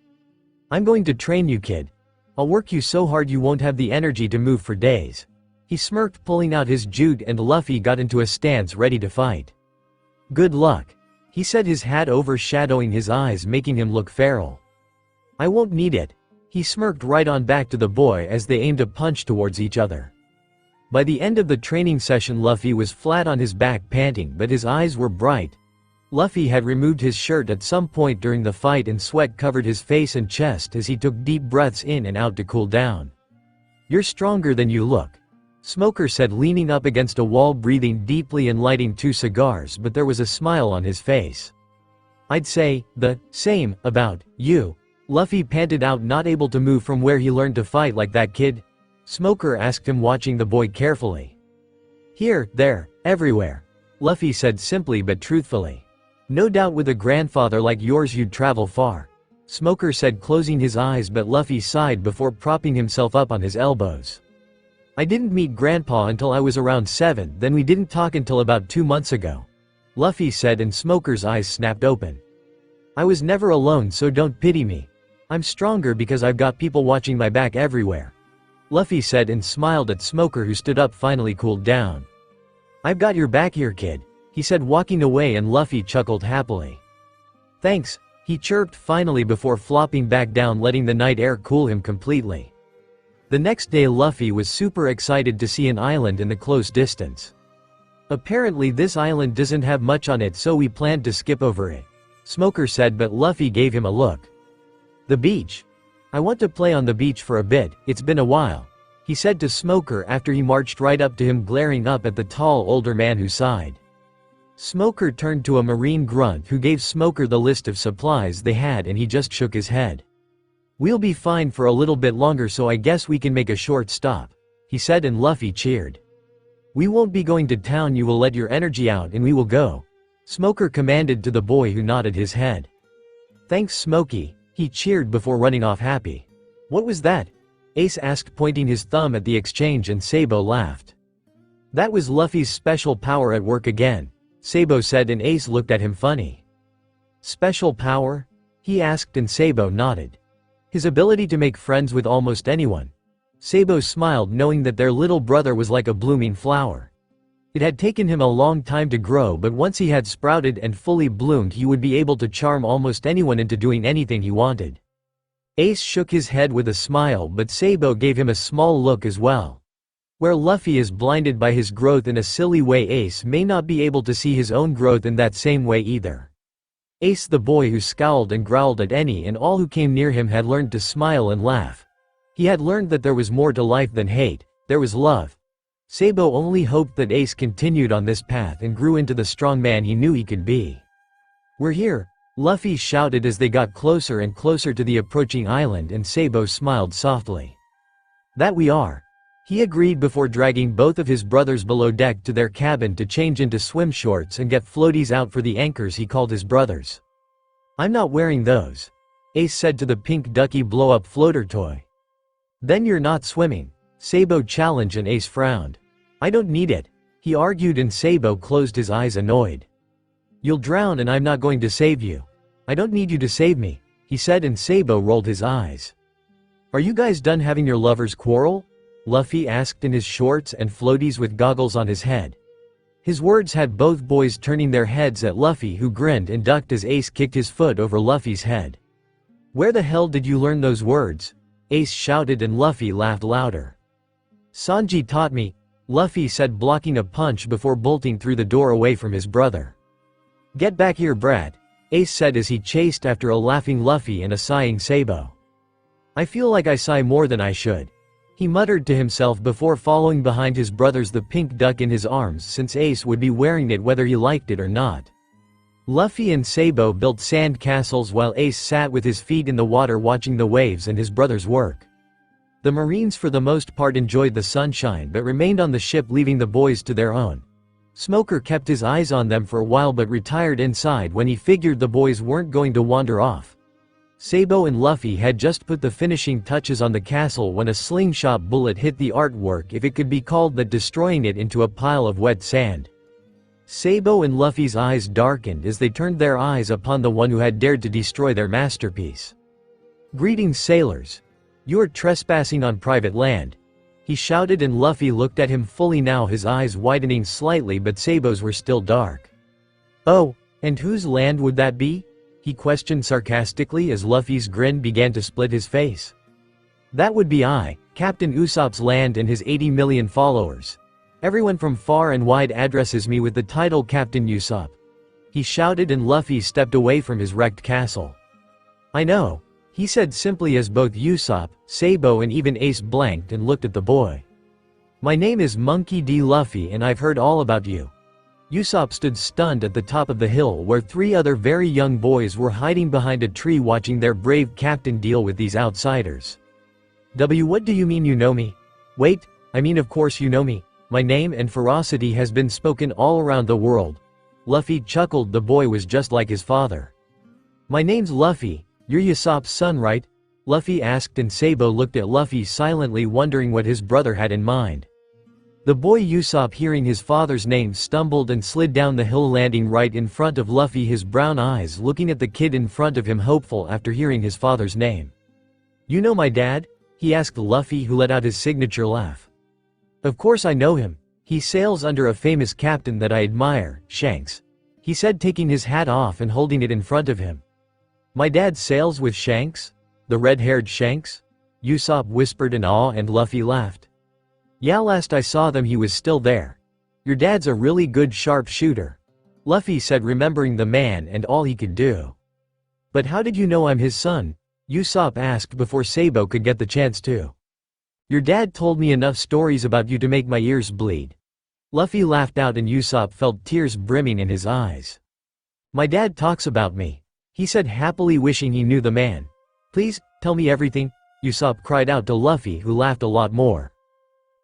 "I'm going to train you, kid. I'll work you so hard you won't have the energy to move for days." He smirked, pulling out his jute, and Luffy got into a stance ready to fight. "Good luck," he said, his hat overshadowing his eyes, making him look feral. "I won't need it," he smirked right on back to the boy as they aimed a punch towards each other. By the end of the training session, Luffy was flat on his back, panting, but his eyes were bright. Luffy had removed his shirt at some point during the fight, and sweat covered his face and chest as he took deep breaths in and out to cool down. "You're stronger than you look," Smoker said, leaning up against a wall, breathing deeply and lighting 2 cigars, but there was a smile on his face. "I'd say the same about you," Luffy panted out, not able to move from where he learned to fight like that, kid. Smoker asked him, watching the boy carefully. "Here, there, everywhere," Luffy said simply but truthfully. "No doubt with a grandfather like yours you'd travel far," Smoker said, closing his eyes, but Luffy sighed before propping himself up on his elbows. "I didn't meet Grandpa until I was around 7, then we didn't talk until about 2 months ago," Luffy said, and Smoker's eyes snapped open. "I was never alone, so don't pity me. I'm stronger because I've got people watching my back everywhere," Luffy said, and smiled at Smoker, who stood up, finally cooled down. "I've got your back here, kid," he said, walking away, and Luffy chuckled happily. "Thanks," he chirped finally before flopping back down, letting the night air cool him completely. The next day, Luffy was super excited to see an island in the close distance. "Apparently this island doesn't have much on it, so we planned to skip over it," Smoker said, but Luffy gave him a look. "The beach? I want to play on the beach for a bit, it's been a while," he said to Smoker after he marched right up to him, glaring up at the tall older man who sighed. Smoker turned to a marine grunt who gave Smoker the list of supplies they had, and he just shook his head. "We'll be fine for a little bit longer, so I guess we can make a short stop," he said, and Luffy cheered. "We won't be going to town, you will let your energy out and we will go," Smoker commanded to the boy, who nodded his head. "Thanks, Smokey," he cheered before running off happy. "What was that?" Ace asked, pointing his thumb at the exchange, and Sabo laughed. "That was Luffy's special power at work again," Sabo said, and Ace looked at him funny. "Special power?" he asked, and Sabo nodded. "His ability to make friends with almost anyone." Sabo smiled, knowing that their little brother was like a blooming flower. It had taken him a long time to grow, but once he had sprouted and fully bloomed, he would be able to charm almost anyone into doing anything he wanted. Ace shook his head with a smile, but Sabo gave him a small look as well. Where Luffy is blinded by his growth in a silly way, Ace may not be able to see his own growth in that same way either. Ace, the boy who scowled and growled at any and all who came near him, had learned to smile and laugh. He had learned that there was more to life than hate, there was love. Sabo only hoped that Ace continued on this path and grew into the strong man he knew he could be. "We're here," Luffy shouted as they got closer and closer to the approaching island, and Sabo smiled softly. "That we are," he agreed before dragging both of his brothers below deck to their cabin to change into swim shorts and get floaties out for the anchors he called his brothers. "I'm not wearing those," Ace said to the pink ducky blow-up floater toy. Then you're not swimming. Sabo challenged and Ace frowned. I don't need it, he argued, and Sabo closed his eyes annoyed. You'll drown and I'm not going to save you. I don't need you to save me, he said, and Sabo rolled his eyes. Are you guys done having your lovers quarrel? Luffy asked in his shorts and floaties with goggles on his head. His words had both boys turning their heads at Luffy, who grinned and ducked as Ace kicked his foot over Luffy's head. Where the hell did you learn those words? Ace shouted, and Luffy laughed louder. Sanji taught me, Luffy said, blocking a punch before bolting through the door away from his brother. Get back here, brat, Ace said as he chased after a laughing Luffy and a sighing Sabo. I feel like I sigh more than I should, he muttered to himself before following behind his brothers, the pink duck in his arms, since Ace would be wearing it whether he liked it or not. Luffy and Sabo built sand castles while Ace sat with his feet in the water watching the waves and his brothers work. The Marines for the most part enjoyed the sunshine but remained on the ship, leaving the boys to their own. Smoker kept his eyes on them for a while but retired inside when he figured the boys weren't going to wander off. Sabo and Luffy had just put the finishing touches on the castle when a slingshot bullet hit the artwork, if it could be called that, destroying it into a pile of wet sand. Sabo and Luffy's eyes darkened as they turned their eyes upon the one who had dared to destroy their masterpiece. Greetings, sailors. You are trespassing on private land, he shouted, and Luffy looked at him fully now, his eyes widening slightly, but Sabo's were still dark. Oh, and whose land would that be? He questioned sarcastically as Luffy's grin began to split his face. That would be Captain Usopp's land and his 80 million followers. Everyone from far and wide addresses me with the title Captain Usopp, he shouted, and Luffy stepped away from his wrecked castle. I know, he said simply as both Usopp, Sabo and even Ace blanked and looked at the boy. My name is Monkey D. Luffy and I've heard all about you. Usopp stood stunned at the top of the hill where 3 other very young boys were hiding behind a tree watching their brave captain deal with these outsiders. What do you mean you know me? Wait, I mean of course you know me. My name and ferocity has been spoken all around the world. Luffy chuckled. The boy was just like his father. My name's Luffy. You're Usopp's son, right? Luffy asked, and Sabo looked at Luffy silently, wondering what his brother had in mind. The boy Usopp, hearing his father's name, stumbled and slid down the hill, landing right in front of Luffy, his brown eyes looking at the kid in front of him, hopeful after hearing his father's name. You know my dad? He asked Luffy, who let out his signature laugh. Of course I know him. He sails under a famous captain that I admire, Shanks, he said, taking his hat off and holding it in front of him. My dad sails with Shanks? The red-haired Shanks? Usopp whispered in awe, and Luffy laughed. Yeah, last I saw them he was still there. Your dad's a really good sharp shooter, Luffy said, remembering the man and all he could do. But how did you know I'm his son? Usopp asked before Sabo could get the chance to. Your dad told me enough stories about you to make my ears bleed. Luffy laughed out, and Usopp felt tears brimming in his eyes. My dad talks about me, he said happily, wishing he knew the man. Please, tell me everything, Usopp cried out to Luffy, who laughed a lot more.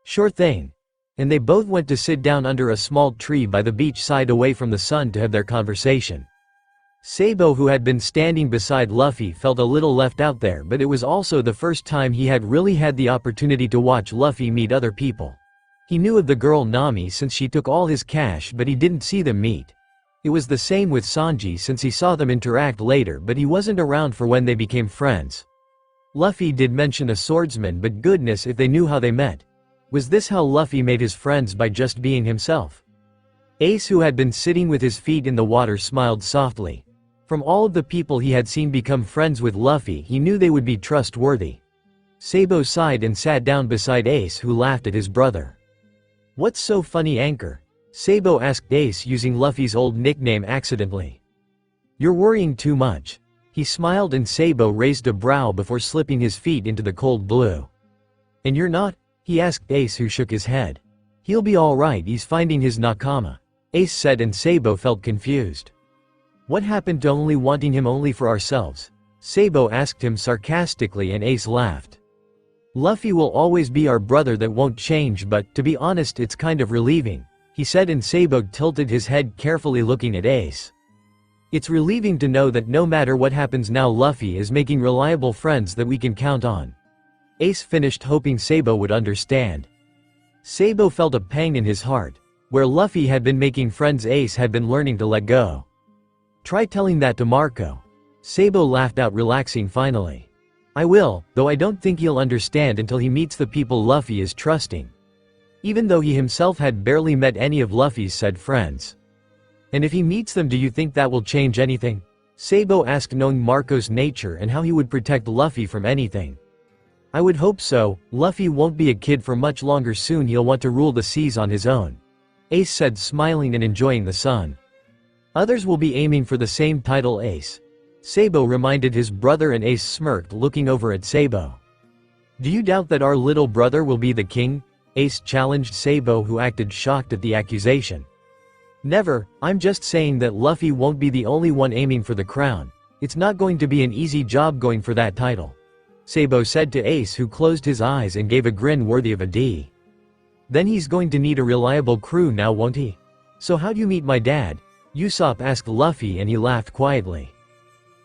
Sure thing. And they both went to sit down under a small tree by the beach side away from the sun to have their conversation. Sabo, who had been standing beside Luffy, felt a little left out there, but it was also the first time he had really had the opportunity to watch Luffy meet other people. He knew of the girl Nami since she took all his cash, but he didn't see them meet. It was the same with Sanji since he saw them interact later, but he wasn't around for when they became friends. Luffy did mention a swordsman, but goodness, if they knew how they met. Was this how Luffy made his friends, by just being himself? Ace, who had been sitting with his feet in the water, smiled softly. From all of the people he had seen become friends with Luffy, he knew they would be trustworthy. Sabo sighed and sat down beside Ace, who laughed at his brother. What's so funny, Anchor? Sabo asked Ace, using Luffy's old nickname accidentally. You're worrying too much. He smiled, and Sabo raised a brow before slipping his feet into the cold blue. And you're not? He asked Ace, who shook his head. He'll be all right, he's finding his nakama, Ace said, and Sabo felt confused. What happened to only wanting him only for ourselves? Sabo asked him sarcastically, and Ace laughed. Luffy will always be our brother, that won't change, but, to be honest, it's kind of relieving, he said, and Sabo tilted his head carefully, looking at Ace. It's relieving to know that no matter what happens now, Luffy is making reliable friends that we can count on. Ace finished, hoping Sabo would understand. Sabo felt a pang in his heart. Where Luffy had been making friends, Ace had been learning to let go. Try telling that to Marco. Sabo laughed out, relaxing finally. I will, though I don't think he'll understand until he meets the people Luffy is trusting. Even though he himself had barely met any of Luffy's said friends. And if he meets them, do you think that will change anything? Sabo asked, knowing Marco's nature and how he would protect Luffy from anything. I would hope so. Luffy won't be a kid for much longer. Soon he'll want to rule the seas on his own. Ace said, smiling and enjoying the sun. Others will be aiming for the same title, Ace. Sabo reminded his brother, and Ace smirked, looking over at Sabo. Do you doubt that our little brother will be the king? Ace challenged Sabo, who acted shocked at the accusation. Never, I'm just saying that Luffy won't be the only one aiming for the crown. It's not going to be an easy job going for that title. Sabo said to Ace, who closed his eyes and gave a grin worthy of a D. Then he's going to need a reliable crew now, won't he? So how'd you meet my dad? Usopp asked Luffy, and he laughed quietly.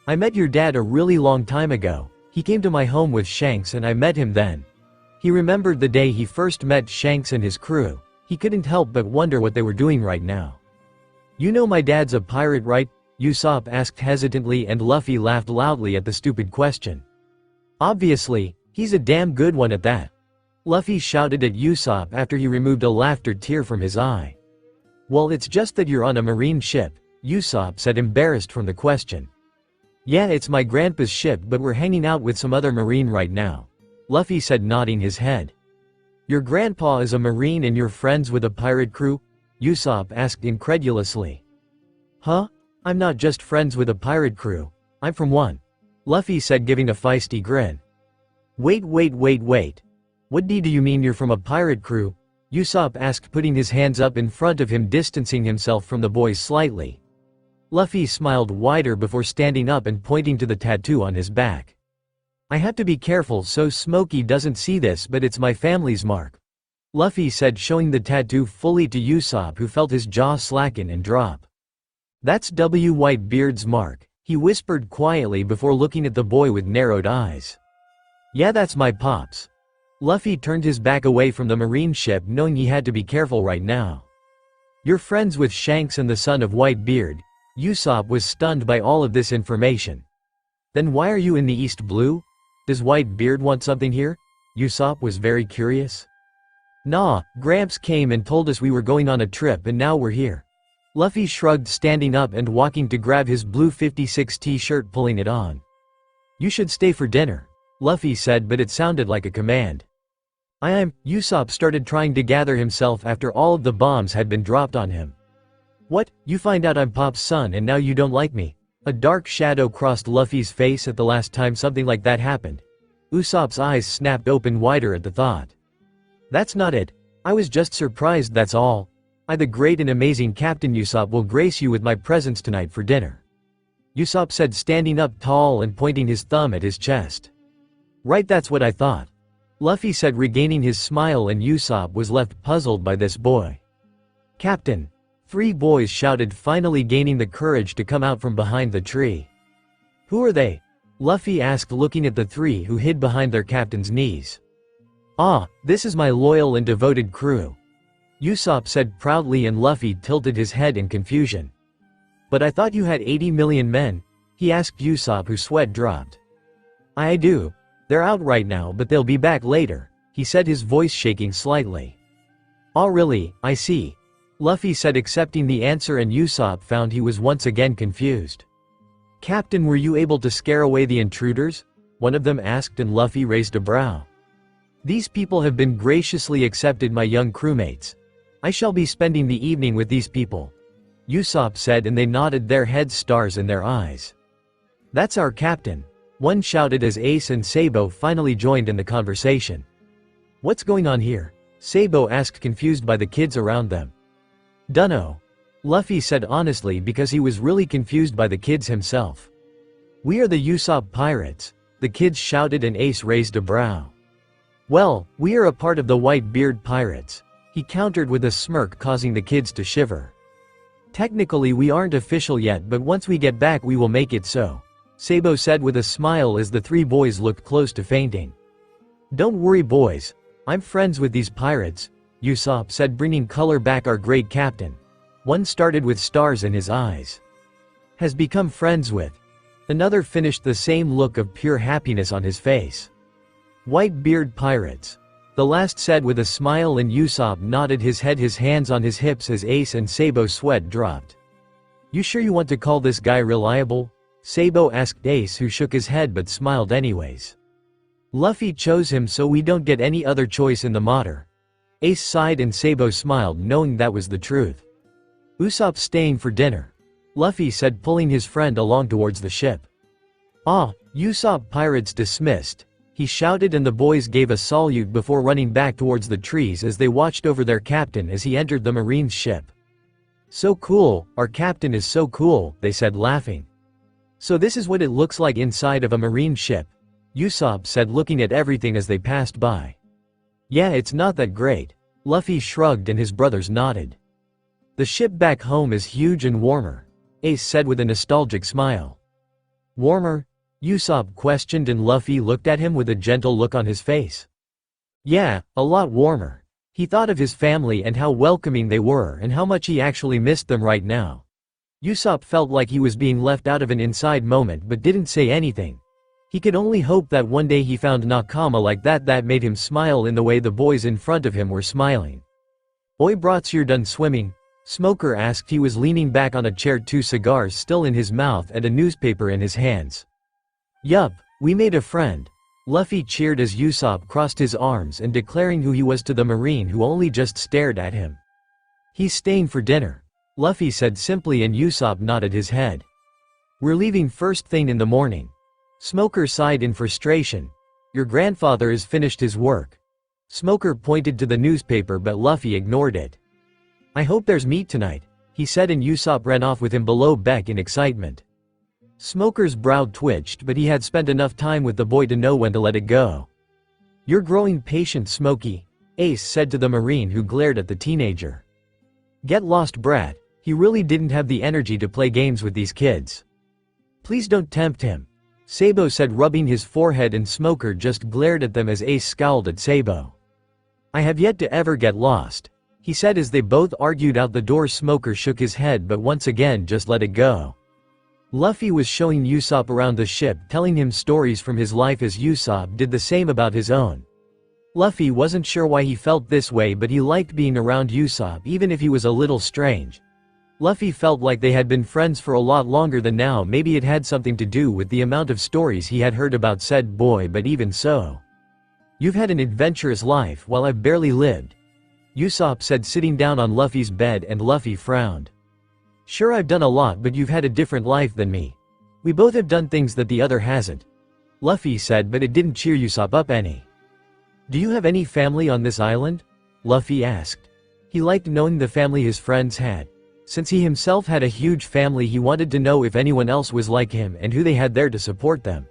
I met your dad a really long time ago. He came to my home with Shanks and I met him then. He remembered the day he first met Shanks and his crew. He couldn't help but wonder what they were doing right now. You know my dad's a pirate, right? Usopp asked hesitantly, and Luffy laughed loudly at the stupid question. Obviously, he's a damn good one at that. Luffy shouted at Usopp after he removed a laughter tear from his eye. Well, it's just that you're on a marine ship, Usopp said, embarrassed from the question. Yeah, it's my grandpa's ship, but we're hanging out with some other marine right now. Luffy said, nodding his head. Your grandpa is a marine and you're friends with a pirate crew? Usopp asked incredulously. Huh? I'm not just friends with a pirate crew. I'm from one. Luffy said, giving a feisty grin. Wait. What do you mean you're from a pirate crew? Usopp asked, putting his hands up in front of him, distancing himself from the boys slightly. Luffy smiled wider before standing up and pointing to the tattoo on his back. I have to be careful so Smokey doesn't see this, but it's my family's mark. Luffy said, showing the tattoo fully to Usopp, who felt his jaw slacken and drop. That's Whitebeard's mark, he whispered quietly before looking at the boy with narrowed eyes. Yeah, that's my pops. Luffy turned his back away from the marine ship, knowing he had to be careful right now. You're friends with Shanks and the son of Whitebeard? Usopp was stunned by all of this information. Then why are you in the East Blue? Does Whitebeard want something here? Usopp was very curious. Nah, Gramps came and told us we were going on a trip and now we're here. Luffy shrugged, standing up and walking to grab his blue 56 t-shirt, pulling it on. You should stay for dinner, Luffy said, but it sounded like a command. Usopp started trying to gather himself after all of the bombs had been dropped on him. What, you find out I'm Pop's son and now you don't like me? A dark shadow crossed Luffy's face at the last time something like that happened. Usopp's eyes snapped open wider at the thought. That's not it. I was just surprised, that's all. The great and amazing Captain Usopp will grace you with my presence tonight for dinner. Usopp said, standing up tall and pointing his thumb at his chest. Right, that's what I thought. Luffy said, regaining his smile, and Usopp was left puzzled by this boy. Captain! Three boys shouted, finally gaining the courage to come out from behind the tree. Who are they? Luffy asked, looking at the three who hid behind their captain's knees. This is my loyal and devoted crew. Usopp said proudly, and Luffy tilted his head in confusion. But I thought you had 80 million men, he asked Usopp, whose sweat dropped. I do. They're out right now, but they'll be back later, he said, his voice shaking slightly. Oh really, I see. Luffy said, accepting the answer, and Usopp found he was once again confused. Captain, were you able to scare away the intruders? One of them asked, and Luffy raised a brow. These people have been graciously accepted, my young crewmates. I shall be spending the evening with these people, Usopp said, and they nodded, their heads stars in their eyes. That's our captain, one shouted as Ace and Sabo finally joined in the conversation. What's going on here? Sabo asked, confused by the kids around them. Dunno. Luffy said honestly, because he was really confused by the kids himself. We are the Usopp Pirates, the kids shouted, and Ace raised a brow. Well, we are a part of the Whitebeard Pirates, he countered with a smirk, causing the kids to shiver. Technically we aren't official yet, but once we get back we will make it so, Sabo said with a smile as the three boys looked close to fainting. Don't worry boys, I'm friends with these pirates, Usopp said, bringing color back. Our great captain. One started with stars in his eyes. Has become friends with. Another finished, the same look of pure happiness on his face. White-beard pirates. The last said with a smile, and Usopp nodded his head, his hands on his hips as Ace and Sabo's sweat dropped. You sure you want to call this guy reliable? Sabo asked Ace, who shook his head but smiled anyways. Luffy chose him, so we don't get any other choice in the matter. Ace sighed and Sabo smiled, knowing that was the truth. Usopp's staying for dinner, Luffy said, pulling his friend along towards the ship. Ah, Usopp. Pirates dismissed, he shouted, and the boys gave a salute before running back towards the trees as they watched over their captain as he entered the marine's ship. So cool, our captain is so cool, they said, laughing. So this is what it looks like inside of a marine ship, Usopp said, looking at everything as they passed by. Yeah, it's not that great, Luffy shrugged, and his brothers nodded. The ship back home is huge and warmer, Ace said with a nostalgic smile. Warmer? Usopp questioned, and Luffy looked at him with a gentle look on his face. Yeah, a lot warmer. He thought of his family and how welcoming they were and how much he actually missed them right now. Usopp felt like he was being left out of an inside moment but didn't say anything. He could only hope that one day he found Nakama like that made him smile in the way the boys in front of him were smiling. Oi brats, you're done swimming? Smoker asked. He was leaning back on a chair, 2 cigars still in his mouth and a newspaper in his hands. Yup, we made a friend. Luffy cheered as Usopp crossed his arms and declaring who he was to the marine, who only just stared at him. He's staying for dinner, Luffy said simply, and Usopp nodded his head. We're leaving first thing in the morning. Smoker sighed in frustration. Your grandfather has finished his work. Smoker pointed to the newspaper, but Luffy ignored it. I hope there's meat tonight, he said, and Usopp ran off with him below deck in excitement. Smoker's brow twitched, but he had spent enough time with the boy to know when to let it go. You're growing patient, Smokey, Ace said to the marine, who glared at the teenager. Get lost, brat, he really didn't have the energy to play games with these kids. Please don't tempt him, Sabo said, rubbing his forehead, and Smoker just glared at them as Ace scowled at Sabo. I have yet to ever get lost, he said as they both argued out the door. Smoker shook his head but once again just let it go. Luffy was showing Usopp around the ship, telling him stories from his life as Usopp did the same about his own. Luffy wasn't sure why he felt this way, but he liked being around Usopp even if he was a little strange. Luffy felt like they had been friends for a lot longer than now. Maybe it had something to do with the amount of stories he had heard about said boy, but even so. You've had an adventurous life while I've barely lived, Usopp said, sitting down on Luffy's bed, and Luffy frowned. Sure, I've done a lot, but you've had a different life than me. We both have done things that the other hasn't, Luffy said, but it didn't cheer Usopp up any. Do you have any family on this island? Luffy asked. He liked knowing the family his friends had. Since he himself had a huge family, he wanted to know if anyone else was like him and who they had there to support them.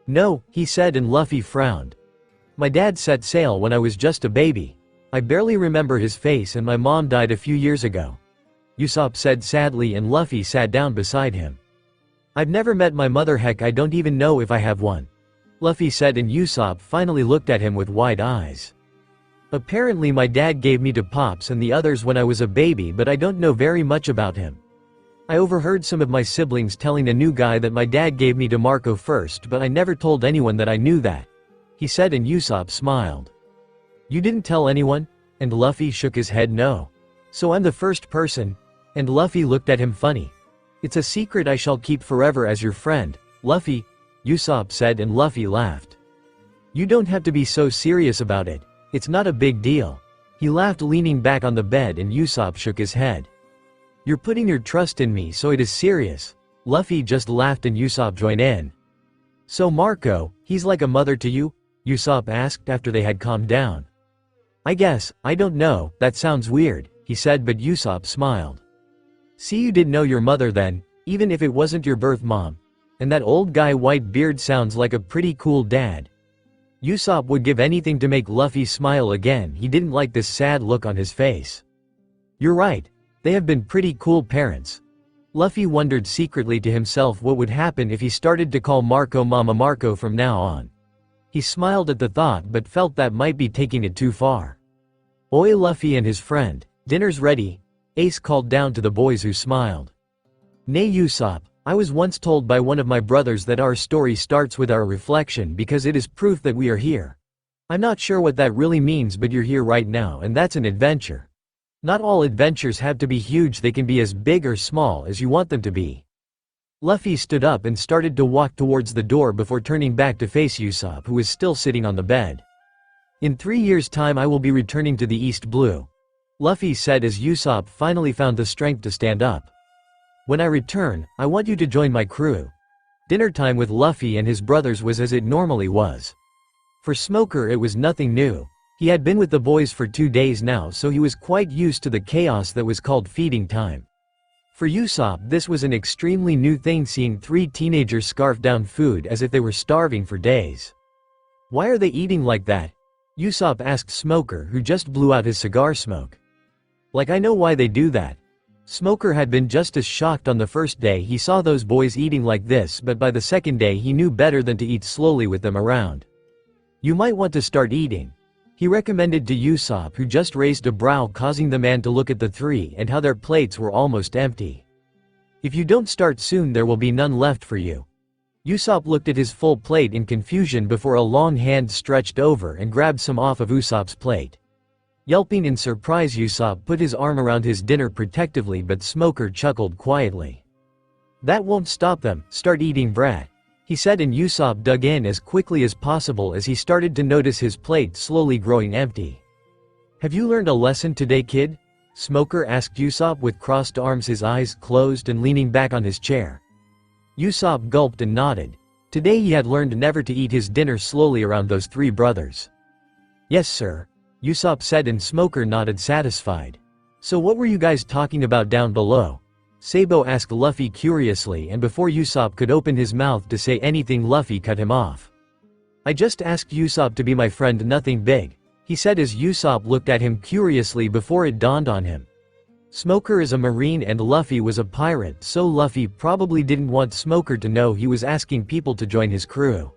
No, he said, and Luffy frowned. My dad set sail when I was just a baby. I barely remember his face, and my mom died a few years ago, Usopp said sadly, and Luffy sat down beside him. I've never met my mother, heck, I don't even know if I have one, Luffy said, and Usopp finally looked at him with wide eyes. Apparently my dad gave me to Pops and the others when I was a baby, but I don't know very much about him. I overheard some of my siblings telling a new guy that my dad gave me to Marco first, but I never told anyone that I knew that, he said, and Usopp smiled. You didn't tell anyone? And Luffy shook his head. No. So I'm the first person? And Luffy looked at him funny. It's a secret I shall keep forever as your friend, Luffy, Usopp said, and Luffy laughed. You don't have to be so serious about it. It's not a big deal. He laughed, leaning back on the bed, and Usopp shook his head. You're putting your trust in me, so it is serious. Luffy just laughed, and Usopp joined in. So Marco, he's like a mother to you? Usopp asked after they had calmed down. I guess, I don't know, that sounds weird, he said, but Usopp smiled. See, you didn't know your mother then, even if it wasn't your birth mom. And that old guy Whitebeard sounds like a pretty cool dad. Usopp would give anything to make Luffy smile again. He didn't like this sad look on his face. You're right, they have been pretty cool parents. Luffy wondered secretly to himself what would happen if he started to call Marco Mama Marco from now on. He smiled at the thought but felt that might be taking it too far. "Oi Luffy and his friend, dinner's ready," Ace called down to the boys who smiled. "Nay Usopp, I was once told by one of my brothers that our story starts with our reflection because it is proof that we are here. I'm not sure what that really means, but you're here right now and that's an adventure. Not all adventures have to be huge, they can be as big or small as you want them to be." Luffy stood up and started to walk towards the door before turning back to face Usopp, who was still sitting on the bed. "In 3 years' time I will be returning to the East Blue," Luffy said as Usopp finally found the strength to stand up. "When I return, I want you to join my crew." Dinner time with Luffy and his brothers was as it normally was. For Smoker it was nothing new. He had been with the boys for 2 days now, so he was quite used to the chaos that was called feeding time. For Usopp this was an extremely new thing, seeing 3 teenagers scarf down food as if they were starving for days. "Why are they eating like that?" Usopp asked Smoker, who just blew out his cigar smoke. "Like I know why they do that." Smoker had been just as shocked on the first day he saw those boys eating like this, but by the second day he knew better than to eat slowly with them around. "You might want to start eating," he recommended to Usopp, who just raised a brow, causing the man to look at the 3 and how their plates were almost empty. "If you don't start soon there will be none left for you." Usopp looked at his full plate in confusion before a long hand stretched over and grabbed some off of Usopp's plate. Yelping in surprise, Usopp put his arm around his dinner protectively, but Smoker chuckled quietly. "That won't stop them, start eating brat," he said, and Usopp dug in as quickly as possible as he started to notice his plate slowly growing empty. "Have you learned a lesson today, kid?" Smoker asked Usopp with crossed arms, his eyes closed and leaning back on his chair. Usopp gulped and nodded. Today he had learned never to eat his dinner slowly around those 3 brothers. "Yes sir," Usopp said, and Smoker nodded satisfied. "So what were you guys talking about down below?" Sabo asked Luffy curiously, and before Usopp could open his mouth to say anything, Luffy cut him off. "I just asked Usopp to be my friend, nothing big," he said as Usopp looked at him curiously before it dawned on him. Smoker is a marine and Luffy was a pirate, so Luffy probably didn't want Smoker to know he was asking people to join his crew.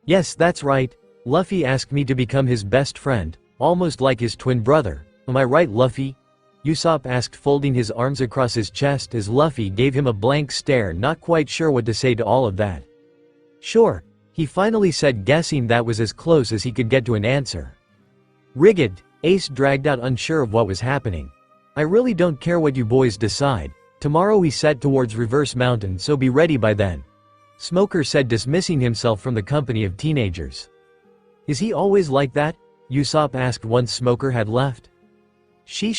"Yes, that's right. Luffy asked me to become his best friend, almost like his twin brother. Am I right, Luffy?" Usopp asked, folding his arms across his chest as Luffy gave him a blank stare, not quite sure what to say to all of that. "Sure," he finally said, guessing that was as close as he could get to an answer. "Rigged," Ace dragged out, unsure of what was happening. "I really don't care what you boys decide. Tomorrow we set towards Reverse Mountain, so be ready by then," Smoker said, dismissing himself from the company of teenagers. "Is he always like that?" Usopp asked once Smoker had left. She,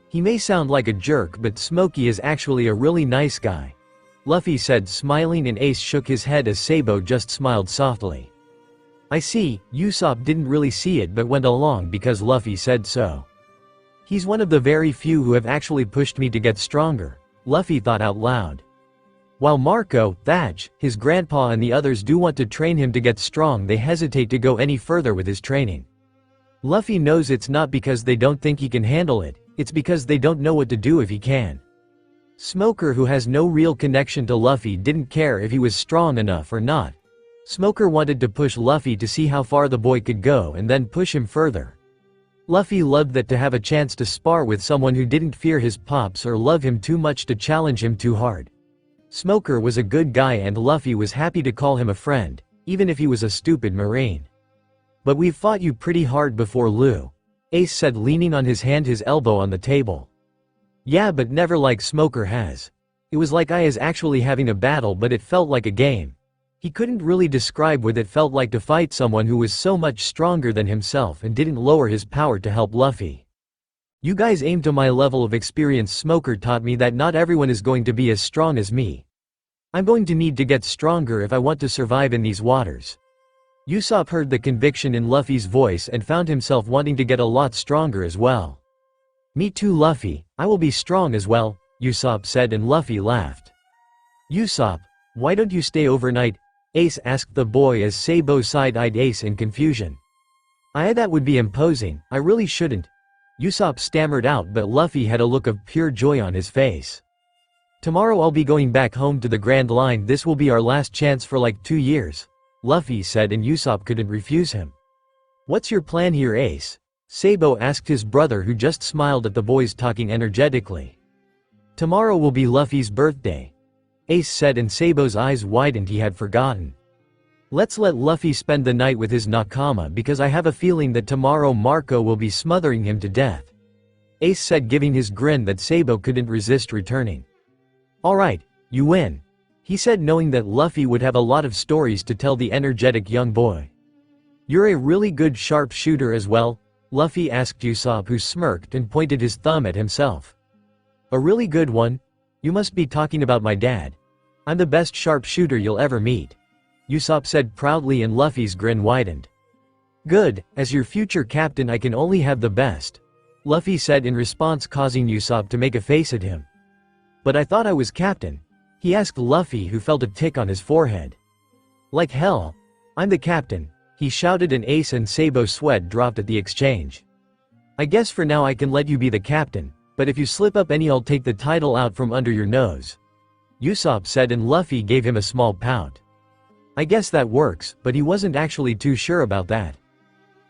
he may sound like a jerk, but Smokey is actually a really nice guy," Luffy said, smiling, and Ace shook his head as Sabo just smiled softly. "I see." Usopp didn't really see it but went along because Luffy said so. "He's one of the very few who have actually pushed me to get stronger," Luffy thought out loud. While Marco, Thadge, his grandpa and the others do want to train him to get strong, they hesitate to go any further with his training. Luffy knows it's not because they don't think he can handle it, it's because they don't know what to do if he can. Smoker, who has no real connection to Luffy, didn't care if he was strong enough or not. Smoker wanted to push Luffy to see how far the boy could go and then push him further. Luffy loved that, to have a chance to spar with someone who didn't fear his pops or love him too much to challenge him too hard. Smoker was a good guy and Luffy was happy to call him a friend, even if he was a stupid marine. "But we've fought you pretty hard before, Lou," Ace said, leaning on his hand, his elbow on the table. "Yeah, but never like Smoker has. It was like I is actually having a battle, but it felt like a game." He couldn't really describe what it felt like to fight someone who was so much stronger than himself and didn't lower his power to help Luffy. "You guys aim to my level of experience. Smoker taught me that not everyone is going to be as strong as me. I'm going to need to get stronger if I want to survive in these waters." Usopp heard the conviction in Luffy's voice and found himself wanting to get a lot stronger as well. "Me too, Luffy, I will be strong as well," Usopp said, and Luffy laughed. "Usopp, why don't you stay overnight?" Ace asked the boy as Sabo side-eyed Ace in confusion. That would be imposing, I really shouldn't," Usopp stammered out, but Luffy had a look of pure joy on his face. "Tomorrow I'll be going back home to the Grand Line. This will be our last chance for like 2 years. Luffy said, and Usopp couldn't refuse him. "What's your plan here, Ace?" Sabo asked his brother, who just smiled at the boys talking energetically. "Tomorrow will be Luffy's birthday," Ace said, and Sabo's eyes widened. He had forgotten. "Let's let Luffy spend the night with his nakama, because I have a feeling that tomorrow Marco will be smothering him to death," Ace said, giving his grin that Sabo couldn't resist returning. "Alright, you win," he said, knowing that Luffy would have a lot of stories to tell the energetic young boy. "You're a really good sharpshooter as well?" Luffy asked Usopp, who smirked and pointed his thumb at himself. "A really good one? You must be talking about my dad. I'm the best sharpshooter you'll ever meet," Usopp said proudly, and Luffy's grin widened. "Good, as your future captain I can only have the best," Luffy said in response, causing Usopp to make a face at him. "But I thought I was captain," he asked Luffy, who felt a tick on his forehead. "Like hell, I'm the captain," he shouted, and Ace and Sabo's sweat dropped at the exchange. "I guess for now I can let you be the captain, but if you slip up any I'll take the title out from under your nose," Usopp said, and Luffy gave him a small pout. I guess that works, but he wasn't actually too sure about that.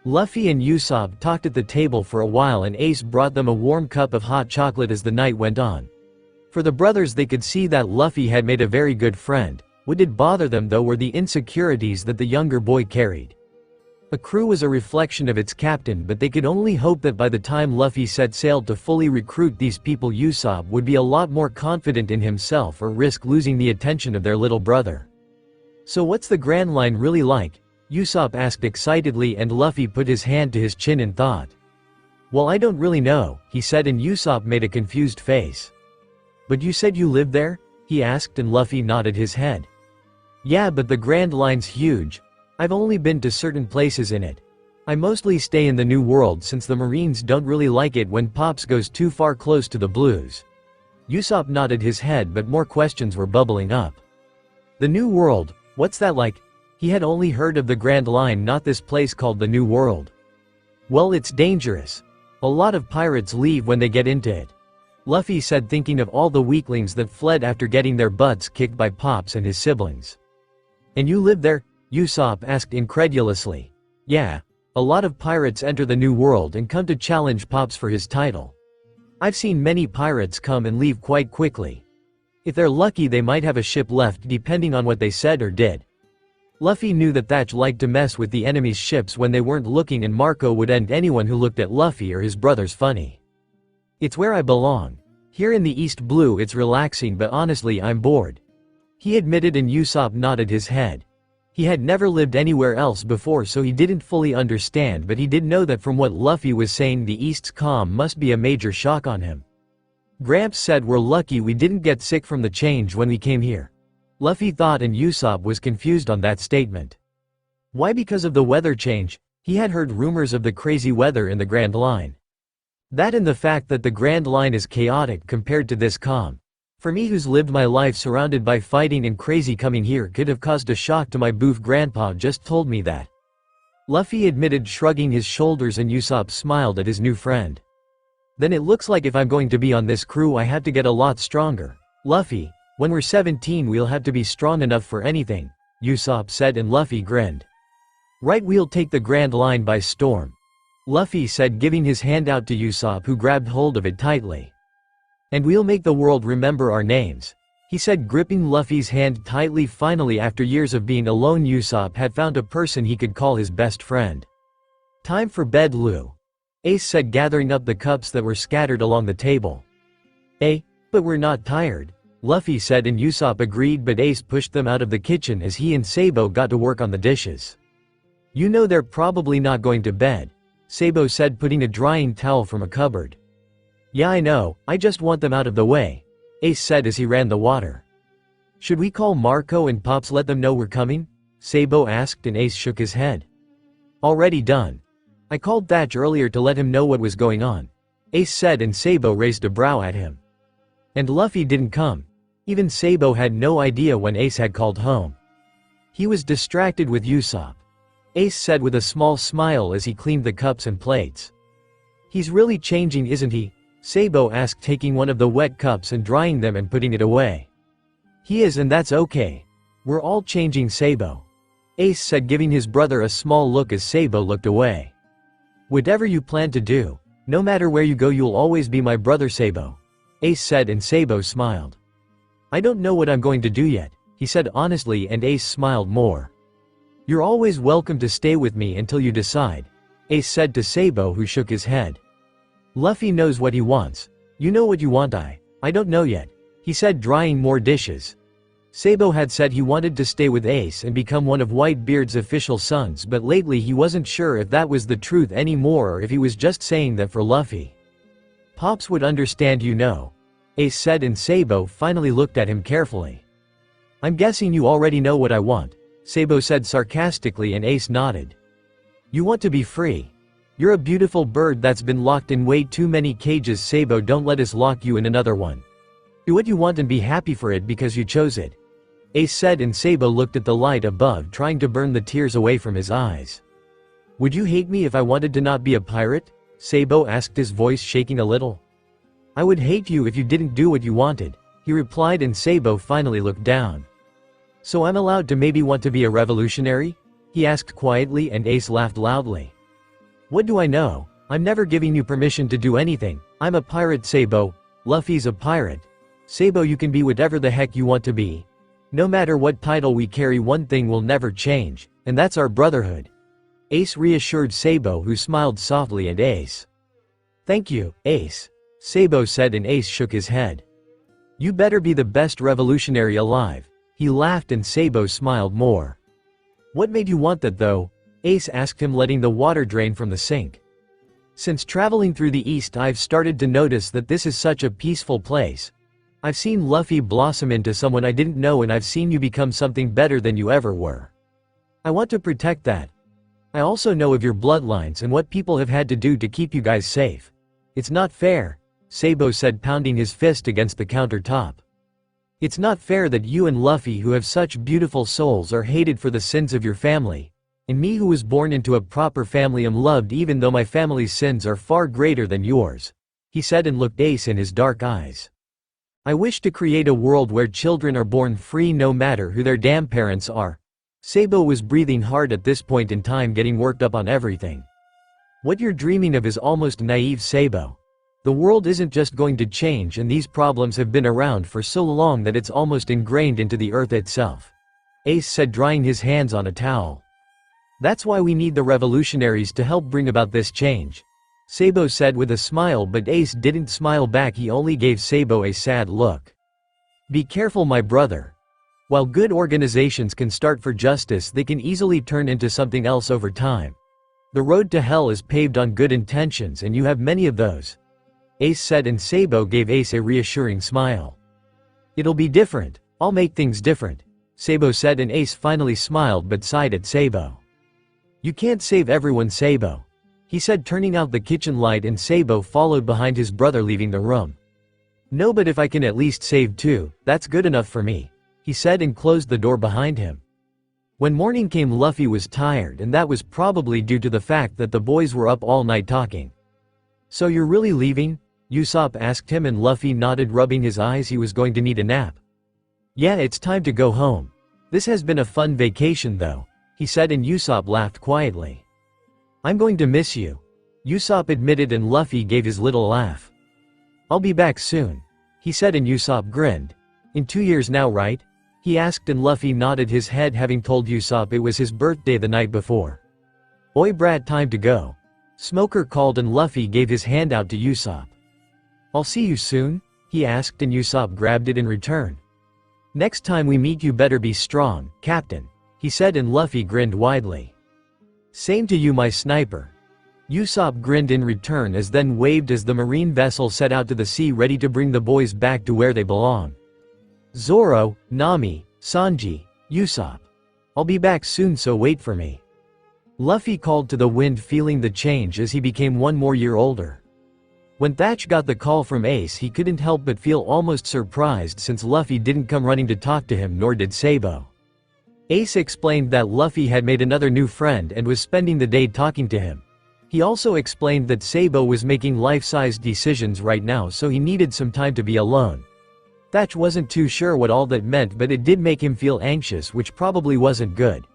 Luffy and Usopp talked at the table for a while, and Ace brought them a warm cup of hot chocolate as the night went on. For the brothers, they could see that Luffy had made a very good friend. What did bother them though were the insecurities that the younger boy carried. A crew was a reflection of its captain, but they could only hope that by the time Luffy set sail to fully recruit these people, Usopp would be a lot more confident in himself or risk losing the attention of their little brother. "So what's the Grand Line really like?" Usopp asked excitedly, and Luffy put his hand to his chin in thought. "Well, I don't really know," he said, and Usopp made a confused face. "But you said you lived there?" he asked, and Luffy nodded his head. "Yeah, but the Grand Line's huge. I've only been to certain places in it. I mostly stay in the New World since the Marines don't really like it when Pops goes too far close to the Blues." Usopp nodded his head, but more questions were bubbling up. "The New World, what's that like?" He had only heard of the Grand Line, not this place called the New World. "Well, it's dangerous. A lot of pirates leave when they get into it," Luffy said, thinking of all the weaklings that fled after getting their butts kicked by Pops and his siblings. "And you live there?" Usopp asked incredulously. "Yeah. A lot of pirates enter the New World and come to challenge Pops for his title. I've seen many pirates come and leave quite quickly. If they're lucky they might have a ship left depending on what they said or did." Luffy knew that Thatch liked to mess with the enemy's ships when they weren't looking, and Marco would end anyone who looked at Luffy or his brothers funny. "It's where I belong. Here in the East Blue it's relaxing, but honestly I'm bored," he admitted, and Usopp nodded his head. He had never lived anywhere else before, so he didn't fully understand, but he did know that from what Luffy was saying the East's calm must be a major shock on him. "Gramps said we're lucky we didn't get sick from the change when we came here," Luffy thought, and Usopp was confused on that statement. Why? Because of the weather change? He had heard rumors of the crazy weather in the Grand Line. That and the fact that the Grand Line is chaotic compared to this calm. For me, who's lived my life surrounded by fighting and crazy, coming here could have caused a shock to my boof. Grandpa just told me that," Luffy admitted, shrugging his shoulders, and Usopp smiled at his new friend. "Then it looks like if I'm going to be on this crew I have to get a lot stronger. Luffy, when we're 17 we'll have to be strong enough for anything," Usopp said, and Luffy grinned. "Right, we'll take the Grand Line by storm," Luffy said, giving his hand out to Usopp, who grabbed hold of it tightly. "And we'll make the world remember our names," he said, gripping Luffy's hand tightly. Finally, after years of being alone, Usopp had found a person he could call his best friend. "Time for bed, Lu," Ace said, gathering up the cups that were scattered along the table. But we're not tired," Luffy said, and Usopp agreed, but Ace pushed them out of the kitchen as he and Sabo got to work on the dishes. "You know they're probably not going to bed," Sabo said, putting a drying towel from a cupboard. "Yeah, I know, I just want them out of the way," Ace said as he ran the water. "Should we call Marco and Pops, let them know we're coming?" Sabo asked, and Ace shook his head. "Already done. I called Thatch earlier to let him know what was going on," Ace said, and Sabo raised a brow at him. "And Luffy didn't come?" Even Sabo had no idea when Ace had called home. "He was distracted with Usopp," Ace said with a small smile as he cleaned the cups and plates. "He's really changing, isn't he?" Sabo asked, taking one of the wet cups and drying them and putting it away. "He is, and that's okay. We're all changing, Sabo," Ace said, giving his brother a small look as Sabo looked away. "Whatever you plan to do, no matter where you go, you'll always be my brother, Sabo," Ace said, and Sabo smiled. "I don't know what I'm going to do yet," he said honestly, and Ace smiled more. "You're always welcome to stay with me until you decide," Ace said to Sabo, who shook his head. "Luffy knows what he wants. You know what you want. I don't know yet," he said, drying more dishes. Sabo had said he wanted to stay with Ace and become one of Whitebeard's official sons, but lately he wasn't sure if that was the truth anymore or if he was just saying that for Luffy. "Pops would understand, you know," Ace said, and Sabo finally looked at him carefully. "I'm guessing you already know what I want," Sabo said sarcastically, and Ace nodded. "You want to be free. You're a beautiful bird that's been locked in way too many cages, Sabo. Don't let us lock you in another one. Do what you want and be happy for it because you chose it," Ace said, and Sabo looked at the light above, trying to burn the tears away from his eyes. "Would you hate me if I wanted to not be a pirate?" Sabo asked, his voice shaking a little. "I would hate you if you didn't do what you wanted," he replied, and Sabo finally looked down. "So I'm allowed to maybe want to be a revolutionary?" he asked quietly, and Ace laughed loudly. "What do I know? I'm never giving you permission to do anything. I'm a pirate, Sabo. Luffy's a pirate. Sabo, you can be whatever the heck you want to be. No matter what title we carry, one thing will never change, and that's our brotherhood," Ace reassured Sabo, who smiled softly at Ace. "Thank you, Ace," Sabo said, and Ace shook his head. "You better be the best revolutionary alive," he laughed, and Sabo smiled more. "What made you want that though?" Ace asked him, letting the water drain from the sink. "Since traveling through the East, I've started to notice that this is such a peaceful place. I've seen Luffy blossom into someone I didn't know, and I've seen you become something better than you ever were. I want to protect that. I also know of your bloodlines and what people have had to do to keep you guys safe. It's not fair," Sabo said, pounding his fist against the countertop. "It's not fair that you and Luffy, who have such beautiful souls, are hated for the sins of your family, and me, who was born into a proper family, am loved even though my family's sins are far greater than yours," he said, and looked Ace in his dark eyes. "I wish to create a world where children are born free no matter who their damn parents are." Sabo was breathing hard at this point in time, getting worked up on everything. "What you're dreaming of is almost naive, Sabo. The world isn't just going to change, and these problems have been around for so long that it's almost ingrained into the earth itself," Ace said, drying his hands on a towel. "That's why we need the revolutionaries to help bring about this change," Sabo said with a smile, but Ace didn't smile back. He only gave Sabo a sad look. "Be careful, my brother. While good organizations can start for justice, they can easily turn into something else over time. The road to hell is paved on good intentions, and you have many of those," Ace said, and Sabo gave Ace a reassuring smile. "It'll be different. I'll make things different," Sabo said, and Ace finally smiled but sighed at Sabo. "You can't save everyone, Sabo," he said, turning out the kitchen light, and Sabo followed behind his brother, leaving the room. "No, but if I can at least save two, that's good enough for me," he said, and closed the door behind him. When morning came, Luffy was tired, and that was probably due to the fact that the boys were up all night talking. "So you're really leaving?" Usopp asked him, and Luffy nodded, rubbing his eyes. He was going to need a nap. "Yeah, it's time to go home. This has been a fun vacation though," he said, and Usopp laughed quietly. "I'm going to miss you," Usopp admitted, and Luffy gave his little laugh. "I'll be back soon," he said, and Usopp grinned. "In 2 years now, right?" he asked, and Luffy nodded his head, having told Usopp it was his birthday the night before. "Oi brat, time to go," Smoker called, and Luffy gave his hand out to Usopp. "I'll see you soon?" he asked, and Usopp grabbed it in return. "Next time we meet, you better be strong, Captain," he said, and Luffy grinned widely. "Same to you, my sniper." Usopp grinned in return, as then waved as the marine vessel set out to the sea, ready to bring the boys back to where they belong. "Zoro, Nami, Sanji, Usopp. I'll be back soon, so wait for me," Luffy called to the wind, feeling the change as he became 1 more year older. When Thatch got the call from Ace, he couldn't help but feel almost surprised, since Luffy didn't come running to talk to him, nor did Sabo. Ace explained that Luffy had made another new friend and was spending the day talking to him. He also explained that Sabo was making life-size decisions right now, so he needed some time to be alone. Thatch wasn't too sure what all that meant, but it did make him feel anxious, which probably wasn't good.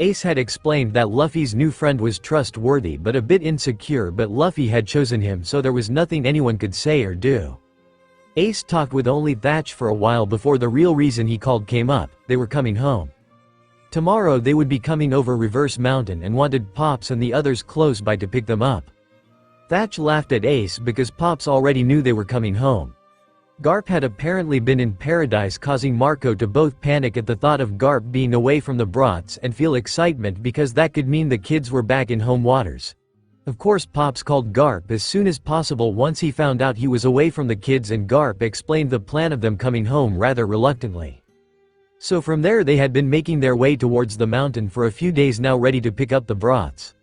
Ace had explained that Luffy's new friend was trustworthy but a bit insecure, but Luffy had chosen him, so there was nothing anyone could say or do. Ace talked with only Thatch for a while before the real reason he called came up: they were coming home. Tomorrow they would be coming over Reverse Mountain and wanted Pops and the others close by to pick them up. Thatch laughed at Ace because Pops already knew they were coming home. Garp had apparently been in paradise, causing Marco to both panic at the thought of Garp being away from the brats and feel excitement because that could mean the kids were back in home waters. Of course, Pops called Garp as soon as possible once he found out he was away from the kids, and Garp explained the plan of them coming home rather reluctantly. So from there they had been making their way towards the mountain for a few days now, ready to pick up the brats.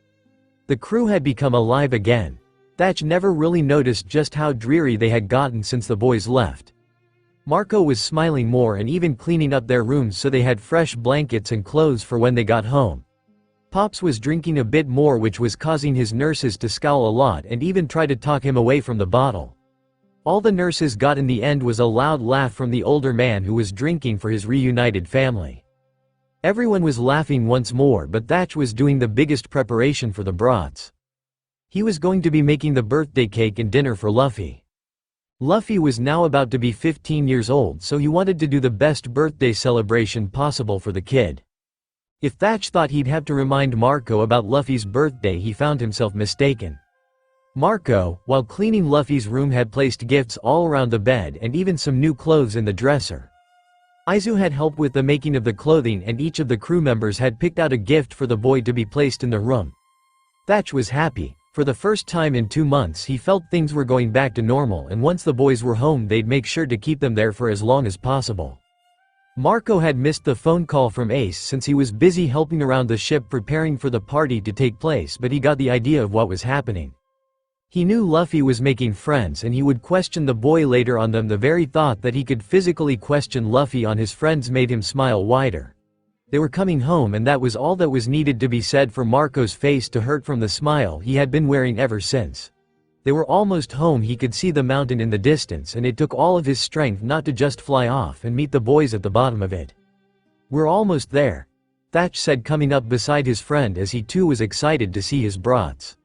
The crew had become alive again. Thatch never really noticed just how dreary they had gotten since the boys left. Marco was smiling more and even cleaning up their rooms so they had fresh blankets and clothes for when they got home. Pops was drinking a bit more, which was causing his nurses to scowl a lot and even try to talk him away from the bottle. All the nurses got in the end was a loud laugh from the older man who was drinking for his reunited family. Everyone was laughing once more, but Thatch was doing the biggest preparation for the brats. He was going to be making the birthday cake and dinner for Luffy. Luffy was now about to be 15 years old, so he wanted to do the best birthday celebration possible for the kid. If Thatch thought he'd have to remind Marco about Luffy's birthday, he found himself mistaken. Marco, while cleaning Luffy's room, had placed gifts all around the bed and even some new clothes in the dresser. Aizu had helped with the making of the clothing, and each of the crew members had picked out a gift for the boy to be placed in the room. Thatch was happy. For the first time in 2 months he felt things were going back to normal, and once the boys were home they'd make sure to keep them there for as long as possible. Marco had missed the phone call from Ace since he was busy helping around the ship preparing for the party to take place, but he got the idea of what was happening. He knew Luffy was making friends and he would question the boy later on them. The very thought that he could physically question Luffy on his friends made him smile wider. They were coming home, and that was all that was needed to be said for Marco's face to hurt from the smile he had been wearing ever since. They were almost home. He could see the mountain in the distance, and it took all of his strength not to just fly off and meet the boys at the bottom of it. "We're almost there," Thatch said, coming up beside his friend as he too was excited to see his brats.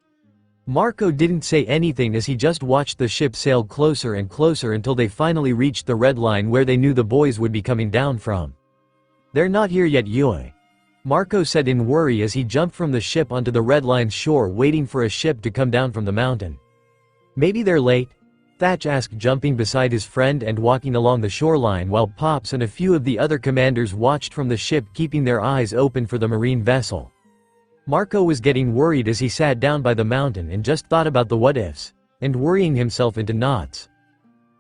Marco didn't say anything as he just watched the ship sail closer and closer until they finally reached the red line where they knew the boys would be coming down from. "They're not here yet, Yui," Marco said in worry as he jumped from the ship onto the red line shore, waiting for a ship to come down from the mountain. "Maybe they're late?" Thatch asked, jumping beside his friend and walking along the shoreline while Pops and a few of the other commanders watched from the ship, keeping their eyes open for the marine vessel. Marco was getting worried as he sat down by the mountain and just thought about the what-ifs, and worrying himself into knots.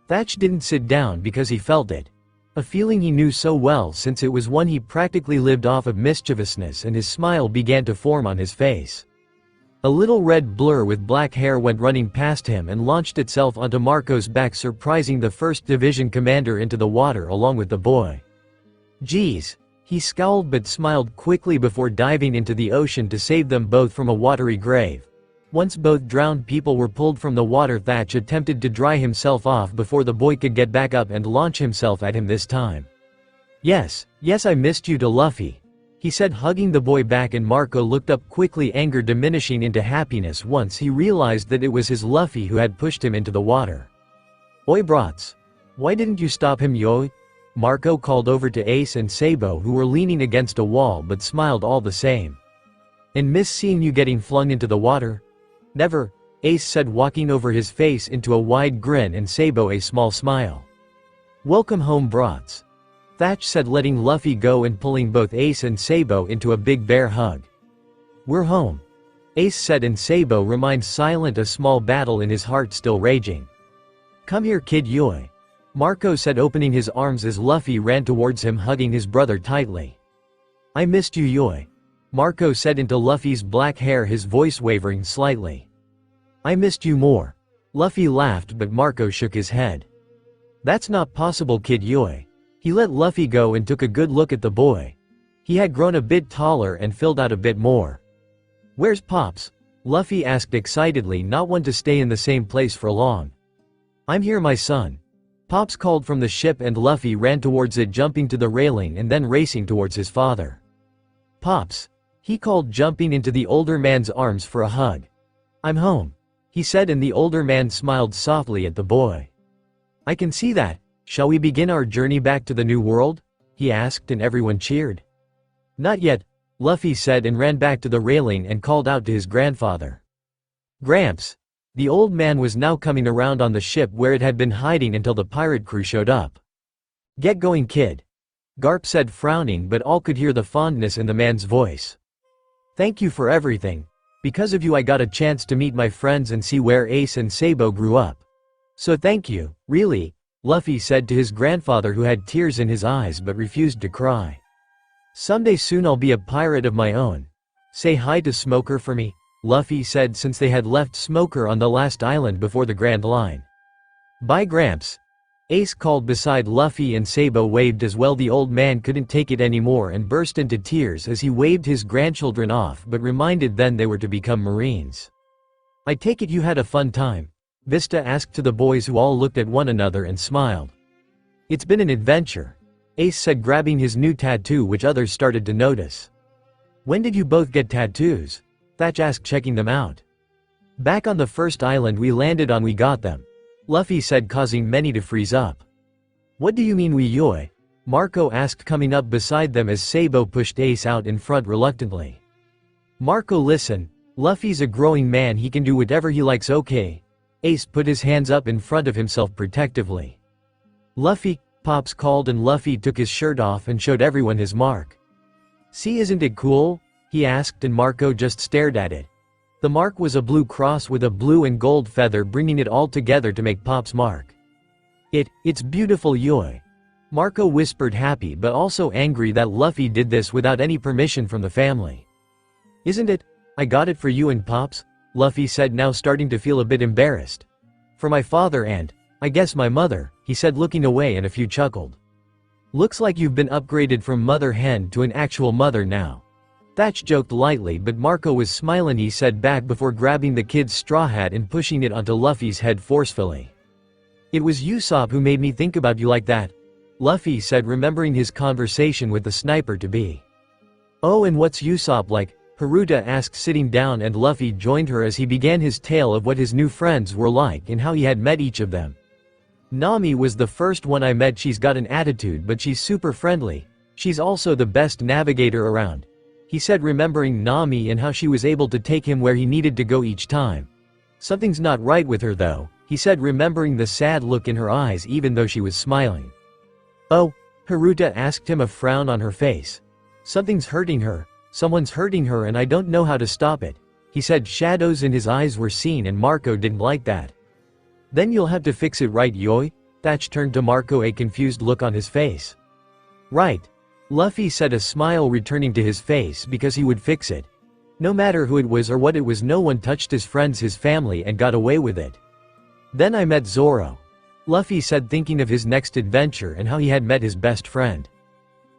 Thatch didn't sit down because he felt it. A feeling he knew so well since it was one he practically lived off of mischievousness, and his smile began to form on his face. A little red blur with black hair went running past him and launched itself onto Marco's back, surprising the 1st Division commander into the water along with the boy. "Geez," he scowled but smiled quickly before diving into the ocean to save them both from a watery grave. Once both drowned people were pulled from the water, Thatch attempted to dry himself off before the boy could get back up and launch himself at him this time. Yes, I missed you," to Luffy, he said, hugging the boy back, and Marco looked up quickly, anger diminishing into happiness once he realized that it was his Luffy who had pushed him into the water. "Oi brats, why didn't you stop him, Yoi?" Marco called over to Ace and Sabo, who were leaning against a wall but smiled all the same. "And miss seeing you getting flung into the water?" "Never," Ace said, walking over his face into a wide grin and Sabo a small smile. "Welcome home, brats," Thatch said, letting Luffy go and pulling both Ace and Sabo into a big bear hug. "We're home," Ace said, and Sabo remained silent, a small battle in his heart still raging. "Come here, kid Yui," Marco said, opening his arms as Luffy ran towards him, hugging his brother tightly. "I missed you, Yui," Marco said into Luffy's black hair, his voice wavering slightly. "I missed you more," Luffy laughed, but Marco shook his head. "That's not possible, kid Yui." He let Luffy go and took a good look at the boy. He had grown a bit taller and filled out a bit more. "Where's Pops?" Luffy asked excitedly, not one to stay in the same place for long. "I'm here, my son," Pops called from the ship, and Luffy ran towards it, jumping to the railing and then racing towards his father. "Pops," He called, jumping into the older man's arms for a hug. "I'm home," he said, and the older man smiled softly at the boy. "I can see that. Shall we begin our journey back to the new world?" he asked, and everyone cheered. "Not yet," Luffy said, and ran back to the railing and called out to his grandfather. "Gramps." The old man was now coming around on the ship where it had been hiding until the pirate crew showed up. "Get going, kid," Garp said, frowning, but all could hear the fondness in the man's voice. "Thank you for everything. Because of you I got a chance to meet my friends and see where Ace and Sabo grew up. So thank you, really," Luffy said to his grandfather, who had tears in his eyes but refused to cry. "Someday soon I'll be a pirate of my own. Say hi to Smoker for me," Luffy said, since they had left Smoker on the last island before the Grand Line. "Bye, Gramps," Ace called beside Luffy, and Sabo waved as well. The old man couldn't take it anymore and burst into tears as he waved his grandchildren off, but reminded then they were to become Marines. "I take it you had a fun time?" Vista asked to the boys, who all looked at one another and smiled. "It's been an adventure," Ace said, grabbing his new tattoo, which others started to notice. "When did you both get tattoos?" Thatch asked, checking them out. "Back on the first island we landed on we got them," Luffy said, causing many to freeze up. "What do you mean we yoi?" Marco asked, coming up beside them as Sabo pushed Ace out in front reluctantly. "Marco, listen, Luffy's a growing man, he can do whatever he likes, okay?" Ace put his hands up in front of himself protectively. "Luffy," Pops called, and Luffy took his shirt off and showed everyone his mark. "See, isn't it cool?" he asked, and Marco just stared at it. The mark was a blue cross with a blue and gold feather, bringing it all together to make Pop's mark. It's beautiful, yoi," Marco whispered, happy but also angry that Luffy did this without any permission from the family. "Isn't it? I got it for you and Pops," Luffy said, now starting to feel a bit embarrassed. "For my father and, I guess, my mother," he said, looking away, and a few chuckled. "Looks like you've been upgraded from mother hen to an actual mother now." Thatch joked lightly, but Marco was smiling, he said back before grabbing the kid's straw hat and pushing it onto Luffy's head forcefully. "It was Usopp who made me think about you like that," Luffy said, remembering his conversation with the sniper to be. "Oh, and what's Usopp like?" Haruta asked, sitting down, and Luffy joined her as he began his tale of what his new friends were like and how he had met each of them. "Nami was the first one I met. She's got an attitude, but she's super friendly. She's also the best navigator around," he said, remembering Nami and how she was able to take him where he needed to go each time. "Something's not right with her though," he said, remembering the sad look in her eyes even though she was smiling. "Oh?" Haruta asked him, a frown on her face. "Something's hurting her. Someone's hurting her and I don't know how to stop it," he said. Shadows in his eyes were seen, and Marco didn't like that. "Then you'll have to fix it, right, yoi?" Thatch turned to Marco, a confused look on his face. "Right," Luffy said, a smile returning to his face, because he would fix it. No matter who it was or what it was, no one touched his friends, his family, and got away with it. "Then I met Zoro," Luffy said, thinking of his next adventure and how he had met his best friend.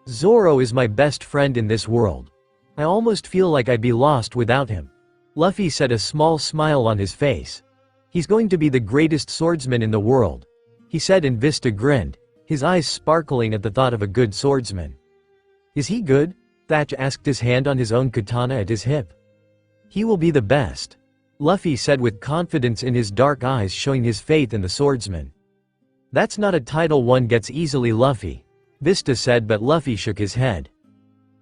"Zoro is my best friend in this world. I almost feel like I'd be lost without him," Luffy said, a small smile on his face. "He's going to be the greatest swordsman in the world," he said, and Vista grinned, his eyes sparkling at the thought of a good swordsman. "Is he good?" Thatch asked, his hand on his own katana at his hip. "He will be the best," Luffy said with confidence in his dark eyes, showing his faith in the swordsman. "That's not a title one gets easily, Luffy," Vista said, but Luffy shook his head.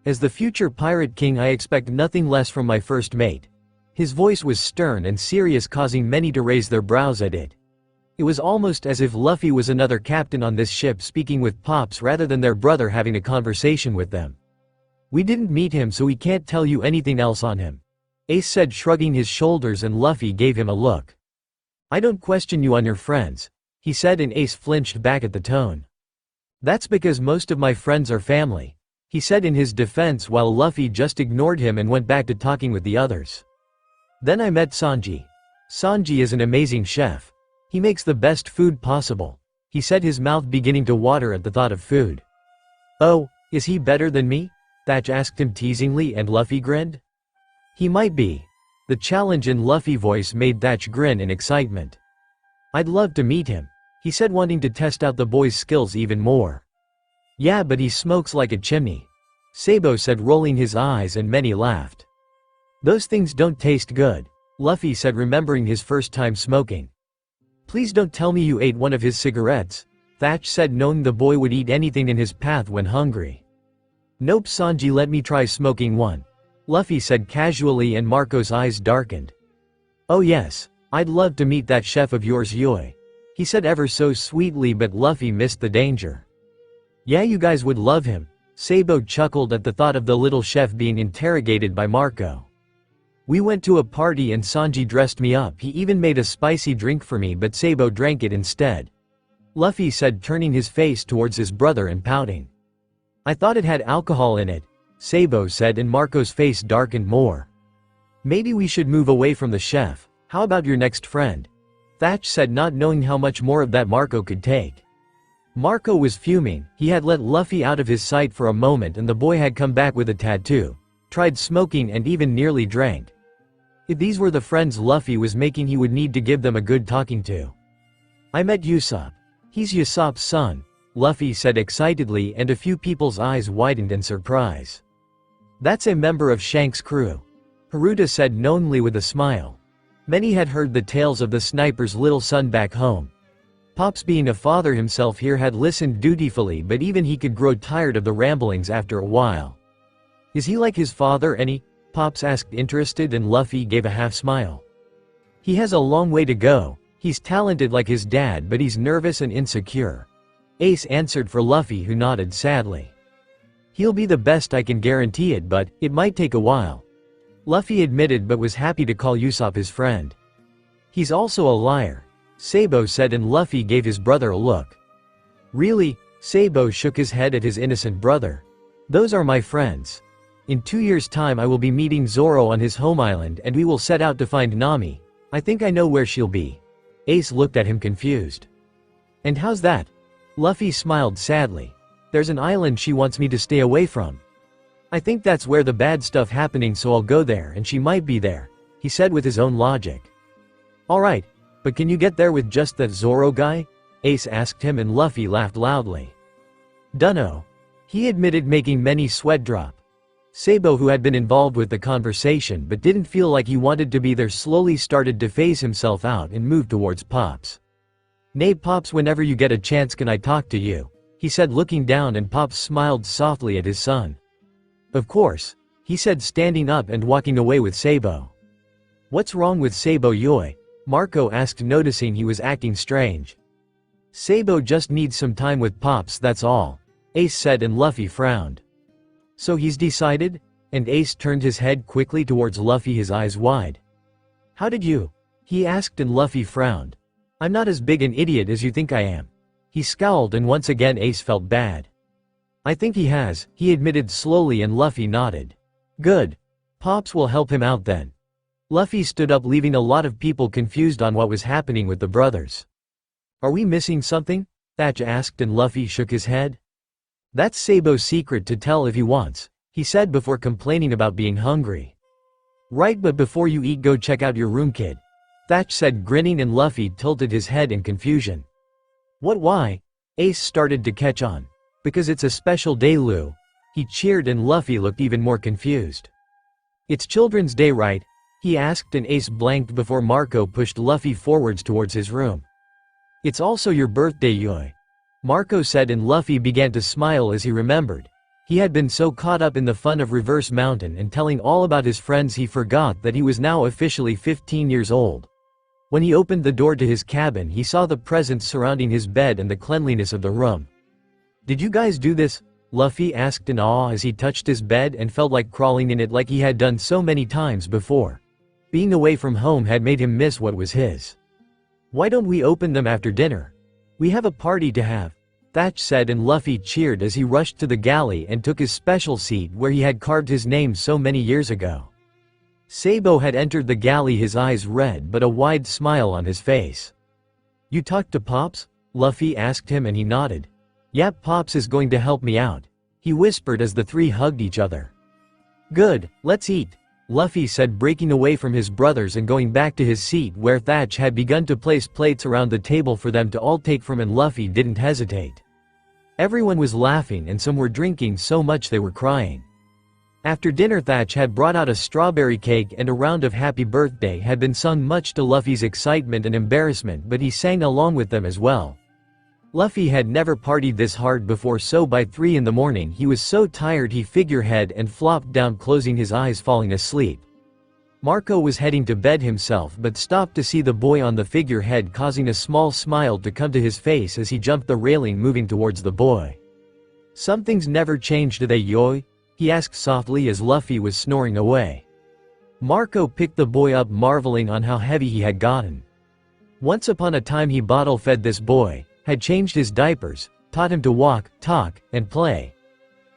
"As the future Pirate King, I expect nothing less from my first mate." His voice was stern and serious, causing many to raise their brows at it. It was almost as if Luffy was another captain on this ship, speaking with Pops rather than their brother having a conversation with them. "We didn't meet him, so we can't tell you anything else on him," Ace said, shrugging his shoulders, and Luffy gave him a look. "I don't question you on your friends," he said, and Ace flinched back at the tone. "That's because most of my friends are family," he said in his defense, while Luffy just ignored him and went back to talking with the others. "Then I met Sanji. Sanji is an amazing chef. He makes the best food possible," he said, his mouth beginning to water at the thought of food. "Oh, is he better than me?" Thatch asked him teasingly, and Luffy grinned. "He might be." The challenge in Luffy's voice made Thatch grin in excitement. "I'd love to meet him," he said, wanting to test out the boy's skills even more. "Yeah, but he smokes like a chimney," Sabo said, rolling his eyes, and many laughed. Those things don't taste good, Luffy said, remembering his first time smoking. Please don't tell me you ate one of his cigarettes, Thatch said, knowing the boy would eat anything in his path when hungry. Nope, Sanji, let me try smoking one, Luffy said casually, and Marco's eyes darkened. Oh yes, I'd love to meet that chef of yours, Yui, he said ever so sweetly, but Luffy missed the danger. Yeah, you guys would love him, Sabo chuckled at the thought of the little chef being interrogated by Marco. We went to a party and Sanji dressed me up, he even made a spicy drink for me, but Sabo drank it instead, Luffy said, turning his face towards his brother and pouting. I thought it had alcohol in it, Sabo said, and Marco's face darkened more. Maybe we should move away from the chef. How about your next friend? Thatch said, not knowing how much more of that Marco could take. Marco was fuming. He had let Luffy out of his sight for a moment, and the boy had come back with a tattoo, tried smoking, and even nearly drank. If these were the friends Luffy was making, he would need to give them a good talking to. I met Usopp. He's Usopp's son, Luffy said excitedly, and a few people's eyes widened in surprise. That's a member of Shanks' crew, Haruta said knowingly with a smile. Many had heard the tales of the sniper's little son back home. Pops, being a father himself here, had listened dutifully, but even he could grow tired of the ramblings after a while. Is he like his father, any? Pops asked, interested, and Luffy gave a half smile. He has a long way to go. He's talented like his dad, but he's nervous and insecure, Ace answered for Luffy, who nodded sadly. He'll be the best, I can guarantee it, but it might take a while, Luffy admitted, but was happy to call Usopp his friend. He's also a liar, Sabo said, and Luffy gave his brother a look. Really? Sabo shook his head at his innocent brother. Those are my friends. In 2 years' time I will be meeting Zoro on his home island, and we will set out to find Nami. I think I know where she'll be. Ace looked at him confused. And how's that? Luffy smiled sadly. There's an island she wants me to stay away from. I think that's where the bad stuff happening, so I'll go there and she might be there, he said with his own logic. Alright, but can you get there with just that Zoro guy? Ace asked him, and Luffy laughed loudly. Dunno, he admitted, making many sweat drop. Sabo, who had been involved with the conversation but didn't feel like he wanted to be there, slowly started to phase himself out and moved towards Pops. Nay Pops, whenever you get a chance can I talk to you? He said, looking down, and Pops smiled softly at his son. Of course, he said, standing up and walking away with Sabo. What's wrong with Sabo, Yui? Marco asked, noticing he was acting strange. Sabo just needs some time with Pops, that's all, Ace said, and Luffy frowned. So he's decided? And Ace turned his head quickly towards Luffy, his eyes wide. How did you? He asked, and Luffy frowned. I'm not as big an idiot as you think I am. He scowled, and once again Ace felt bad. I think he has, he admitted slowly, and Luffy nodded. Good. Pops will help him out then. Luffy stood up, leaving a lot of people confused on what was happening with the brothers. Are we missing something? Thatch asked, and Luffy shook his head. That's Sabo's secret to tell if he wants, he said before complaining about being hungry. Right, but before you eat go check out your room, kid, Thatch said, grinning, and Luffy tilted his head in confusion. What, why? Ace started to catch on. Because it's a special day, Lou. He cheered, and Luffy looked even more confused. It's Children's Day, right? He asked, and Ace blanked before Marco pushed Luffy forwards towards his room. It's also your birthday, Yui, Marco said, and Luffy began to smile as he remembered. He had been so caught up in the fun of Reverse Mountain and telling all about his friends he forgot that he was now officially 15 years old. When he opened the door to his cabin, he saw the presents surrounding his bed and the cleanliness of the room. Did you guys do this? Luffy asked in awe as he touched his bed and felt like crawling in it like he had done so many times before. Being away from home had made him miss what was his. Why don't we open them after dinner? We have a party to have, Thatch said, and Luffy cheered as he rushed to the galley and took his special seat where he had carved his name so many years ago. Sabo had entered the galley, his eyes red but a wide smile on his face. You talked to Pops? Luffy asked him, and he nodded. Yep, Pops is going to help me out, he whispered as the three hugged each other. Good, let's eat, Luffy said, breaking away from his brothers and going back to his seat where Thatch had begun to place plates around the table for them to all take from, and Luffy didn't hesitate. Everyone was laughing and some were drinking so much they were crying. After dinner, Thatch had brought out a strawberry cake and a round of happy birthday had been sung, much to Luffy's excitement and embarrassment, but he sang along with them as well. Luffy had never partied this hard before, so by 3 in the morning he was so tired he figurehead and flopped down, closing his eyes, falling asleep. Marco was heading to bed himself but stopped to see the boy on the figurehead, causing a small smile to come to his face as he jumped the railing, moving towards the boy. "Some things never change, do they, Yoi?" he asked softly as Luffy was snoring away. Marco picked the boy up, marveling on how heavy he had gotten. Once upon a time he bottle-fed this boy, had changed his diapers, taught him to walk, talk, and play.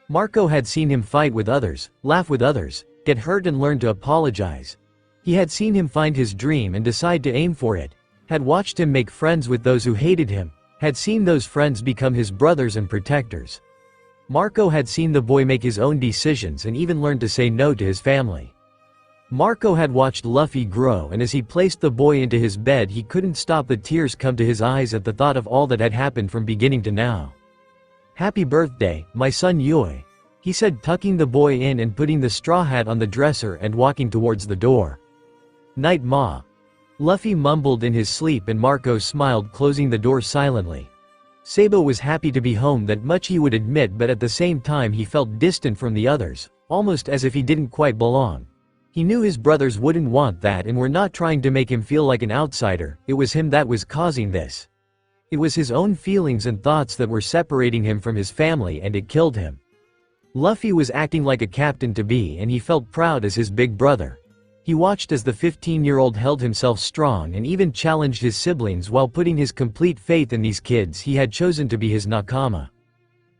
Marco had seen him fight with others, laugh with others, get hurt and learn to apologize. He had seen him find his dream and decide to aim for it, had watched him make friends with those who hated him, had seen those friends become his brothers and protectors. Marco had seen the boy make his own decisions and even learn to say no to his family. Marco had watched Luffy grow, and as he placed the boy into his bed he couldn't stop the tears come to his eyes at the thought of all that had happened from beginning to now. "Happy birthday, my son Yui," he said, tucking the boy in and putting the straw hat on the dresser and walking towards the door. "Night, Ma," Luffy mumbled in his sleep, and Marco smiled, closing the door silently. Sabo was happy to be home, that much he would admit, but at the same time he felt distant from the others, almost as if he didn't quite belong. He knew his brothers wouldn't want that and were not trying to make him feel like an outsider, it was him that was causing this. It was his own feelings and thoughts that were separating him from his family, and it killed him. Luffy was acting like a captain-to-be, and he felt proud as his big brother. He watched as the 15-year-old held himself strong and even challenged his siblings while putting his complete faith in these kids he had chosen to be his nakama.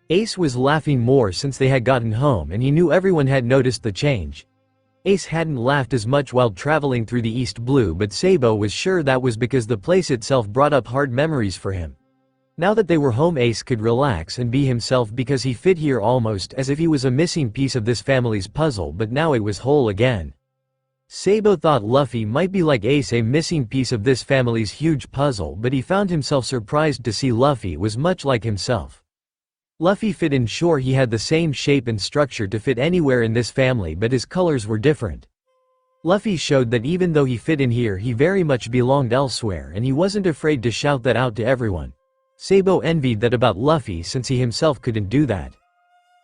Ace was laughing more since they had gotten home, and he knew everyone had noticed the change. Ace hadn't laughed as much while traveling through the East Blue, but Sabo was sure that was because the place itself brought up hard memories for him. Now that they were home, Ace could relax and be himself because he fit here almost as if he was a missing piece of this family's puzzle, but now it was whole again. Sabo thought Luffy might be like Ace, a missing piece of this family's huge puzzle, but he found himself surprised to see Luffy was much like himself. Luffy fit in, sure, he had the same shape and structure to fit anywhere in this family, but his colors were different. Luffy showed that even though he fit in here, he very much belonged elsewhere, and he wasn't afraid to shout that out to everyone. Sabo envied that about Luffy since he himself couldn't do that.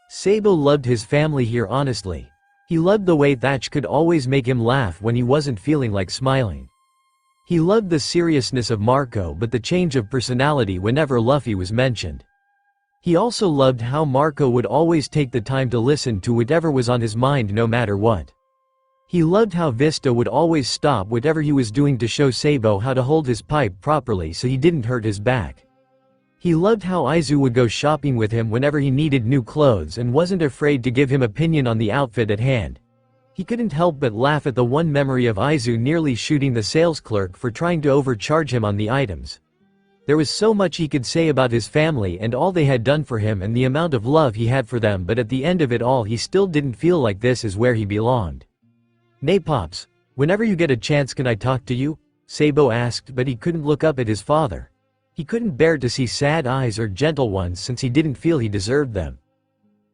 Sabo loved his family here, honestly. He loved the way Thatch could always make him laugh when he wasn't feeling like smiling. He loved the seriousness of Marco, but the change of personality whenever Luffy was mentioned. He also loved how Marco would always take the time to listen to whatever was on his mind no matter what. He loved how Vista would always stop whatever he was doing to show Sabo how to hold his pipe properly so he didn't hurt his back. He loved how Aizu would go shopping with him whenever he needed new clothes and wasn't afraid to give him opinion on the outfit at hand. He couldn't help but laugh at the one memory of Aizu nearly shooting the sales clerk for trying to overcharge him on the items. There was so much he could say about his family and all they had done for him and the amount of love he had for them, but at the end of it all he still didn't feel like this is where he belonged. "Nay Pops, whenever you get a chance can I talk to you?" Sabo asked, but he couldn't look up at his father. He couldn't bear to see sad eyes or gentle ones since he didn't feel he deserved them.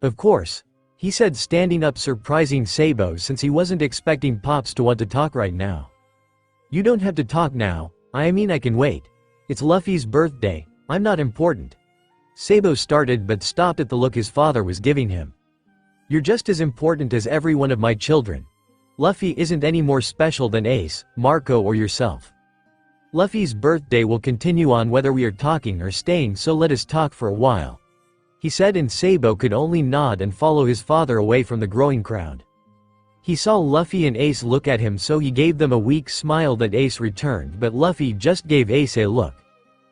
"Of course," he said, standing up, surprising Sabo since he wasn't expecting Pops to want to talk right now. "You don't have to talk now, I mean I can wait. It's Luffy's birthday, I'm not important." Sabo started but stopped at the look his father was giving him. "You're just as important as every one of my children. Luffy isn't any more special than Ace, Marco or yourself. Luffy's birthday will continue on whether we are talking or staying, so let us talk for a while," he said, and Sabo could only nod and follow his father away from the growing crowd. He saw Luffy and Ace look at him, so he gave them a weak smile that Ace returned, but Luffy just gave Ace a look.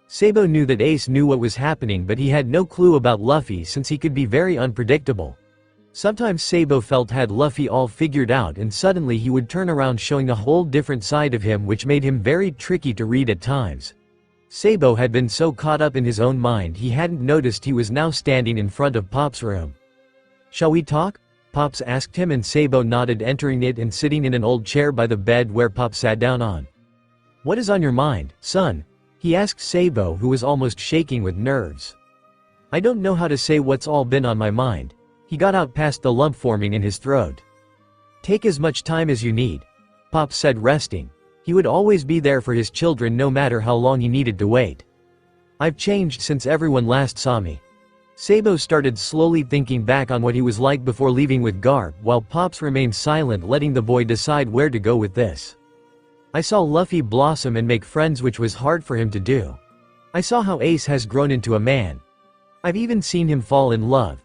Sabo knew that Ace knew what was happening, but he had no clue about Luffy since he could be very unpredictable. Sometimes Sabo felt had Luffy all figured out, and suddenly he would turn around showing a whole different side of him, which made him very tricky to read at times. Sabo had been so caught up in his own mind he hadn't noticed he was now standing in front of Pop's room. "Shall we talk?" Pops asked him, and Sabo nodded, entering it and sitting in an old chair by the bed where Pop sat down on. "What is on your mind, son?" he asked Sabo, who was almost shaking with nerves. I don't know how to say what's all been on my mind. He got out past the lump forming in his throat. Take as much time as you need, Pops said, resting. He would always be there for his children no matter how long he needed to wait. I've changed since everyone last saw me. Sabo started slowly thinking back on what he was like before leaving with Garp, while Pops remained silent, letting the boy decide where to go with this. I saw Luffy blossom and make friends, which was hard for him to do. I saw how Ace has grown into a man. I've even seen him fall in love.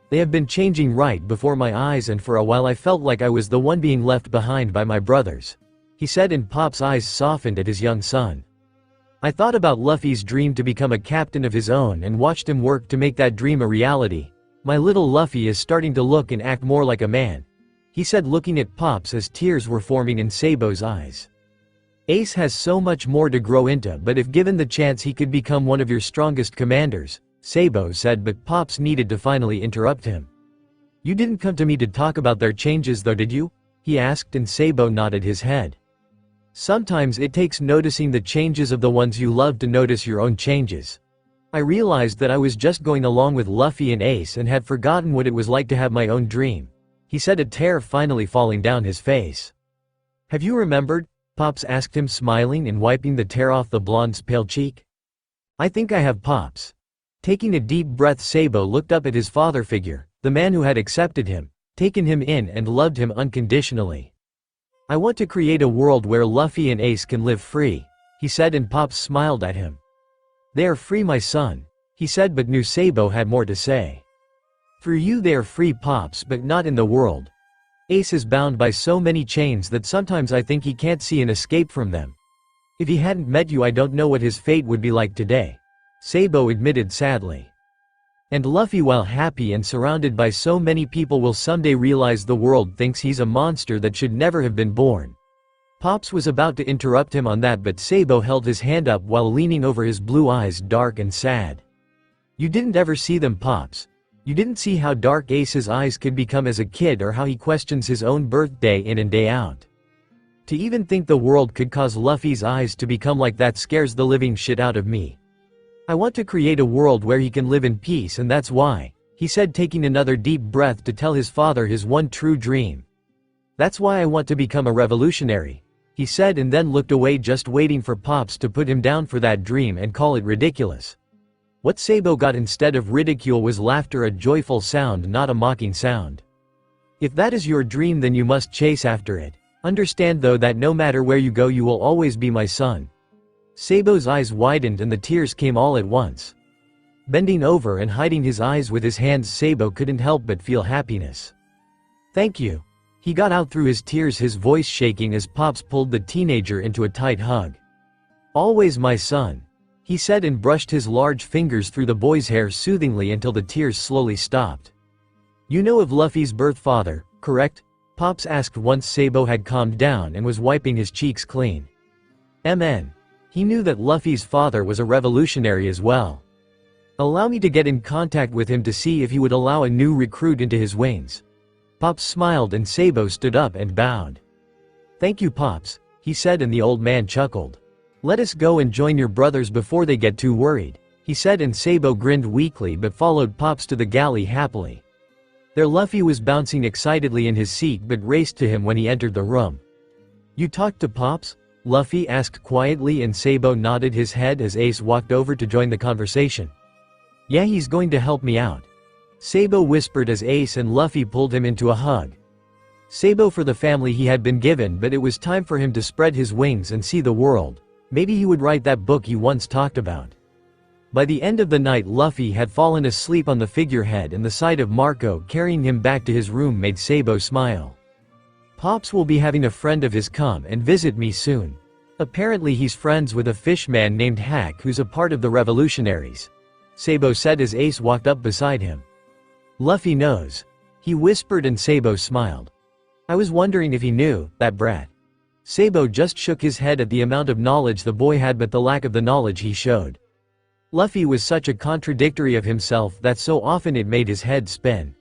They have been changing right before my eyes, and for a while I felt like I was the one being left behind by my brothers, he said, and Pop's eyes softened at his young son. I thought about Luffy's dream to become a captain of his own and watched him work to make that dream a reality. My little Luffy is starting to look and act more like a man, he said, looking at Pops as tears were forming in Sabo's eyes. Ace has so much more to grow into, but if given the chance he could become one of your strongest commanders, Sabo said, but Pops needed to finally interrupt him. You didn't come to me to talk about their changes though, did you? He asked, and Sabo nodded his head. Sometimes it takes noticing the changes of the ones you love to notice your own changes. I realized that I was just going along with Luffy and Ace and had forgotten what it was like to have my own dream, he said, a tear finally falling down his face. Have you remembered? Pops asked him, smiling and wiping the tear off the blonde's pale cheek. I think I have, Pops. Taking a deep breath, Sabo looked up at his father figure, the man who had accepted him, taken him in and loved him unconditionally. I want to create a world where Luffy and Ace can live free, he said, and Pops smiled at him. They are free, my son, he said, but knew Sabo had more to say. Through you they are free, Pops, but not in the world. Ace is bound by so many chains that sometimes I think he can't see an escape from them. If he hadn't met you, I don't know what his fate would be like today, Sabo admitted sadly. And Luffy, while happy and surrounded by so many people, will someday realize the world thinks he's a monster that should never have been born. Pops was about to interrupt him on that, but Sabo held his hand up while leaning over, his blue eyes dark and sad. You didn't ever see them, Pops. You didn't see how dark Ace's eyes could become as a kid, or how he questions his own birth day in and day out. To even think the world could cause Luffy's eyes to become like that scares the living shit out of me. I want to create a world where he can live in peace, and that's why, he said, taking another deep breath to tell his father his one true dream. That's why I want to become a revolutionary, he said, and then looked away, just waiting for Pops to put him down for that dream and call it ridiculous. What Sabo got instead of ridicule was laughter, a joyful sound, not a mocking sound. If that is your dream, then you must chase after it. Understand though that no matter where you go, you will always be my son. Sabo's eyes widened and the tears came all at once. Bending over and hiding his eyes with his hands, Sabo couldn't help but feel happiness. Thank you. He got out through his tears, his voice shaking as Pops pulled the teenager into a tight hug. Always my son, he said, and brushed his large fingers through the boy's hair soothingly until the tears slowly stopped. You know of Luffy's birth father, correct? Pops asked once Sabo had calmed down and was wiping his cheeks clean. MN. He knew that Luffy's father was a revolutionary as well. Allow me to get in contact with him to see if he would allow a new recruit into his wings. Pops smiled and Sabo stood up and bowed. Thank you, Pops, he said, and the old man chuckled. Let us go and join your brothers before they get too worried, he said, and Sabo grinned weakly but followed Pops to the galley happily. Their Luffy was bouncing excitedly in his seat but raced to him when he entered the room. You talked to Pops? Luffy asked quietly, and Sabo nodded his head as Ace walked over to join the conversation. Yeah, he's going to help me out, Sabo whispered as Ace and Luffy pulled him into a hug. Sabo for the family he had been given, but it was time for him to spread his wings and see the world. Maybe he would write that book he once talked about. By the end of the night, Luffy had fallen asleep on the figurehead, and the sight of Marco carrying him back to his room made Sabo smile. Pops will be having a friend of his come and visit me soon. Apparently he's friends with a fish man named Hack who's a part of the revolutionaries, Sabo said as Ace walked up beside him. Luffy knows, he whispered, and Sabo smiled. I was wondering if he knew, that brat. Sabo just shook his head at the amount of knowledge the boy had, but the lack of the knowledge he showed. Luffy was such a contradictory of himself that so often it made his head spin.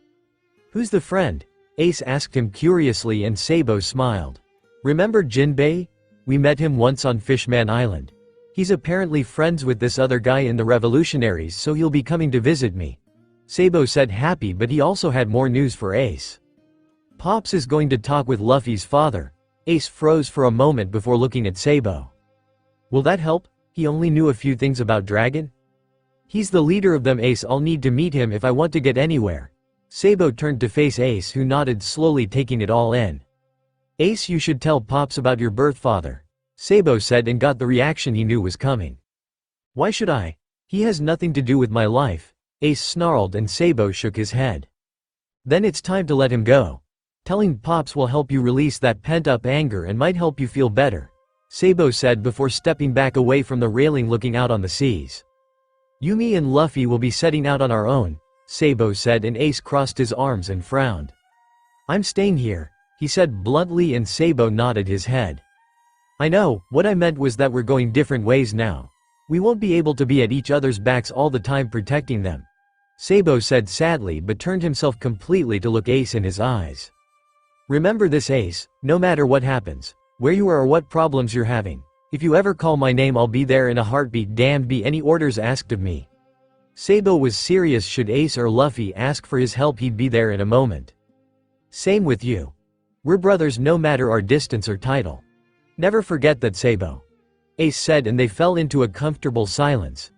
Who's the friend? Ace asked him curiously, and Sabo smiled. Remember Jinbei? We met him once on Fishman Island. He's apparently friends with this other guy in the revolutionaries, so he'll be coming to visit me. Sabo said, happy, but he also had more news for Ace. Pops is going to talk with Luffy's father. Ace froze for a moment before looking at Sabo. Will that help? He only knew a few things about Dragon? He's the leader of them, Ace. I'll need to meet him if I want to get anywhere. Sabo turned to face Ace, who nodded, slowly taking it all in. Ace, you should tell Pops about your birth father, Sabo said, and got the reaction he knew was coming. Why should I? He has nothing to do with my life, Ace snarled, and Sabo shook his head. Then it's time to let him go. Telling Pops will help you release that pent-up anger and might help you feel better, Sabo said before stepping back away from the railing, looking out on the seas. Yumi and Luffy will be setting out on our own, Sabo said, and Ace crossed his arms and frowned. I'm staying here, he said bluntly, and Sabo nodded his head. I know, what I meant was that we're going different ways now. We won't be able to be at each other's backs all the time protecting them, Sabo said sadly, but turned himself completely to look Ace in his eyes. Remember this, Ace, no matter what happens, where you are or what problems you're having, if you ever call my name, I'll be there in a heartbeat. Damned be any orders asked of me. Sabo was serious. Should Ace or Luffy ask for his help, he'd be there in a moment. Same with you. We're brothers no matter our distance or title. Never forget that, Sabo, Ace said, and they fell into a comfortable silence.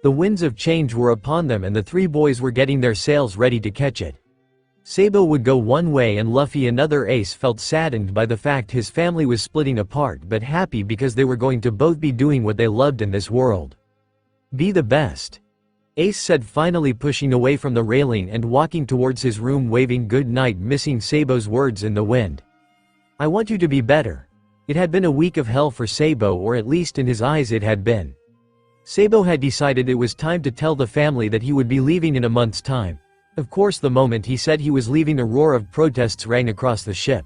The winds of change were upon them, and the three boys were getting their sails ready to catch it. Sabo would go one way and Luffy another. Ace felt saddened by the fact his family was splitting apart, but happy because they were going to both be doing what they loved in this world. Be the best, Ace said, finally pushing away from the railing and walking towards his room, waving good night, missing Sabo's words in the wind. I want you to be better. It had been a week of hell for Sabo, or at least in his eyes it had been. Sabo had decided it was time to tell the family that he would be leaving in a month's time. Of course, the moment he said he was leaving, a roar of protests rang across the ship.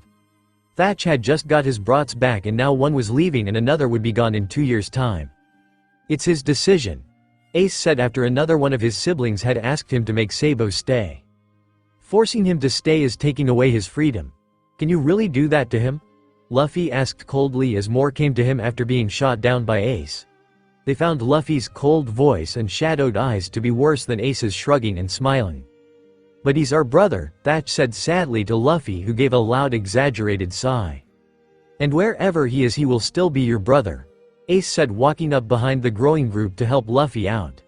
Thatch had just got his brats back, and now one was leaving and another would be gone in 2 years' time. It's his decision, Ace said after another one of his siblings had asked him to make Sabo stay. Forcing him to stay is taking away his freedom. Can you really do that to him? Luffy asked coldly as more came to him after being shot down by Ace. They found Luffy's cold voice and shadowed eyes to be worse than Ace's shrugging and smiling. But he's our brother, Thatch said sadly to Luffy, who gave a loud, exaggerated sigh. And wherever he is, he will still be your brother, Ace said, walking up behind the growing group to help Luffy out.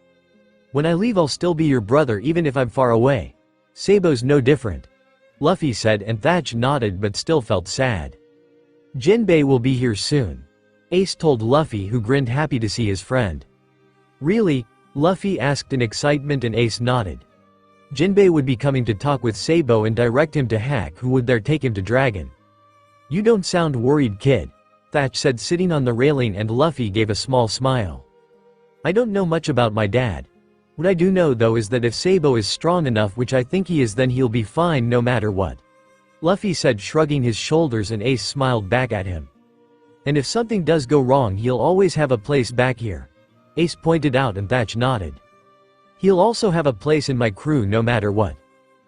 When I leave, I'll still be your brother even if I'm far away. Sabo's no different, Luffy said, and Thatch nodded but still felt sad. Jinbei will be here soon, Ace told Luffy, who grinned, happy to see his friend. Really? Luffy asked in excitement, and Ace nodded. Jinbei would be coming to talk with Sabo and direct him to Hack, who would there take him to Dragon. You don't sound worried, kid, Thatch said, sitting on the railing, and Luffy gave a small smile. I don't know much about my dad. What I do know though is that if Sabo is strong enough, which I think he is, then he'll be fine no matter what, Luffy said, shrugging his shoulders, and Ace smiled back at him. And if something does go wrong, he'll always have a place back here, Ace pointed out, and Thatch nodded. He'll also have a place in my crew no matter what.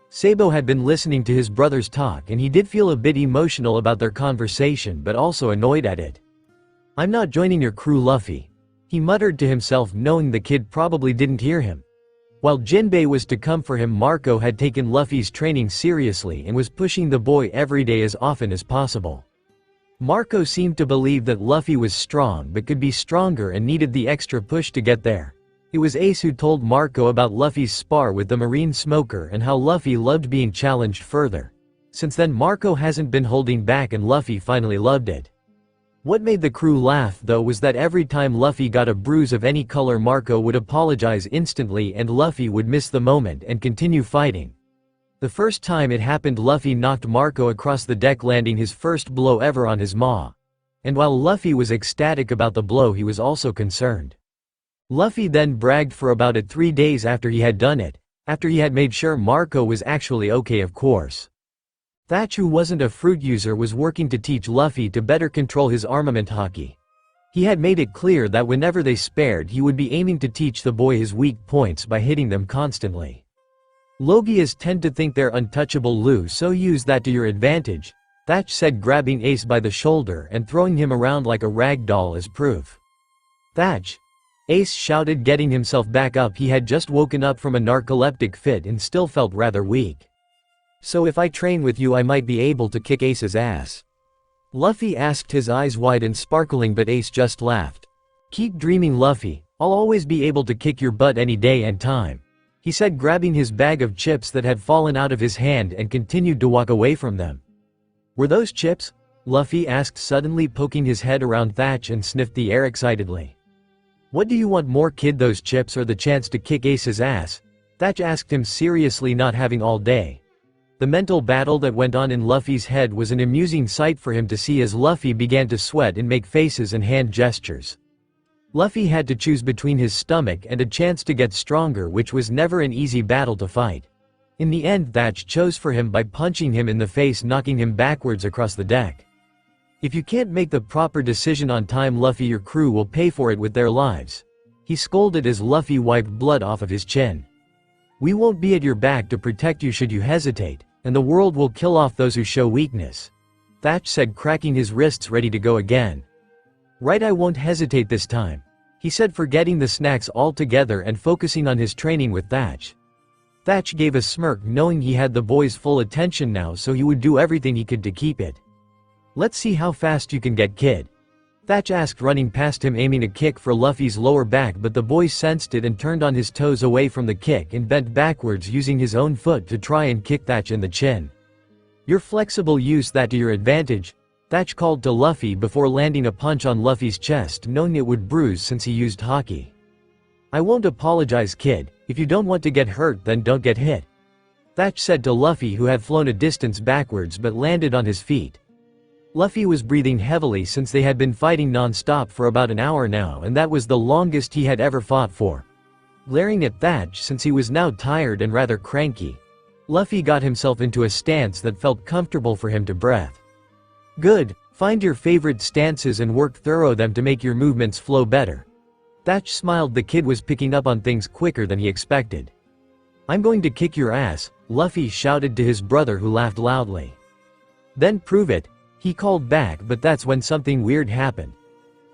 Sabo had been listening to his brother's talk, and he did feel a bit emotional about their conversation, but also annoyed at it. I'm not joining your crew, Luffy, he muttered to himself, knowing the kid probably didn't hear him. While Jinbei was to come for him, Marco had taken Luffy's training seriously and was pushing the boy every day as often as possible. Marco seemed to believe that Luffy was strong but could be stronger and needed the extra push to get there. It was Ace who told Marco about Luffy's spar with the marine smoker and how Luffy loved being challenged further. Since then, Marco hasn't been holding back, and Luffy finally loved it. What made the crew laugh though was that every time Luffy got a bruise of any color, Marco would apologize instantly and Luffy would miss the moment and continue fighting. The first time it happened, Luffy knocked Marco across the deck, landing his first blow ever on his maw. And while Luffy was ecstatic about the blow, he was also concerned. Luffy then bragged for about 3 days after he had done it, after he had made sure Marco was actually okay, of course. Thatch, who wasn't a fruit user, was working to teach Luffy to better control his armament haki. He had made it clear that whenever they spared, he would be aiming to teach the boy his weak points by hitting them constantly. Logias tend to think they're untouchable, Lu, so use that to your advantage, Thatch said, grabbing Ace by the shoulder and throwing him around like a rag doll as proof. Thatch! Ace shouted, getting himself back up. He had just woken up from a narcoleptic fit and still felt rather weak. So if I train with you I might be able to kick Ace's ass? Luffy asked, his eyes wide and sparkling, but Ace just laughed. Keep dreaming, Luffy, I'll always be able to kick your butt any day and time, he said, grabbing his bag of chips that had fallen out of his hand and continued to walk away from them. Were those chips? Luffy asked, suddenly poking his head around Thatch and sniffed the air excitedly. What do you want more, kid, those chips or the chance to kick Ace's ass? Thatch asked him seriously, not having all day. The mental battle that went on in Luffy's head was an amusing sight for him to see as Luffy began to sweat and make faces and hand gestures. Luffy had to choose between his stomach and a chance to get stronger, which was never an easy battle to fight. In the end, Thatch chose for him by punching him in the face, knocking him backwards across the deck. If you can't make the proper decision on time, Luffy, your crew will pay for it with their lives, he scolded as Luffy wiped blood off of his chin. We won't be at your back to protect you should you hesitate, and the world will kill off those who show weakness, Thatch said, cracking his wrists ready to go again. Right, I won't hesitate this time, he said, forgetting the snacks altogether and focusing on his training with Thatch. Thatch gave a smirk, knowing he had the boy's full attention now, so he would do everything he could to keep it. Let's see how fast you can get, kid, Thatch asked, running past him aiming a kick for Luffy's lower back, but the boy sensed it and turned on his toes away from the kick and bent backwards, using his own foot to try and kick Thatch in the chin. You're flexible, use that to your advantage, Thatch called to Luffy before landing a punch on Luffy's chest, knowing it would bruise since he used hockey. I won't apologize, kid, if you don't want to get hurt then don't get hit, Thatch said to Luffy, who had flown a distance backwards but landed on his feet. Luffy was breathing heavily since they had been fighting non-stop for about an hour now, and that was the longest he had ever fought for. Glaring at Thatch since he was now tired and rather cranky, Luffy got himself into a stance that felt comfortable for him to breathe. Good, find your favorite stances and work thorough them to make your movements flow better. Thatch smiled. The kid was picking up on things quicker than he expected. I'm going to kick your ass, Luffy shouted to his brother, who laughed loudly. Then prove it, he called back, but that's when something weird happened.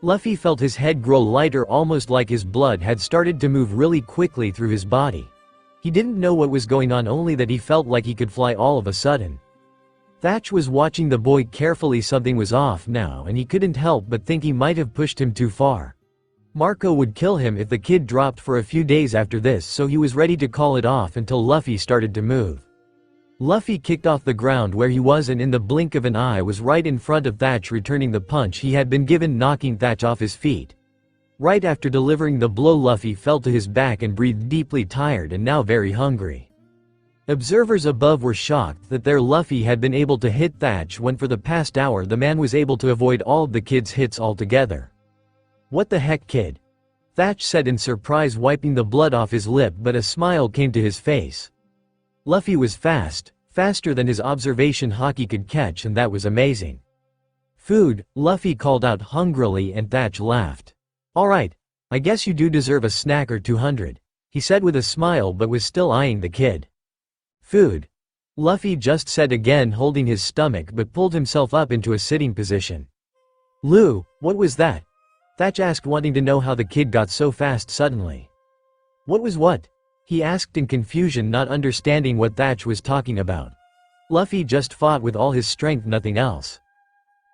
Luffy felt his head grow lighter, almost like his blood had started to move really quickly through his body. He didn't know what was going on, only that he felt like he could fly all of a sudden. Thatch was watching the boy carefully. Something was off now, and he couldn't help but think he might have pushed him too far. Marco would kill him if the kid dropped for a few days after this, so he was ready to call it off until Luffy started to move. Luffy kicked off the ground where he was and in the blink of an eye was right in front of Thatch, returning the punch he had been given, knocking Thatch off his feet. Right after delivering the blow, Luffy fell to his back and breathed deeply, tired and now very hungry. Observers above were shocked that their Luffy had been able to hit Thatch when for the past hour the man was able to avoid all of the kid's hits altogether. What the heck, kid? Thatch said in surprise, wiping the blood off his lip, but a smile came to his face. Luffy was fast, faster than his observation hockey could catch, and that was amazing. Food, Luffy called out hungrily, and Thatch laughed. Alright, I guess you do deserve a snack or 200, he said with a smile, but was still eyeing the kid. Food, Luffy just said again, holding his stomach, but pulled himself up into a sitting position. Lou, what was that? Thatch asked, wanting to know how the kid got so fast suddenly. What was what? He asked in confusion, not understanding what Thatch was talking about. Luffy just fought with all his strength, nothing else.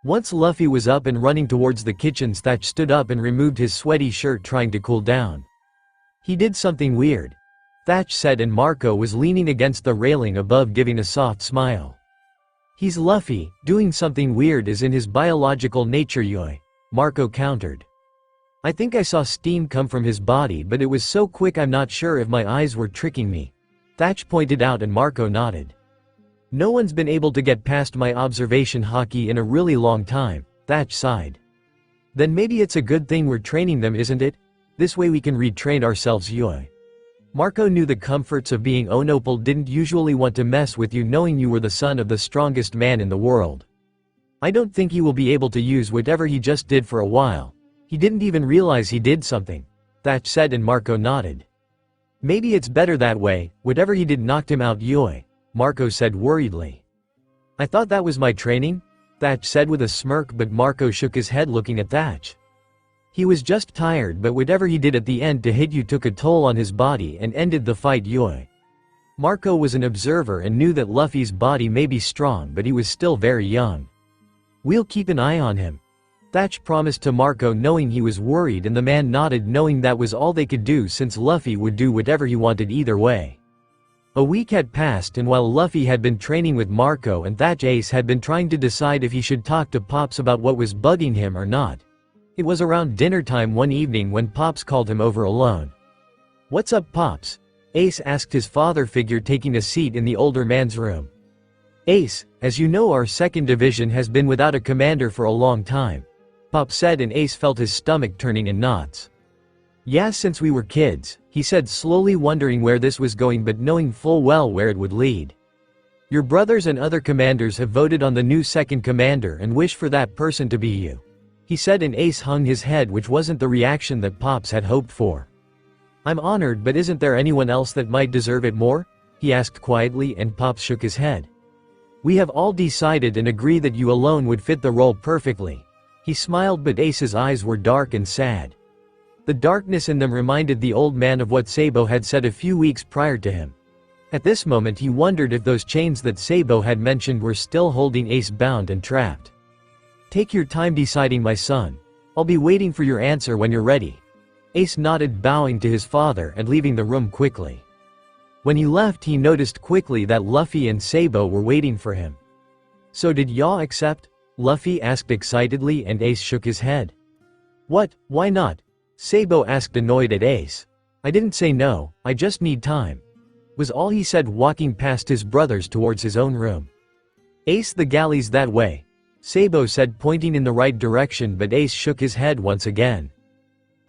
Once Luffy was up and running towards the kitchens, Thatch stood up and removed his sweaty shirt, trying to cool down. He did something weird, Thatch said, and Marco was leaning against the railing above, giving a soft smile. He's Luffy, doing something weird is in his biological nature, Yoi, Marco countered. I think I saw steam come from his body, but it was so quick I'm not sure if my eyes were tricking me, Thatch pointed out, and Marco nodded. No one's been able to get past my observation hockey in a really long time, Thatch sighed. Then maybe it's a good thing we're training them, isn't it? This way we can retrain ourselves, Yoi. Marco knew the comforts of being Onopal didn't usually want to mess with you, knowing you were the son of the strongest man in the world. I don't think he will be able to use whatever he just did for a while. He didn't even realize he did something, Thatch said, and Marco nodded. Maybe it's better that way, whatever he did knocked him out, Yoi, Marco said worriedly. I thought that was my training, Thatch said with a smirk, but Marco shook his head, looking at Thatch. He was just tired, but whatever he did at the end to hit you took a toll on his body and ended the fight. Yoi. Marco was an observer and knew that Luffy's body may be strong, but he was still very young. We'll keep an eye on him. Thatch promised to Marco, knowing he was worried, and the man nodded, knowing that was all they could do since Luffy would do whatever he wanted either way. A week had passed, and while Luffy had been training with Marco and Thatch, Ace had been trying to decide if he should talk to Pops about what was bugging him or not. It was around dinner time one evening when Pops called him over alone. "What's up, Pops?" Ace asked his father figure, taking a seat in the older man's room. "Ace, as you know, our second division has been without a commander for a long time," Pop said, and Ace felt his stomach turning in knots. "Yeah, since we were kids," he said, slowly wondering where this was going but knowing full well where it would lead. "Your brothers and other commanders have voted on the new second commander and wish for that person to be you," he said, and Ace hung his head, which wasn't the reaction that Pops had hoped for. "I'm honored, but isn't there anyone else that might deserve it more?" he asked quietly, and Pops shook his head. "We have all decided and agree that you alone would fit the role perfectly." He smiled, but Ace's eyes were dark and sad. The darkness in them reminded the old man of what Sabo had said a few weeks prior to him. At this moment he wondered if those chains that Sabo had mentioned were still holding Ace bound and trapped. "Take your time deciding, my son. I'll be waiting for your answer when you're ready." Ace nodded, bowing to his father and leaving the room quickly. When he left, he noticed quickly that Luffy and Sabo were waiting for him. "So did y'all accept?" Luffy asked excitedly, and Ace shook his head. "What, why not?" Sabo asked, annoyed at Ace. "I didn't say no, I just need time," was all he said, walking past his brothers towards his own room. "Ace, the galley's that way," Sabo said, pointing in the right direction, but Ace shook his head once again.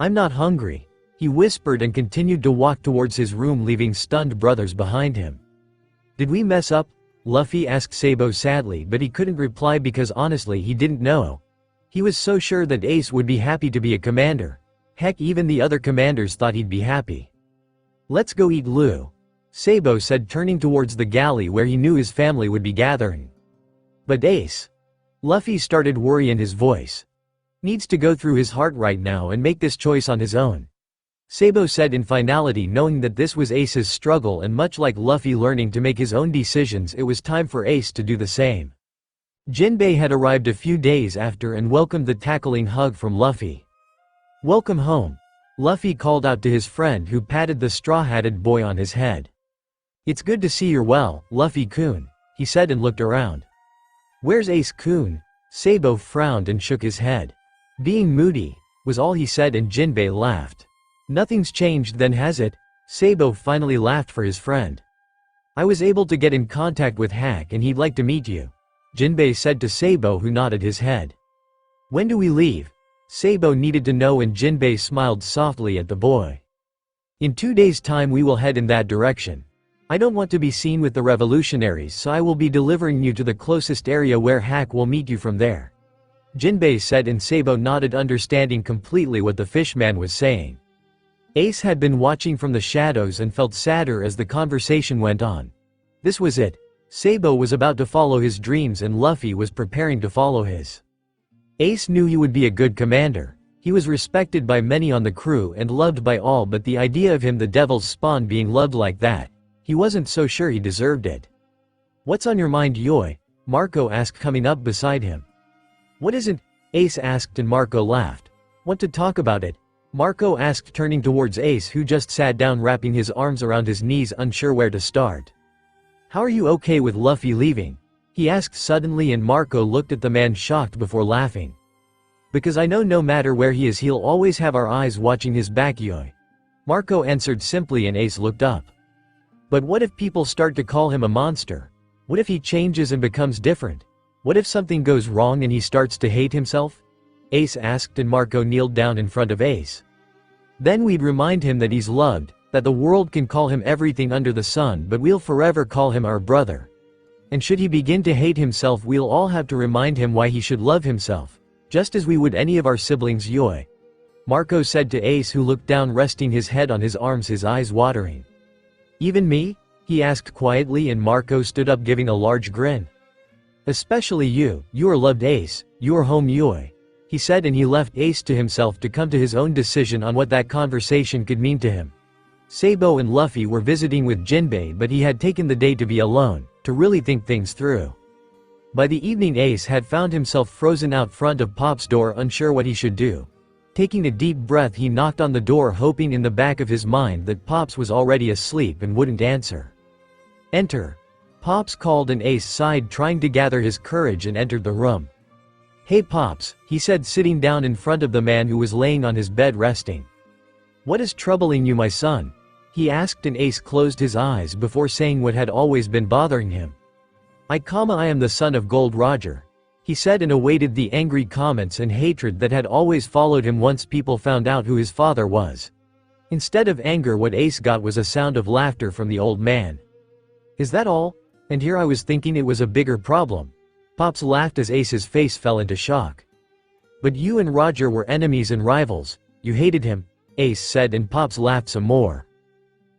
"I'm not hungry," he whispered, and continued to walk towards his room, leaving stunned brothers behind him. "Did we mess up?" Luffy asked Sabo sadly, but he couldn't reply because honestly he didn't know. He was so sure that Ace would be happy to be a commander. Heck, even the other commanders thought he'd be happy. "Let's go eat, Lou," Sabo said, turning towards the galley where he knew his family would be gathering. "But Ace," Luffy started, worry in his voice, "needs to go through his heart right now and make this choice on his own," Sabo said in finality, knowing that this was Ace's struggle, and much like Luffy learning to make his own decisions, it was time for Ace to do the same. Jinbei had arrived a few days after and welcomed the tackling hug from Luffy. "Welcome home," Luffy called out to his friend, who patted the straw-hatted boy on his head. "It's good to see you're well, Luffy-kun," he said, and looked around. "Where's Ace-kun?" Sabo frowned and shook his head. "Being moody," was all he said, and Jinbei laughed. "Nothing's changed then, has it?" Sabo finally laughed for his friend. "I was able to get in contact with Hack and he'd like to meet you," Jinbei said to Sabo, who nodded his head. "When do we leave?" Sabo needed to know, and Jinbei smiled softly at the boy. "In 2 days' time we will head in that direction. I don't want to be seen with the revolutionaries, so I will be delivering you to the closest area where Hack will meet you from there," Jinbei said, and Sabo nodded, understanding completely what the fishman was saying. Ace had been watching from the shadows and felt sadder as the conversation went on. This was it. Sabo was about to follow his dreams and Luffy was preparing to follow his. Ace knew he would be a good commander. He was respected by many on the crew and loved by all, but the idea of him, the devil's spawn, being loved like that, he wasn't so sure he deserved it. "What's on your mind, Yoi?" Marco asked, coming up beside him. "What isn't?" Ace asked, and Marco laughed. "Want to talk about it?" Marco asked, turning towards Ace, who just sat down, wrapping his arms around his knees, unsure where to start. "How are you okay with Luffy leaving?" he asked suddenly, and Marco looked at the man, shocked before laughing. "Because I know no matter where he is, he'll always have our eyes watching his back, Yoi," Marco answered simply, and Ace looked up. "But what if people start to call him a monster? What if he changes and becomes different? What if something goes wrong and he starts to hate himself?" Ace asked, and Marco kneeled down in front of Ace. "Then we'd remind him that he's loved, that the world can call him everything under the sun, but we'll forever call him our brother. And should he begin to hate himself, we'll all have to remind him why he should love himself, just as we would any of our siblings, Yoi," Marco said to Ace, who looked down, resting his head on his arms, his eyes watering. "Even me?" he asked quietly, and Marco stood up, giving a large grin. "Especially you, you are loved, Ace, you are home, Yoi," he said, and he left Ace to himself to come to his own decision on what that conversation could mean to him. Sabo and Luffy were visiting with Jinbei, but he had taken the day to be alone, to really think things through. By the evening, Ace had found himself frozen out front of Pop's door, unsure what he should do. Taking a deep breath, he knocked on the door, hoping in the back of his mind that Pops was already asleep and wouldn't answer. "Enter." Pops called, and Ace sighed, trying to gather his courage, and entered the room. "Hey Pops," he said, sitting down in front of the man who was laying on his bed resting. "What is troubling you, my son?" he asked, and Ace closed his eyes before saying what had always been bothering him. I am the son of Gold Roger," he said, and awaited the angry comments and hatred that had always followed him once people found out who his father was. Instead of anger, what Ace got was a sound of laughter from the old man. "Is that all? And here I was thinking it was a bigger problem." Pops laughed as Ace's face fell into shock. "But you and Roger were enemies and rivals. You hated him," Ace said, and Pops laughed some more.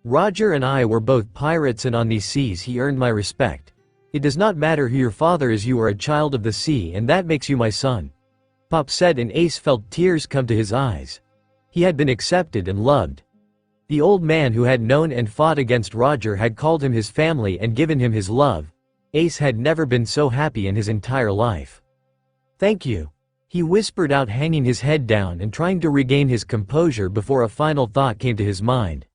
"Roger and I were both pirates, and on these seas he earned my respect. It does not matter who your father is, you are a child of the sea, and that makes you my son," Pop said, and Ace felt tears come to his eyes. He had been accepted and loved. The old man who had known and fought against Roger had called him his family and given him his love. Ace had never been so happy in his entire life. "Thank you," he whispered out, hanging his head down and trying to regain his composure before a final thought came to his mind.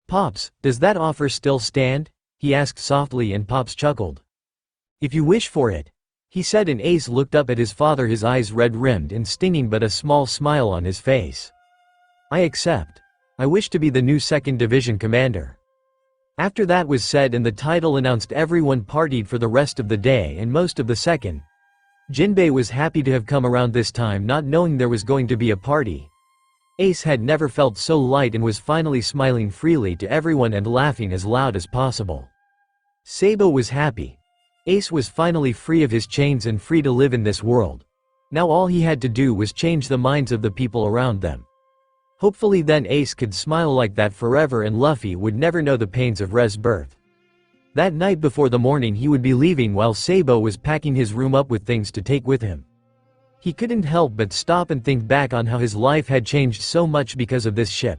"Pops, does that offer still stand?" he asked softly, and Pops chuckled. "If you wish for it," he said, and Ace looked up at his father, his eyes red-rimmed and stinging, but a small smile on his face. "I accept. I wish to be the new 2nd Division commander." After that was said and the title announced, everyone partied for the rest of the day and most of the second. Jinbei was happy to have come around this time, not knowing there was going to be a party. Ace had never felt so light and was finally smiling freely to everyone and laughing as loud as possible. Sabo was happy. Ace was finally free of his chains and free to live in this world. Now all he had to do was change the minds of the people around them. Hopefully then Ace could smile like that forever, and Luffy would never know the pains of rebirth. That night before the morning he would be leaving, while Sabo was packing his room up with things to take with him. He couldn't help but stop and think back on how his life had changed so much because of this ship.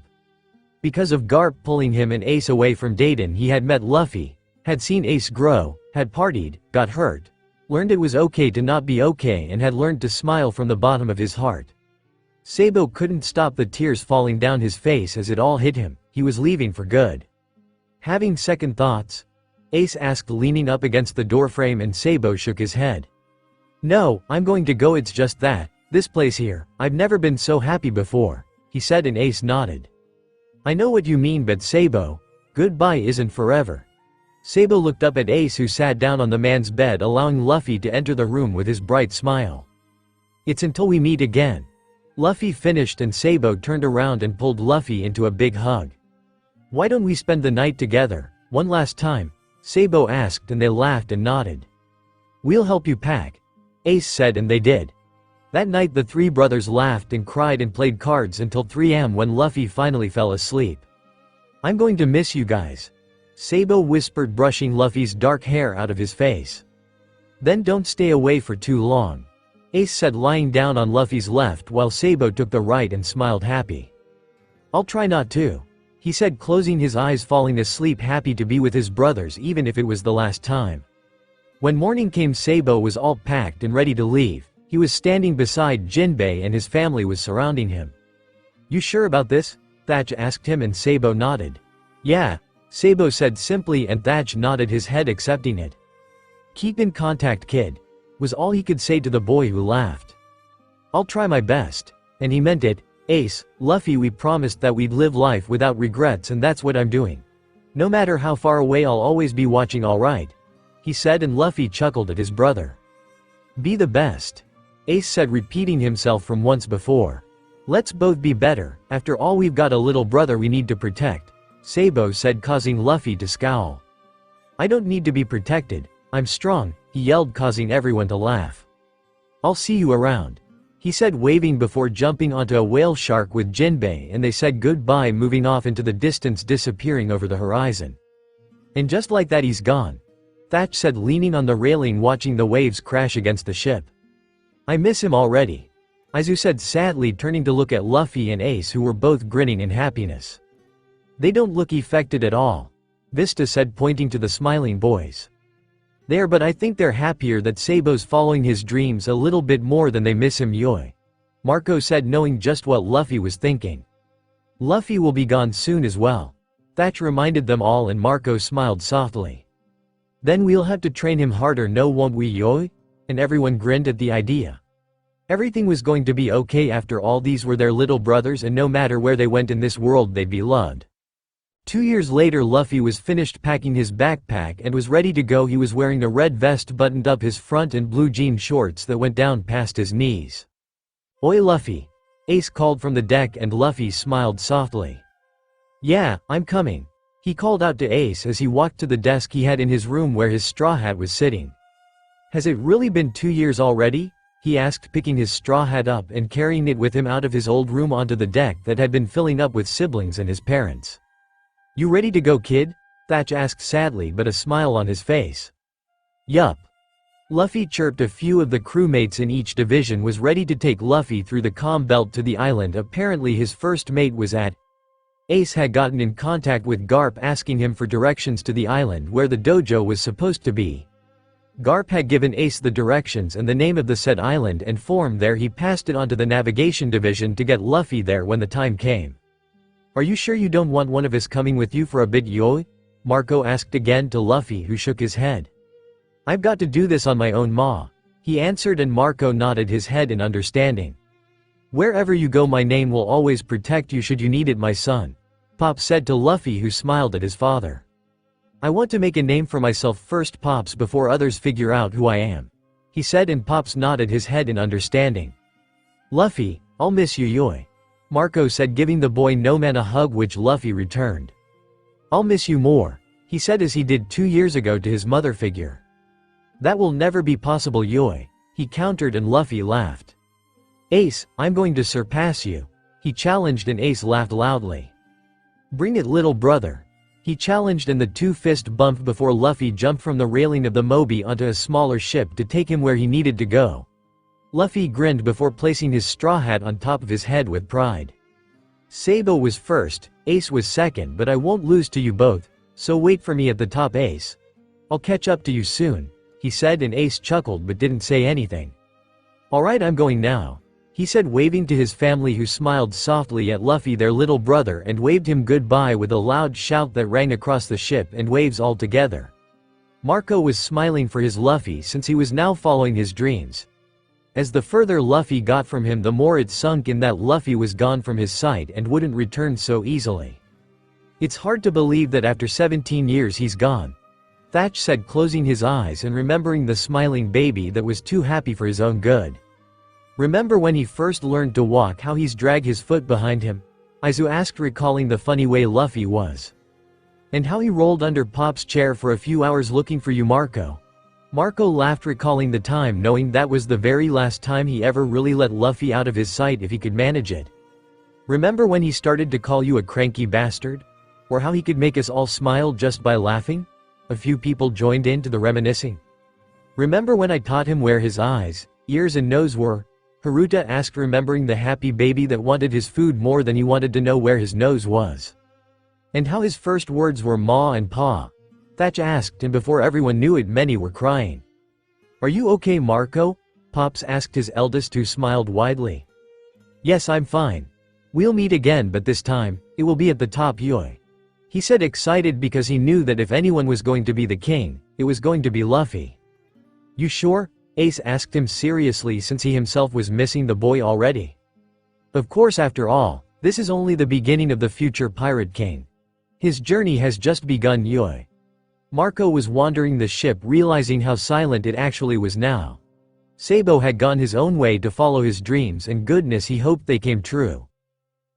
Because of Garp pulling him and Ace away from Dayton, he had met Luffy, had seen Ace grow, had partied, got hurt, learned it was okay to not be okay, and had learned to smile from the bottom of his heart. Sabo couldn't stop the tears falling down his face as it all hit him. He was leaving for good. Having second thoughts? Ace asked, leaning up against the doorframe, and Sabo shook his head. "No, I'm going to go, it's just that, this place here, I've never been so happy before," he said, and Ace nodded. "I know what you mean, but Sabo, goodbye isn't forever." Sabo looked up at Ace, who sat down on the man's bed, allowing Luffy to enter the room with his bright smile. "It's until we meet again." Luffy finished, and Sabo turned around and pulled Luffy into a big hug. "Why don't we spend the night together, one last time?" Sabo asked, and they laughed and nodded. "We'll help you pack," Ace said, and they did. That night the three brothers laughed and cried and played cards until 3 a.m. when Luffy finally fell asleep. "I'm going to miss you guys," Sabo whispered, brushing Luffy's dark hair out of his face. "Then don't stay away for too long," Ace said, lying down on Luffy's left while Sabo took the right and smiled happy. "I'll try not to," he said, closing his eyes, falling asleep, happy to be with his brothers even if it was the last time. When morning came, Sabo was all packed and ready to leave. He was standing beside Jinbei and his family was surrounding him. "You sure about this?" Thatch asked him, and Sabo nodded. "Yeah," Sabo said simply, and Thatch nodded his head, accepting it. "Keep in contact, kid," was all he could say to the boy, who laughed. "I'll try my best." And he meant it. "Ace, Luffy, we promised that we'd live life without regrets, and that's what I'm doing. No matter how far away, I'll always be watching, alright?" he said, and Luffy chuckled at his brother. "Be the best," Ace said, repeating himself from once before. "Let's both be better, after all we've got a little brother we need to protect," Sabo said, causing Luffy to scowl. "I don't need to be protected, I'm strong," he yelled, causing everyone to laugh. "I'll see you around," he said, waving before jumping onto a whale shark with Jinbei, and they said goodbye, moving off into the distance, disappearing over the horizon. "And just like that he's gone," Thatch said, leaning on the railing watching the waves crash against the ship. "I miss him already." Aizu said sadly, turning to look at Luffy and Ace, who were both grinning in happiness. They don't look affected at all, Vista said, pointing to the smiling boys. They are, but I think they're happier that Sabo's following his dreams a little bit more than they miss him, Yoi. Marco said, knowing just what Luffy was thinking. Luffy will be gone soon as well. Thatch reminded them all, and Marco smiled softly. Then we'll have to train him harder, no won't we, Yoi? And everyone grinned at the idea. Everything was going to be okay after all. These were their little brothers, and no matter where they went in this world they'd be loved. 2 years later, Luffy was finished packing his backpack and was ready to go. He was wearing a red vest buttoned up his front and blue jean shorts that went down past his knees. Oi Luffy! Ace called from the deck, and Luffy smiled softly. Yeah, I'm coming. He called out to Ace as he walked to the desk he had in his room where his straw hat was sitting. Has it really been 2 years already? He asked, picking his straw hat up and carrying it with him out of his old room onto the deck that had been filling up with siblings and his parents. You ready to go, kid? Thatch asked sadly, but a smile on his face. Yup. Luffy chirped. A few of the crewmates in each division was ready to take Luffy through the comm belt to the island. Apparently his first mate was at. Ace had gotten in contact with Garp, asking him for directions to the island where the dojo was supposed to be. Garp had given Ace the directions and the name of the said island, and from there he passed it on to the navigation division to get Luffy there when the time came. Are you sure you don't want one of us coming with you for a bit, Yoi? Marco asked again to Luffy, who shook his head. I've got to do this on my own, ma. He answered, and Marco nodded his head in understanding. Wherever you go, my name will always protect you should you need it, my son. Pops said to Luffy, who smiled at his father. I want to make a name for myself first, Pops, before others figure out who I am. He said, and Pops nodded his head in understanding. Luffy, I'll miss you, Yoi. Marco said, giving the boy No Man a hug, which Luffy returned. I'll miss you more, he said, as he did 2 years ago to his mother figure. That will never be possible, Yoi, he countered, and Luffy laughed. Ace, I'm going to surpass you, he challenged, and Ace laughed loudly. Bring it, little brother, he challenged, and the two fist bumped before Luffy jumped from the railing of the Moby onto a smaller ship to take him where he needed to go. Luffy grinned before placing his straw hat on top of his head with pride. Sabo was first, Ace was second, but I won't lose to you both, so wait for me at the top, Ace. I'll catch up to you soon, he said, and Ace chuckled but didn't say anything. Alright, I'm going now, he said, waving to his family, who smiled softly at Luffy, their little brother, and waved him goodbye with a loud shout that rang across the ship and waves all together. Marco was smiling for his Luffy since he was now following his dreams. As the further Luffy got from him, the more it sunk in that Luffy was gone from his sight and wouldn't return so easily. It's hard to believe that after 17 years he's gone, Thatch said, closing his eyes and remembering the smiling baby that was too happy for his own good. Remember when he first learned to walk, how he's dragged his foot behind him? Aizu asked, recalling the funny way Luffy was. And how he rolled under Pop's chair for a few hours looking for you, Marco. Marco laughed, recalling the time, knowing that was the very last time he ever really let Luffy out of his sight if he could manage it. Remember when he started to call you a cranky bastard? Or how he could make us all smile just by laughing? A few people joined in to the reminiscing. Remember when I taught him where his eyes, ears and nose were? Haruta asked, remembering the happy baby that wanted his food more than he wanted to know where his nose was. And how his first words were ma and pa? Thatch asked, and before everyone knew it, many were crying. Are you okay, Marco? Pops asked his eldest, who smiled widely. Yes, I'm fine. We'll meet again, but this time, it will be at the top, Yoi. He said, excited because he knew that if anyone was going to be the king, it was going to be Luffy. You sure? Ace asked him seriously, since he himself was missing the boy already. Of course, after all, this is only the beginning of the future Pirate King. His journey has just begun, Yoi. Marco was wandering the ship, realizing how silent it actually was now. Sabo had gone his own way to follow his dreams, and goodness, he hoped they came true.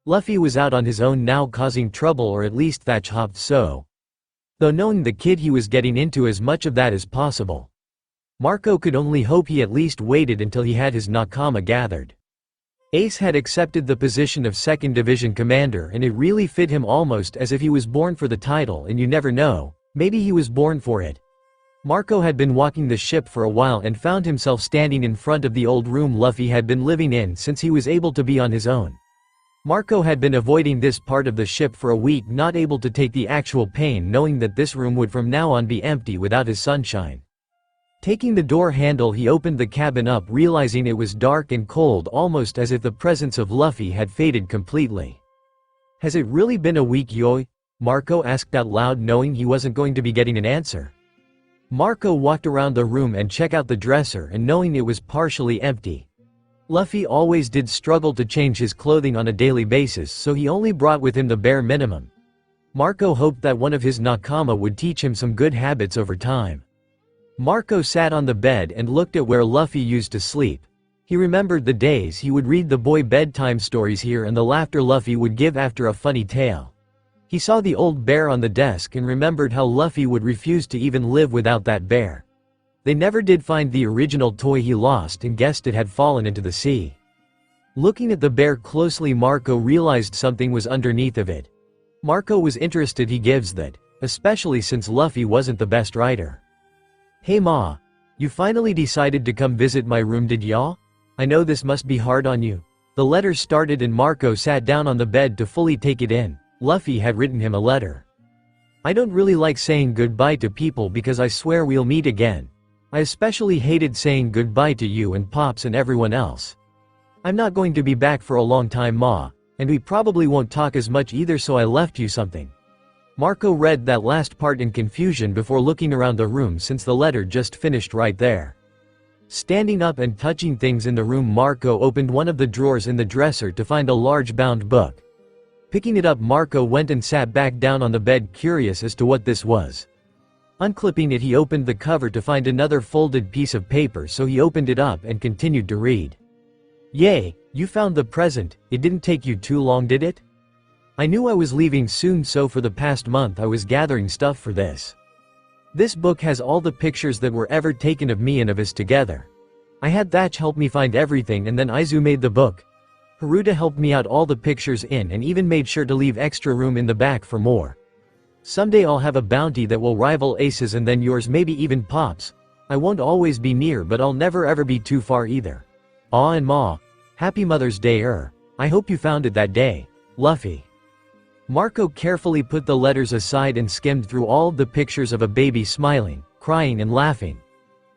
Luffy was out on his own now, causing trouble, or at least Thatch hoped so. Though knowing the kid, he was getting into as much of that as possible. Marco could only hope he at least waited until he had his nakama gathered. Ace had accepted the position of 2nd Division Commander, and it really fit him, almost as if he was born for the title, and you never know, maybe he was born for it. Marco had been walking the ship for a while and found himself standing in front of the old room Luffy had been living in since he was able to be on his own. Marco had been avoiding this part of the ship for a week, not able to take the actual pain knowing that this room would from now on be empty without his sunshine. Taking the door handle, he opened the cabin up, realizing it was dark and cold, almost as if the presence of Luffy had faded completely. "Has it really been a week, Yoi?" Marco asked out loud, knowing he wasn't going to be getting an answer. Marco walked around the room and checked out the dresser, and knowing it was partially empty. Luffy always did struggle to change his clothing on a daily basis, so he only brought with him the bare minimum. Marco hoped that one of his nakama would teach him some good habits over time. Marco sat on the bed and looked at where Luffy used to sleep. He remembered the days he would read the boy bedtime stories here and the laughter Luffy would give after a funny tale. He saw the old bear on the desk and remembered how Luffy would refuse to even live without that bear. They never did find the original toy he lost and guessed it had fallen into the sea. Looking at the bear closely, Marco realized something was underneath of it. Marco was interested, he gives that, especially since Luffy wasn't the best writer. "Hey Ma, you finally decided to come visit my room, did ya? I know this must be hard on you." The letter started and Marco sat down on the bed to fully take it in. Luffy had written him a letter. "I don't really like saying goodbye to people because I swear we'll meet again. I especially hated saying goodbye to you and Pops and everyone else. I'm not going to be back for a long time, Ma, and we probably won't talk as much either, so I left you something." Marco read that last part in confusion before looking around the room since the letter just finished right there. Standing up and touching things in the room, Marco opened one of the drawers in the dresser to find a large bound book. Picking it up, Marco went and sat back down on the bed, curious as to what this was. Unclipping it, he opened the cover to find another folded piece of paper, so he opened it up and continued to read. "Yay, you found the present. It didn't take you too long, did it? I knew I was leaving soon, so for the past month I was gathering stuff for this. This book has all the pictures that were ever taken of me and of us together. I had Thatch help me find everything, and then Aizu made the book. Haruta helped me out all the pictures in and even made sure to leave extra room in the back for more. Someday I'll have a bounty that will rival Ace's and then yours, maybe even Pop's. I won't always be near, but I'll never ever be too far either. Aw and Ma, happy Mother's Day. I hope you found it that day. Luffy." Marco carefully put the letters aside and skimmed through all of the pictures of a baby smiling, crying and laughing.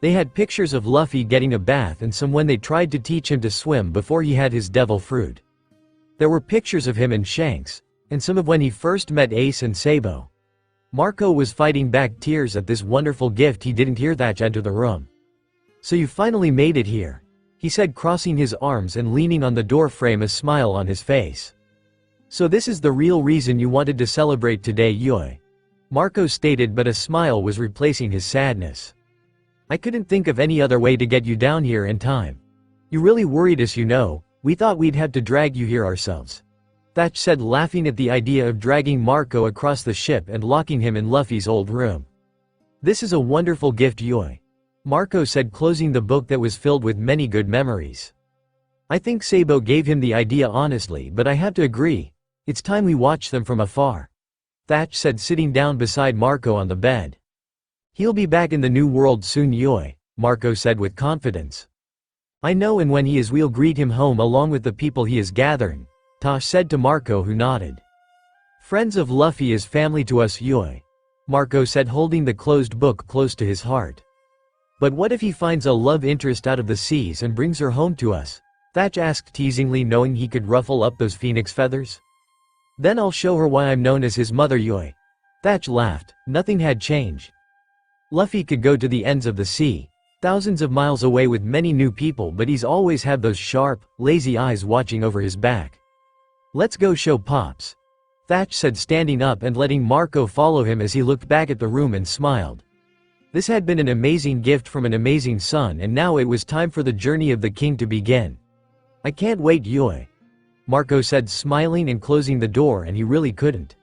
They had pictures of Luffy getting a bath and some when they tried to teach him to swim before he had his devil fruit. There were pictures of him and Shanks, and some of when he first met Ace and Sabo. Marco was fighting back tears at this wonderful gift. He didn't hear Thatch enter the room. "So you finally made it here," he said, crossing his arms and leaning on the door frame, a smile on his face. "So this is the real reason you wanted to celebrate today, Yoi?" Marco stated, but a smile was replacing his sadness. "I couldn't think of any other way to get you down here in time. You really worried us, you know. We thought we'd have to drag you here ourselves." Thatch said, laughing at the idea of dragging Marco across the ship and locking him in Luffy's old room. "This is a wonderful gift, Yoi," Marco said, closing the book that was filled with many good memories. "I think Sabo gave him the idea, honestly, but I have to agree. It's time we watch them from afar," Thatch said, sitting down beside Marco on the bed. "He'll be back in the new world soon, Yoi," Marco said with confidence. "I know, and when he is we'll greet him home along with the people he is gathering," Tosh said to Marco, who nodded. "Friends of Luffy is family to us, Yoi," Marco said, holding the closed book close to his heart. "But what if he finds a love interest out of the seas and brings her home to us?" Thatch asked teasingly, knowing he could ruffle up those phoenix feathers. "Then I'll show her why I'm known as his mother, Yoi." Thatch laughed. Nothing had changed. Luffy could go to the ends of the sea, thousands of miles away with many new people, but he's always had those sharp, lazy eyes watching over his back. "Let's go show Pops," Thatch said, standing up and letting Marco follow him as he looked back at the room and smiled. This had been an amazing gift from an amazing son, and now it was time for the journey of the king to begin. "I can't wait, Yoi," Marco said, smiling and closing the door, and he really couldn't.